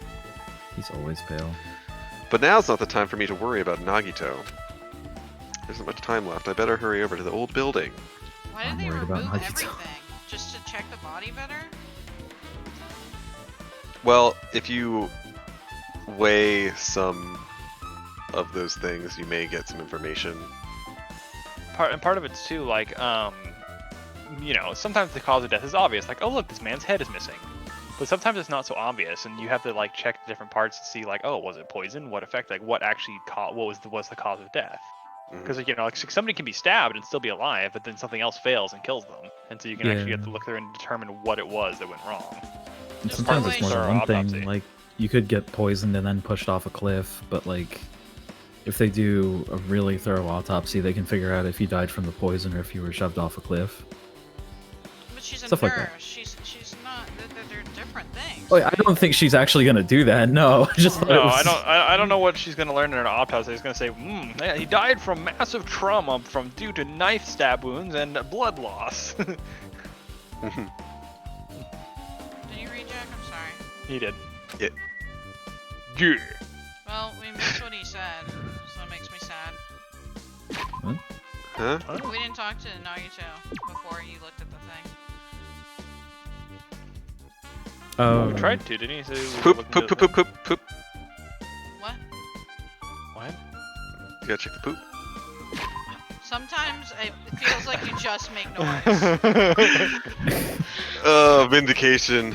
He's always pale. But now's not the time for me to worry about Nagito. There isn't much time left. I better hurry over to the old building. Why did I'm they worried remove about Nagito. everything? Just to check the body better? Well, if you weigh some of those things, you may get some information. Part of it's too, like, you know, sometimes the cause of death is obvious. Like, oh look, this man's head is missing. But sometimes it's not so obvious, and you have to like check the different parts to see, like, oh, was it poison? What effect? Like, what actually was the cause of death? Because you know, like somebody can be stabbed and still be alive, but then something else fails and kills them, and so you can actually have to look there and determine what it was that went wrong. And sometimes it's more than one thing. Like, you could get poisoned and then pushed off a cliff, but like, if they do a really thorough autopsy, they can figure out if you died from the poison or if you were shoved off a cliff. But she's a Stuff nurse. like that. She's not. They're different things. Wait, I don't think she's actually gonna do that. No, I just thought it No, was... I don't know what she's gonna learn in an autopsy. She's gonna say, yeah, he died from massive trauma due to knife stab wounds and blood loss. Did you read Jack? I'm sorry. He did. Yeah. Yeah. Well, we missed what he said, so it makes me sad. Huh? We didn't talk to Nagito before you looked at the thing. Oh. We tried to, didn't he? So Poop, poop, poop, poop, poop, poop. What? What? You gotta check the poop. Sometimes it feels like you just make noise. Vindication.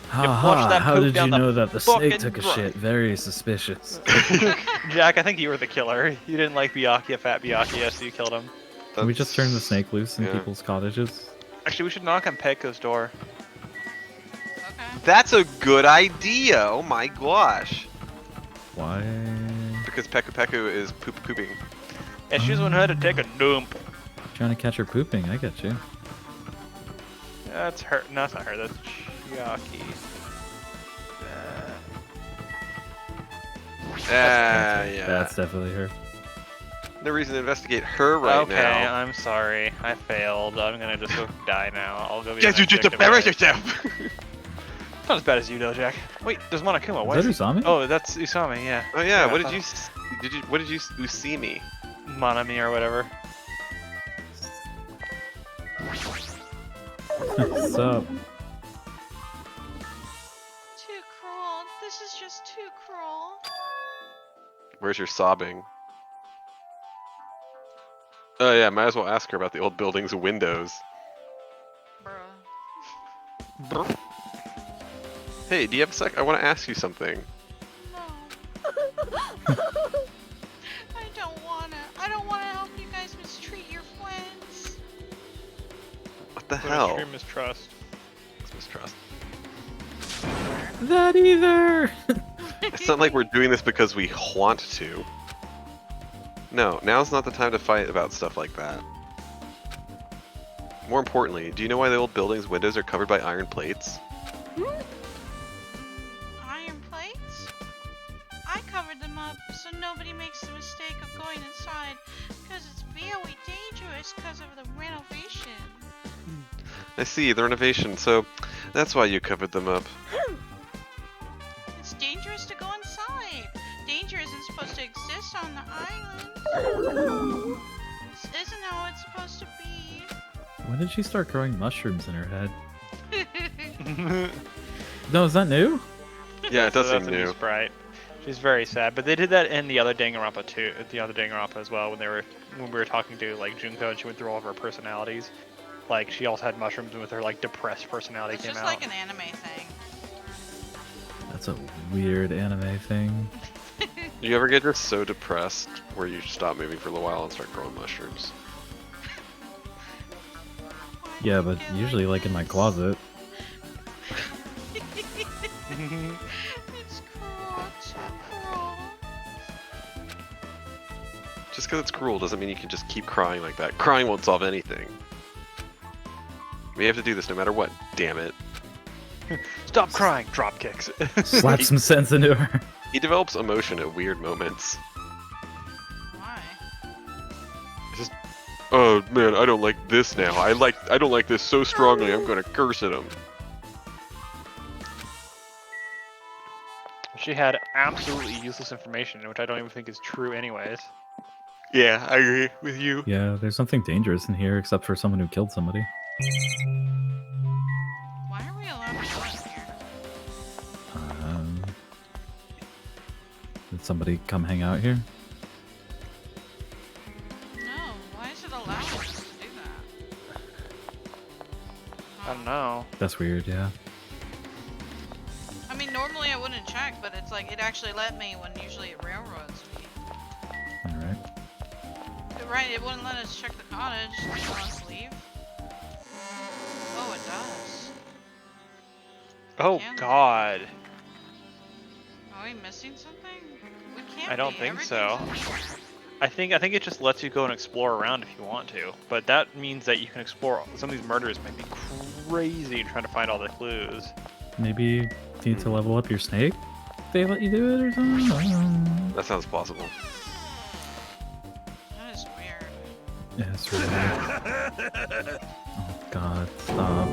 How did you know that the snake took a shit? Very suspicious. Jack, I think you were the killer. You didn't like Byakuya, fat Byakuya, so you killed him. Can we just turn the snake loose in people's cottages? Actually, we should knock on Pekko's door. That's a good idea. Oh my gosh. Why? Because Pekku is pooping. Yeah, she was one who had to take a dump. Trying to catch her pooping, I get you. That's her. No, that's not her. That's Chiaki. Yeah. That's definitely her. No reason to investigate her right now. Okay, I'm sorry. I failed. I'm gonna just go die now. I'll go be Yes, you just embarrass yourself! Not as bad as you though, Jack. Wait, there's Monokuma. What Is that Usami? Oh, that's Usami, yeah. Oh yeah, what I did you see me? Monami or whatever. What's up? Too cruel. This is just too cruel. Where's your sobbing? Oh yeah, might as well ask her about the old building's windows. Bruh. Hey, do you have a sec? I want to ask you something. I don't wanna help you guys mistreat your friends. What the hell? Extreme mistrust. It's mistrust. That either. It's not like we're doing this because we want to. No, now's not the time to fight about stuff like that. More importantly, do you know why the old building's windows are covered by iron plates? Iron plates? I covered them up so nobody makes the mistake of going inside because it's very dangerous because of the renovation. I see, the renovation, so that's why you covered them up. It's dangerous to go inside. Danger isn't supposed to exist on the island. This isn't how it's supposed to be. When did she start growing mushrooms in her head? No, is that new? Yeah, it does That's seem a new new. sprite. She's very sad, but they did that in the other Danganronpa too. The other Danganronpa as well, when we were talking to like Junko and she went through all of her personalities. Like she also had mushrooms with her like depressed personality It's came just out. like an anime thing. That's a weird anime thing. Do you ever get just so depressed where you stop moving for a little while and start growing mushrooms? Yeah, but usually like in my closet. It's cruel. It's cruel. Just because it's cruel doesn't mean you can just keep crying like that. Crying won't solve anything. We have to do this no matter what, damn it. Stop crying! Drop kicks. Slap some sense into her. He develops emotion at weird moments. Just, oh man, I don't like this now. I don't like this so strongly. I'm gonna curse at him. She had absolutely useless information, which I don't even think is true anyways. Yeah, I agree with you. Yeah, there's nothing dangerous in here except for someone who killed somebody. Why are we allowed to go in here? Did somebody come hang out here? No, why is it allowing us to do that? I don't know. That's weird, yeah. I mean, normally I wouldn't check, but it's like it actually let me when usually it railroads me. Alright. Right, it wouldn't let us check the cottage. It let us leave. Oh, it does. Oh Can God. Are we missing something? We can't. I don't be. think so. Everything's in here. I think it just lets you go and explore around if you want to, but that means that you can explore. Some of these murders might be crazy trying to find all the clues. Maybe you need to level up your snake? They let you do it or something? That sounds possible. That is weird. Yeah, it's really weird. Oh God, stop.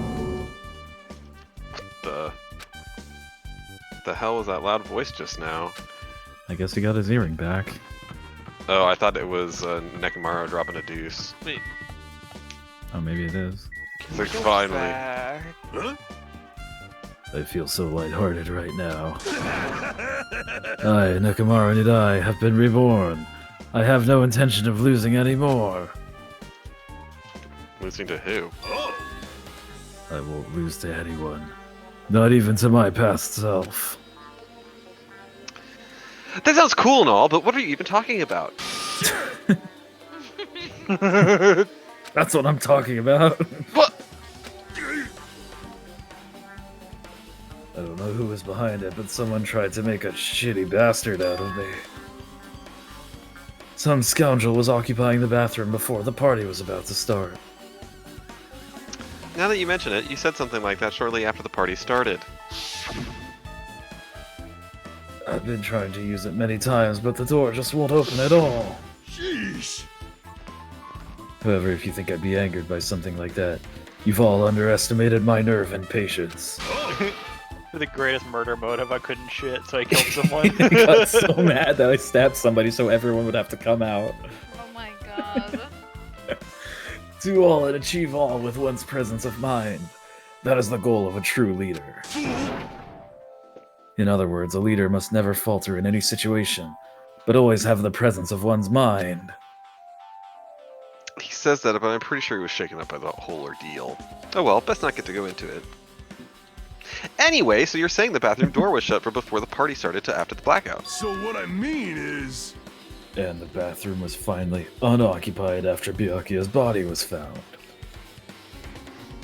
The hell was that loud voice just now? I guess he got his earring back. Oh, I thought it was Nekomaru dropping a deuce. Wait. Oh, maybe it is. So finally. I feel so lighthearted right now. I, Nekomaru Nidai, have been reborn. I have no intention of losing anymore. Losing to who? I won't lose to anyone. Not even to my past self. That sounds cool and all, but what are you even talking about? That's what I'm talking about. What? I don't know who was behind it, but someone tried to make a shitty bastard out of me. Some scoundrel was occupying the bathroom before the party was about to start. Now that you mention it, you said something like that shortly after the party started. I've been trying to use it many times, but the door just won't open at all. Sheesh. However, if you think I'd be angered by something like that, you've all underestimated my nerve and patience. For the greatest murder motive, I couldn't shit, so I killed someone. I got so mad that I stabbed somebody so everyone would have to come out. Oh my God. Do all and achieve all with one's presence of mind. That is the goal of a true leader. In other words, a leader must never falter in any situation, but always have the presence of one's mind. He says that, but I'm pretty sure he was shaken up by the whole ordeal. Oh well, best not get to go into it. Anyway, so you're saying the bathroom door was shut from before the party started to after the blackout. So what I mean is... And the bathroom was finally unoccupied after Byakuya's body was found.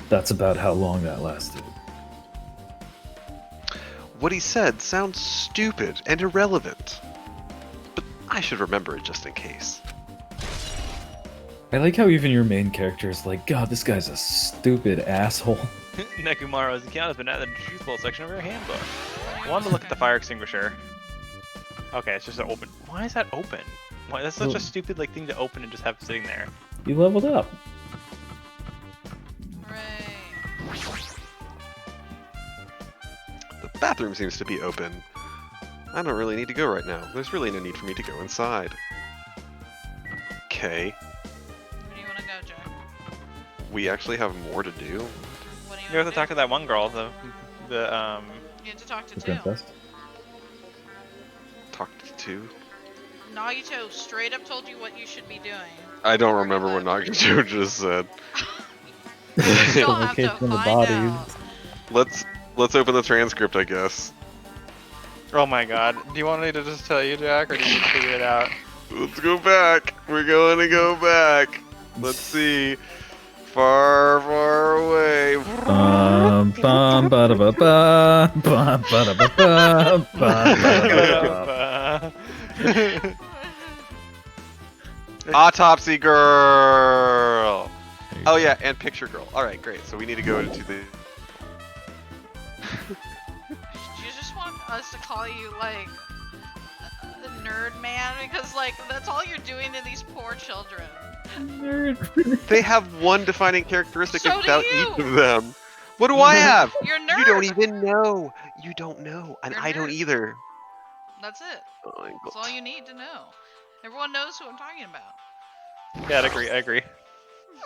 That's about how long that lasted. What he said sounds stupid and irrelevant. But I should remember it just in case. I like how even your main character is like, God, this guy's a stupid asshole. Nekomaru's account has been added to the truthful section of your handbook. I wanted to look at the fire extinguisher. Okay, it's just open. Why is that open? Why, that's such a stupid thing to open and just have sitting there. You leveled up. Hooray. The bathroom seems to be open. I don't really need to go right now. There's really no need for me to go inside. Okay. Where do you want to go, Jack? We actually have more to do. What do You you have want to talk to that one girl, the You have to talk to The two. princess. Talked to? Nagito straight up told you what you should be doing. I don't remember what Nagito just said. You still have to Location of the find bodies. out. Let's open the transcript, I guess. Oh my god. Do you want me to just tell you, Jack, or do you need to figure it out? Let's go back. We're going to go back. Let's see. Far, far away. Bum bum ba da ba ba bum ba da ba ba bum ba da ba. Autopsy girl. Oh yeah, and picture girl. All right, great. So we need to go into the. You just want us to call you like a nerd man because like that's all you're doing to these poor children. They have one defining characteristic So do about you. each of them. What do I have? You're a nerd. You don't even know. You don't know, and You're a I don't nerd. either. That's it. Oh my That's all God. you need to know. Everyone knows who I'm talking about. Yeah, I agree.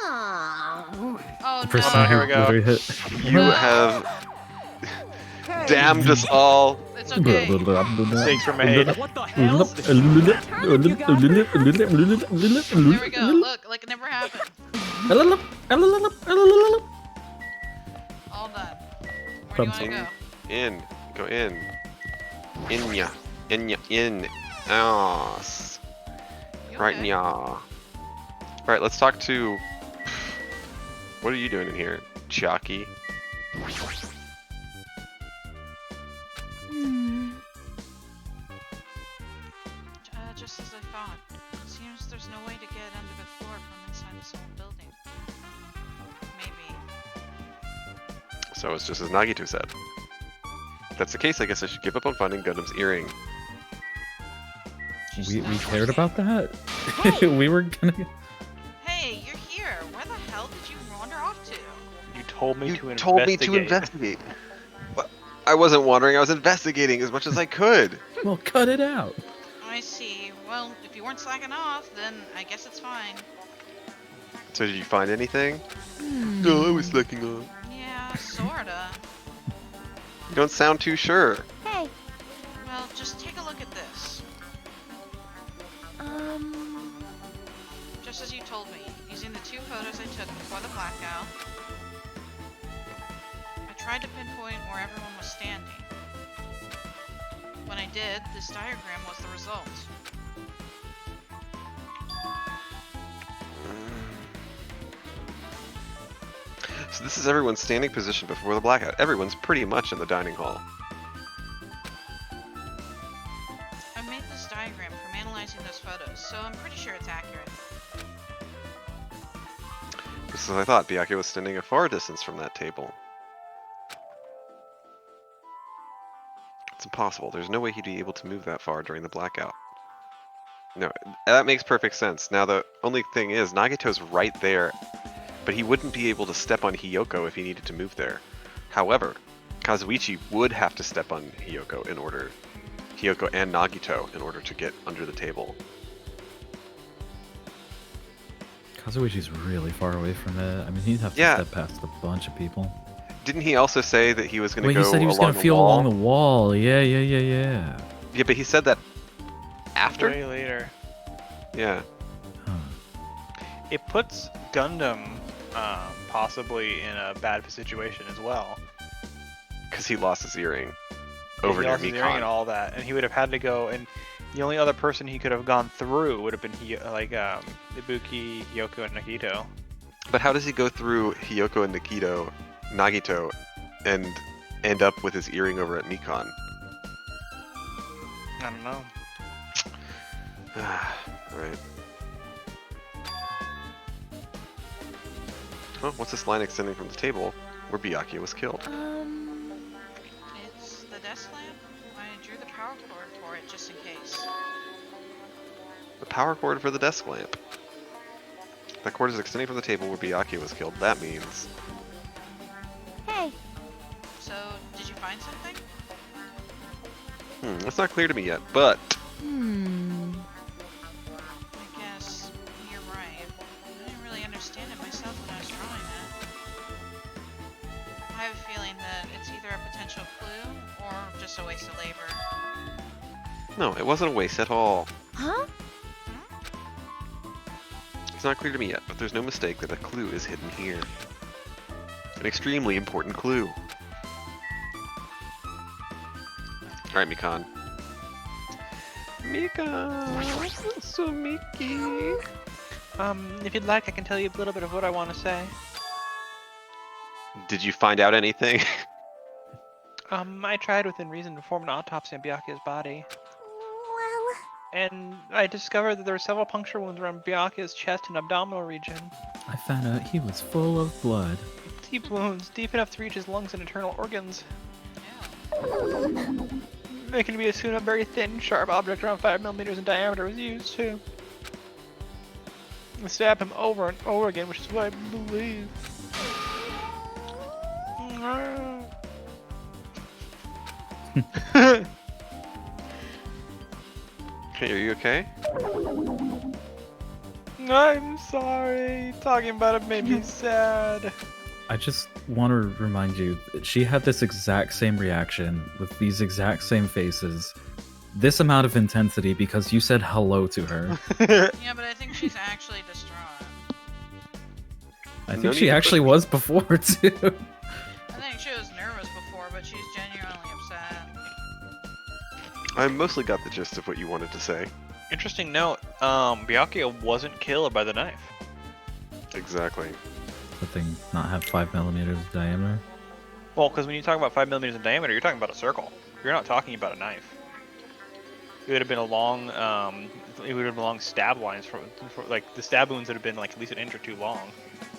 Oh The no. person here who we go. literally hit. You have damned us all. It's okay. Mistakes were made. What the hell? There we go. Look, like it never happened. All done. Where do you want to go? In. Go in. In ya. In ya. In. Ass. You Right okay? in ya. Alright, let's talk to... What are you doing in here, Chucky? Just as I thought. It seems there's no way to get under the floor from inside this old building. Maybe. So it's just as Nagito said. If that's the case, I guess I should give up on finding Gundam's earring. We cared about that? We were gonna... Hey, you're here. Where the hell did you wander off to? You told me to You investigate. told me to investigate. What? I wasn't wandering, I was investigating as much as I could. Well, cut it out. I see. Well, if you weren't slacking off, then I guess it's fine. So did you find anything? No, I was slacking off. Yeah, sorta. You don't sound too sure. Hey, Well, just take a look at this. Just as you told me, using the 2 photos I took before the blackout, I tried to pinpoint where everyone was standing. When I did, this diagram was the result. So this is everyone's standing position before the blackout. Everyone's pretty much in the dining hall. I made this diagram from analyzing those photos, so I'm pretty sure it's accurate. Just as I thought, Byakuya was standing a far distance from that table. It's impossible. There's no way he'd be able to move that far during the blackout. No, that makes perfect sense. Now the only thing is, Nagito's right there, but he wouldn't be able to step on Hiyoko if he needed to move there. However, Kazuichi would have to step on Hiyoko and Nagito in order to get under the table. Kazuichi's really far away from it. I mean, he'd have to step past a bunch of people. Didn't he also say that he was going to Wait, go he said he was along gonna the feel wall? along the wall. Yeah. Yeah, but he said that after? Way later. Yeah. It puts Gundam possibly in a bad situation as well. Because he lost his earring over He near lost his earring and Mikan. all that, and he would have had to go. And the only other person he could have gone through would have been Ibuki, Hiyoko, and Nagito. But how does he go through Hiyoko and Nagito, and end up with his earring over at Mikan? I don't know. Alright. Oh, what's this line extending from the table where Byakuya was killed? It's the desk lamp. I drew the power cord for it just in case. The power cord for the desk lamp. That cord is extending from the table where Byakuya was killed. That means... hey, So, did you find something? that's not clear to me yet, but... I guess you're right. I didn't really understand it myself when I was drawing it. I have a feeling that it's either a potential clue or just a waste of labor. No, it wasn't a waste at all. huh? It's not clear to me yet, but there's no mistake that a clue is hidden here. An extremely important clue. Alright, Mikan. Mikan! So Miki! If you'd like, I can tell you a little bit of what I want to say. Did you find out anything? I tried within reason to perform an autopsy on Byakuya's body. Well, And I discovered that there were several puncture wounds around Byakuya's chest and abdominal region. I found out he was full of blood. Deep wounds, deep enough to reach his lungs and internal organs. It can be assumed a very thin, sharp object around 5 millimeters in diameter was used too. Stab him over and over again, which is what I believe. Hey, are you okay? I'm sorry. Talking about it made me sad. I just want to remind you, that she had this exact same reaction with these exact same faces, this amount of intensity because you said hello to her. Yeah, but I think she's actually distraught. I think she actually was before too. I think she was nervous before, but she's genuinely upset. I mostly got the gist of what you wanted to say. Interesting note, Byakuya wasn't killed by the knife. Exactly. The thing not have 5mm diameter. Well, because when you talk about 5mm in diameter, you're talking about a circle. You're not talking about a knife. It would have been a long, it would have been long stab lines for like the stab wounds would have been like at least an inch or two long.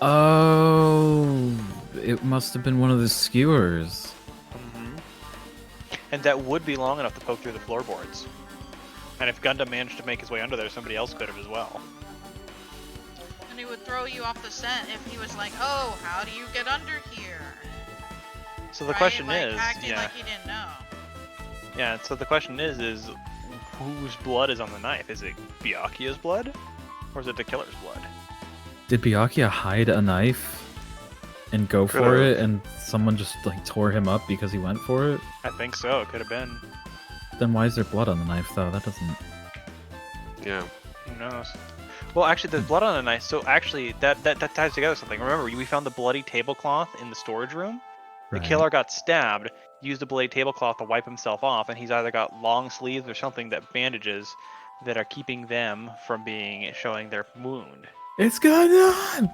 Oh, it must have been one of the skewers. Mm-hmm. And that would be long enough to poke through the floorboards. And if Gundam managed to make his way under there, somebody else could have as well. And he would throw you off the scent if he was like, "Oh, how do you get under here?" So the right? question like, is, acting yeah. like he didn't know. Yeah. So the question is whose blood is on the knife? Is it Byakuya's blood, or is it the killer's blood? Did Byakuya hide a knife and go for it, and someone just like tore him up because he went for it? I think so. It could have been. Then why is there blood on the knife though? That doesn't. Yeah. Who knows? Well, actually, there's blood on the knife, so actually that ties together something. Remember, we found the bloody tablecloth in the storage room. The Right. killer got stabbed, used a bloody tablecloth to wipe himself off, and he's either got long sleeves or something that bandages that are keeping them from showing their wound. It's gone.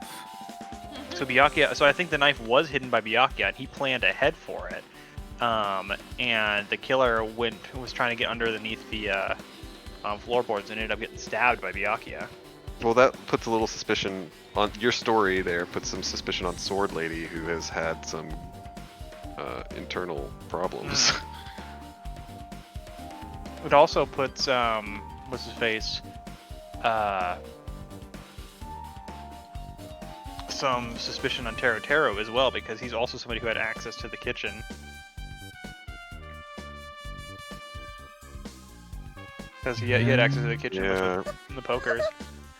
So Byakuya, so I think the knife was hidden by Byakuya, and he planned ahead for it. And the killer was trying to get underneath the floorboards and ended up getting stabbed by Byakuya. Well, that puts a little suspicion on your story there, puts some suspicion on Sword Lady, who has had some internal problems. It also puts, what's his face, some suspicion on Taro as well, because he's also somebody who had access to the kitchen. Because he had access to the kitchen with the pokers.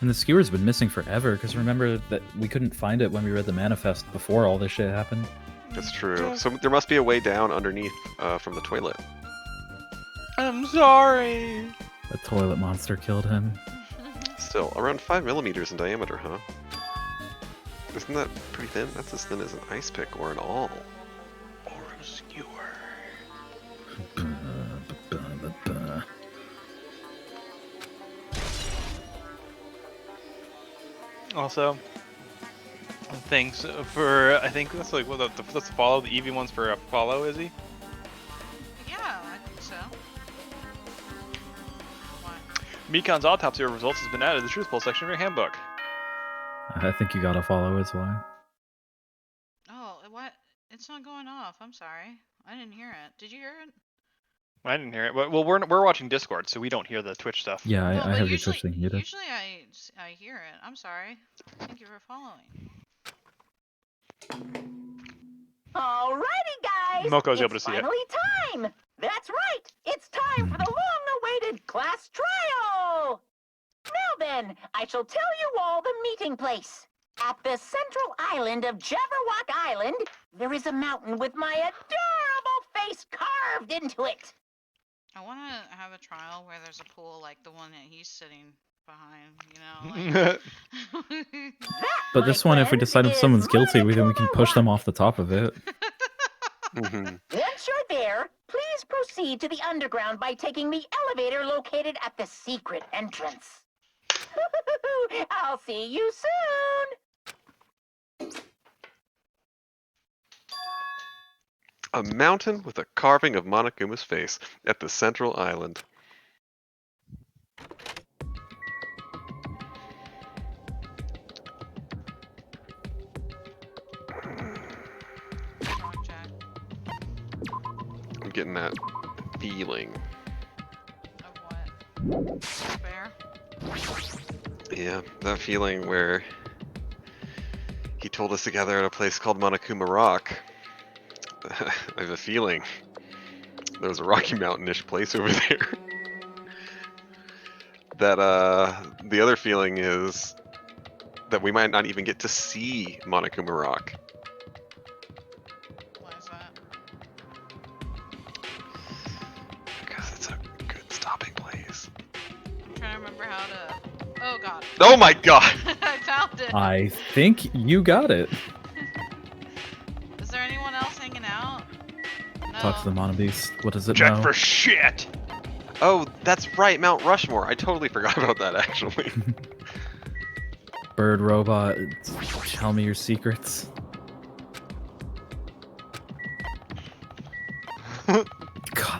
And the skewer's been missing forever, because remember that we couldn't find it when we read the manifest before all this shit happened? That's true. So there must be a way down underneath from the toilet. I'm sorry. The toilet monster killed him. Still, around 5mm in diameter, huh? Isn't that pretty thin? That's as thin as an ice pick or an awl. Or a skewer. Also, things for, I think that's like what that's the follow, the EV ones for a follow, is he? Yeah, I think so. What? Mikan's autopsy results has been added to the truth poll section of your handbook. I think you gotta follow is why. Oh, what? It's not going off. I'm sorry. I didn't hear it. Did you hear it? I didn't hear it, but well, we're watching Discord, so we don't hear the Twitch stuff. Yeah, No, I but have your usually, Twitch thing muted. Usually I hear it. I'm sorry. Thank you for following. Alrighty, guys. Moko's it's able to see it. finally time. That's right. It's time for the long-awaited class trial. Now then, I shall tell you all the meeting place. At the central island of Jabberwock Island, there is a mountain with my adorable face carved into it. I want to have a trial where there's a pool like the one that he's sitting behind, you know? Like... But this one, if we decide if someone's guilty, then we can push them off the top of it. Once you're there, please proceed to the underground by taking the elevator located at the secret entrance. I'll see you soon! A mountain with a carving of Monokuma's face at the central island. I'm getting that feeling. Of what? Despair? Yeah, that feeling where he told us to gather at a place called Monokuma Rock. I have a feeling there was a Rocky Mountain-ish place over there. That, the other feeling is that we might not even get to see Monokuma Rock. Why is that? Because it's a good stopping place. I'm trying to remember how to... Oh god. Oh my god! I found it! I think you got it. Is there anyone else hanging out? No. Talk to the Mono Beast. What does it Check know? for shit! Oh, that's right, Mount Rushmore. I totally forgot about that, actually. Bird robot, tell me your secrets. God,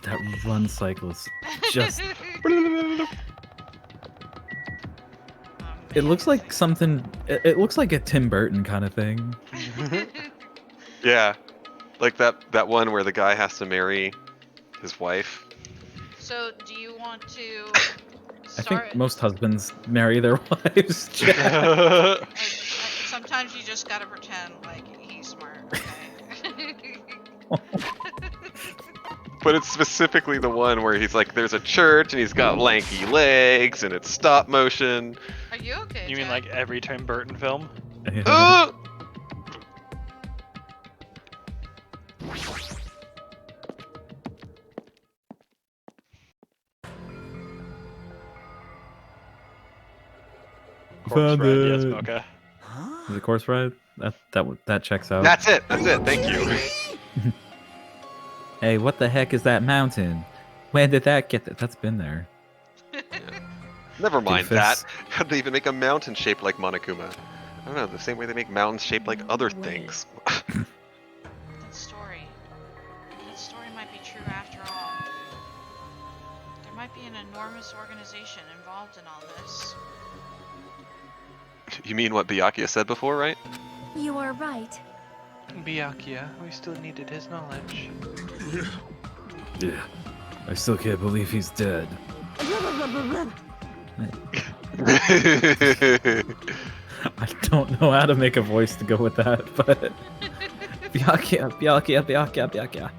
that run cycle is just... It looks like something... It looks like a Tim Burton kind of thing. Yeah, like that one where the guy has to marry his wife. So, do you want to I start... think most husbands marry their wives, Jack. Sometimes you just gotta pretend like he's smart, okay? But it's specifically the one where he's like, there's a church and he's got lanky legs and it's stop motion. Are you okay, You mean Jack? like every Tim Burton film? Found Ride, yes, it. Mocha. Is it course ride? That checks out. That's it. Thank you. Hey, what the heck is that mountain? When did that get there? That's been there. Never mind Doofus. that. How'd they even make a mountain shaped like Monokuma? I don't know, the same way they make mountains shaped like other things. That story might be true after all. There might be an enormous organization involved in all this. You mean what Byakuya said before, right? You are right. Byakuya, we still needed his knowledge. Yeah. I still can't believe he's dead. I don't know how to make a voice to go with that, but... Byakuya.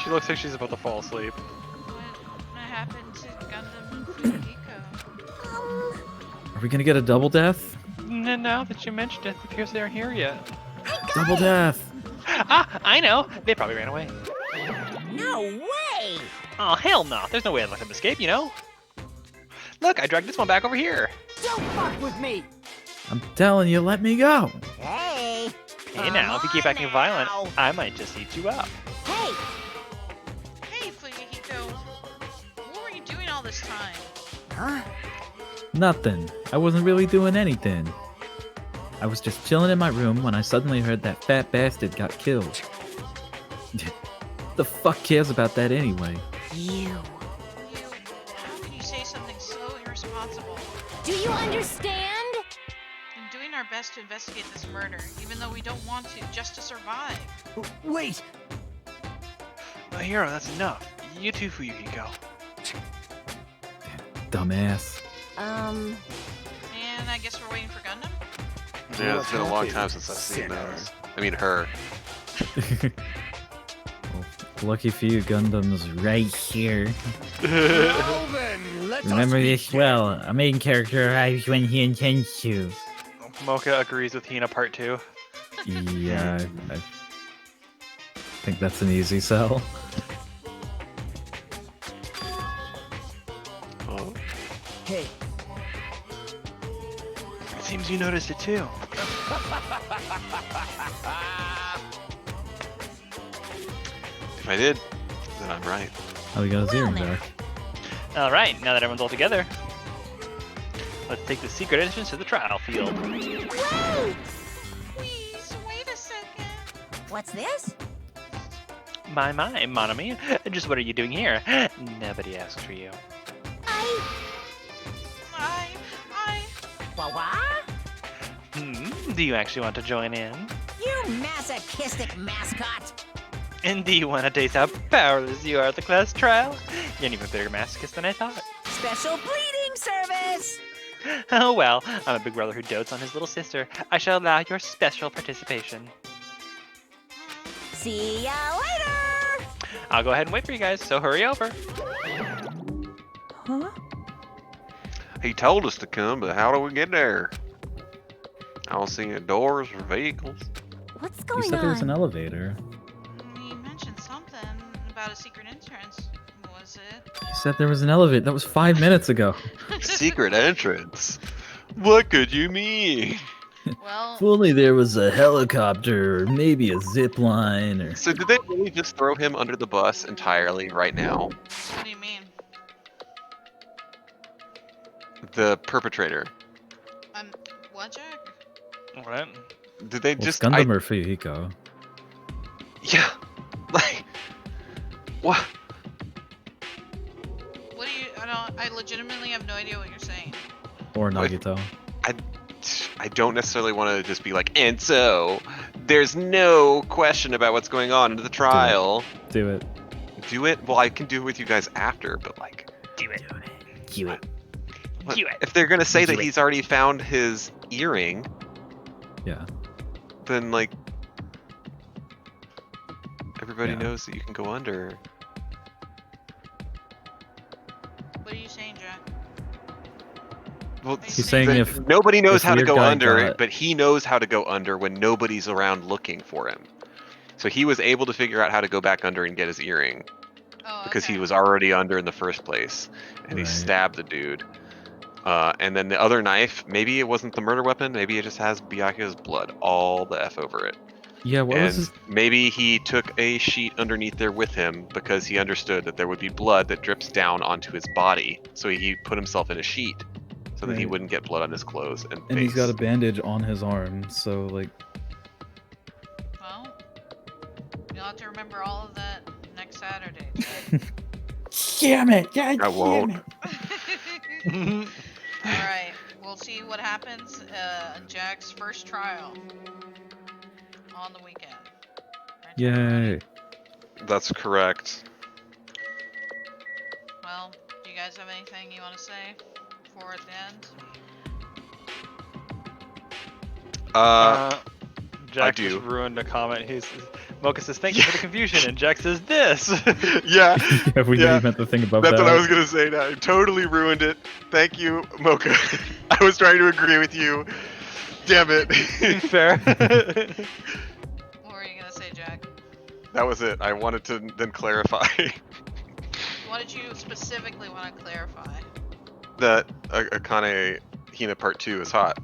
She looks like she's about to fall asleep. What happened to Gundam and Fuyuhiko? Are we gonna get a double death? Now that you mentioned it, it appears they aren't here yet. Double death! Ah, I know! They probably ran away. No way! Oh, hell no! There's no way I'd let them escape, you know? Look, I dragged this one back over here. Don't fuck with me! I'm telling you, let me go! Hey! Hey now, if you keep acting violent, I might just eat you up. Hey! Hey, Fuyuhiko! What were you doing all this time? Huh? Nothing. I wasn't really doing anything. I was just chilling in my room when I suddenly heard that fat bastard got killed. The fuck cares about that anyway? How can you say something so irresponsible? Do you understand? I'm doing our best to investigate this murder, even though we don't want to, just to survive. Wait! Hero, that's enough. You too, Fuyuhiko. Dumbass. And I guess we're waiting for Gundam? Yeah, it's been a long time since I've seen those. I mean, her. Well, lucky for you, Gundam's right here. Well then, let Remember us this well. A main character arrives when he intends to. Mocha agrees with Hina part 2. Yeah, I think that's an easy sell. Oh. Hey. It seems you noticed it too. If I did, then I'm right. Oh, we got his earring back. Alright, now that everyone's all together, let's take the secret entrance to the trial field. Please, wait a second. What's this? My, Monami, just what are you doing here? Nobody asked for you. What? Do you actually want to join in? You masochistic mascot! And do you want to taste how powerless you are at the class trial? You're an even bigger masochist than I thought. special bleeding service! Oh well, I'm a big brother who dotes on his little sister. I shall allow your special participation. See ya later! I'll go ahead and wait for you guys, so hurry over. Huh? He told us to come, but how do we get there? I don't see any doors or vehicles. What's You going said there was an on? elevator. He mentioned something about a secret entrance. Was it? You said there was an elevator. That was 5 minutes ago. Secret entrance? What could you mean? Well, If only there was a helicopter or maybe a zip line or... So did they really just throw him under the bus entirely right now? what do you mean? The perpetrator. What, Jack? What? Did they Well, just... Gundam or Fuyuhiko? Yeah. Like... What? What do you? I legitimately have no idea what you're saying. Or Nagito? I don't necessarily want to just be like, and so, there's no question about what's going on in the trial. Do it. Do it? Well, I can do it with you guys after, but like... Do it. Do it. Do it. If they're going to say Do that it. he's already found his earring, Yeah. then like... Everybody Yeah. knows that you can go under. What are you saying, Jack? Well, He's saying then if nobody knows if how to weird go guy under, got- but he knows how to go under when nobody's around looking for him. So he was able to figure out how to go back under and get his earring Oh, because okay. he was already under in the first place, and he Right. stabbed the dude. And then the other knife, maybe it wasn't the murder weapon, maybe it just has Byakuya's blood all the F over it. Yeah, what And was his... maybe he took a sheet underneath there with him because he understood that there would be blood that drips down onto his body. So he put himself in a sheet so that he Right. wouldn't get blood on his clothes and And he's face. got a bandage on his arm, so like... Well, you'll have to remember all of that next Saturday. Damn it! God I damn won't. it. All right, we'll see what happens in Jack's first trial on the weekend. Right, Yay. That's correct. Well, do you guys have anything you want to say before at the end? Jack do. just ruined a comment. Mocha says, thank you for the confusion, and Jack says this. Yeah. Yeah, we knew Yeah. you meant the thing above That's that. what I was gonna say now. I totally ruined it. Thank you, Mocha. I was trying to agree with you. Damn it. Fair. What were you gonna say, Jack? That was it. I wanted to then clarify What did you specifically want to clarify? that Akane Hina Part 2 is hot.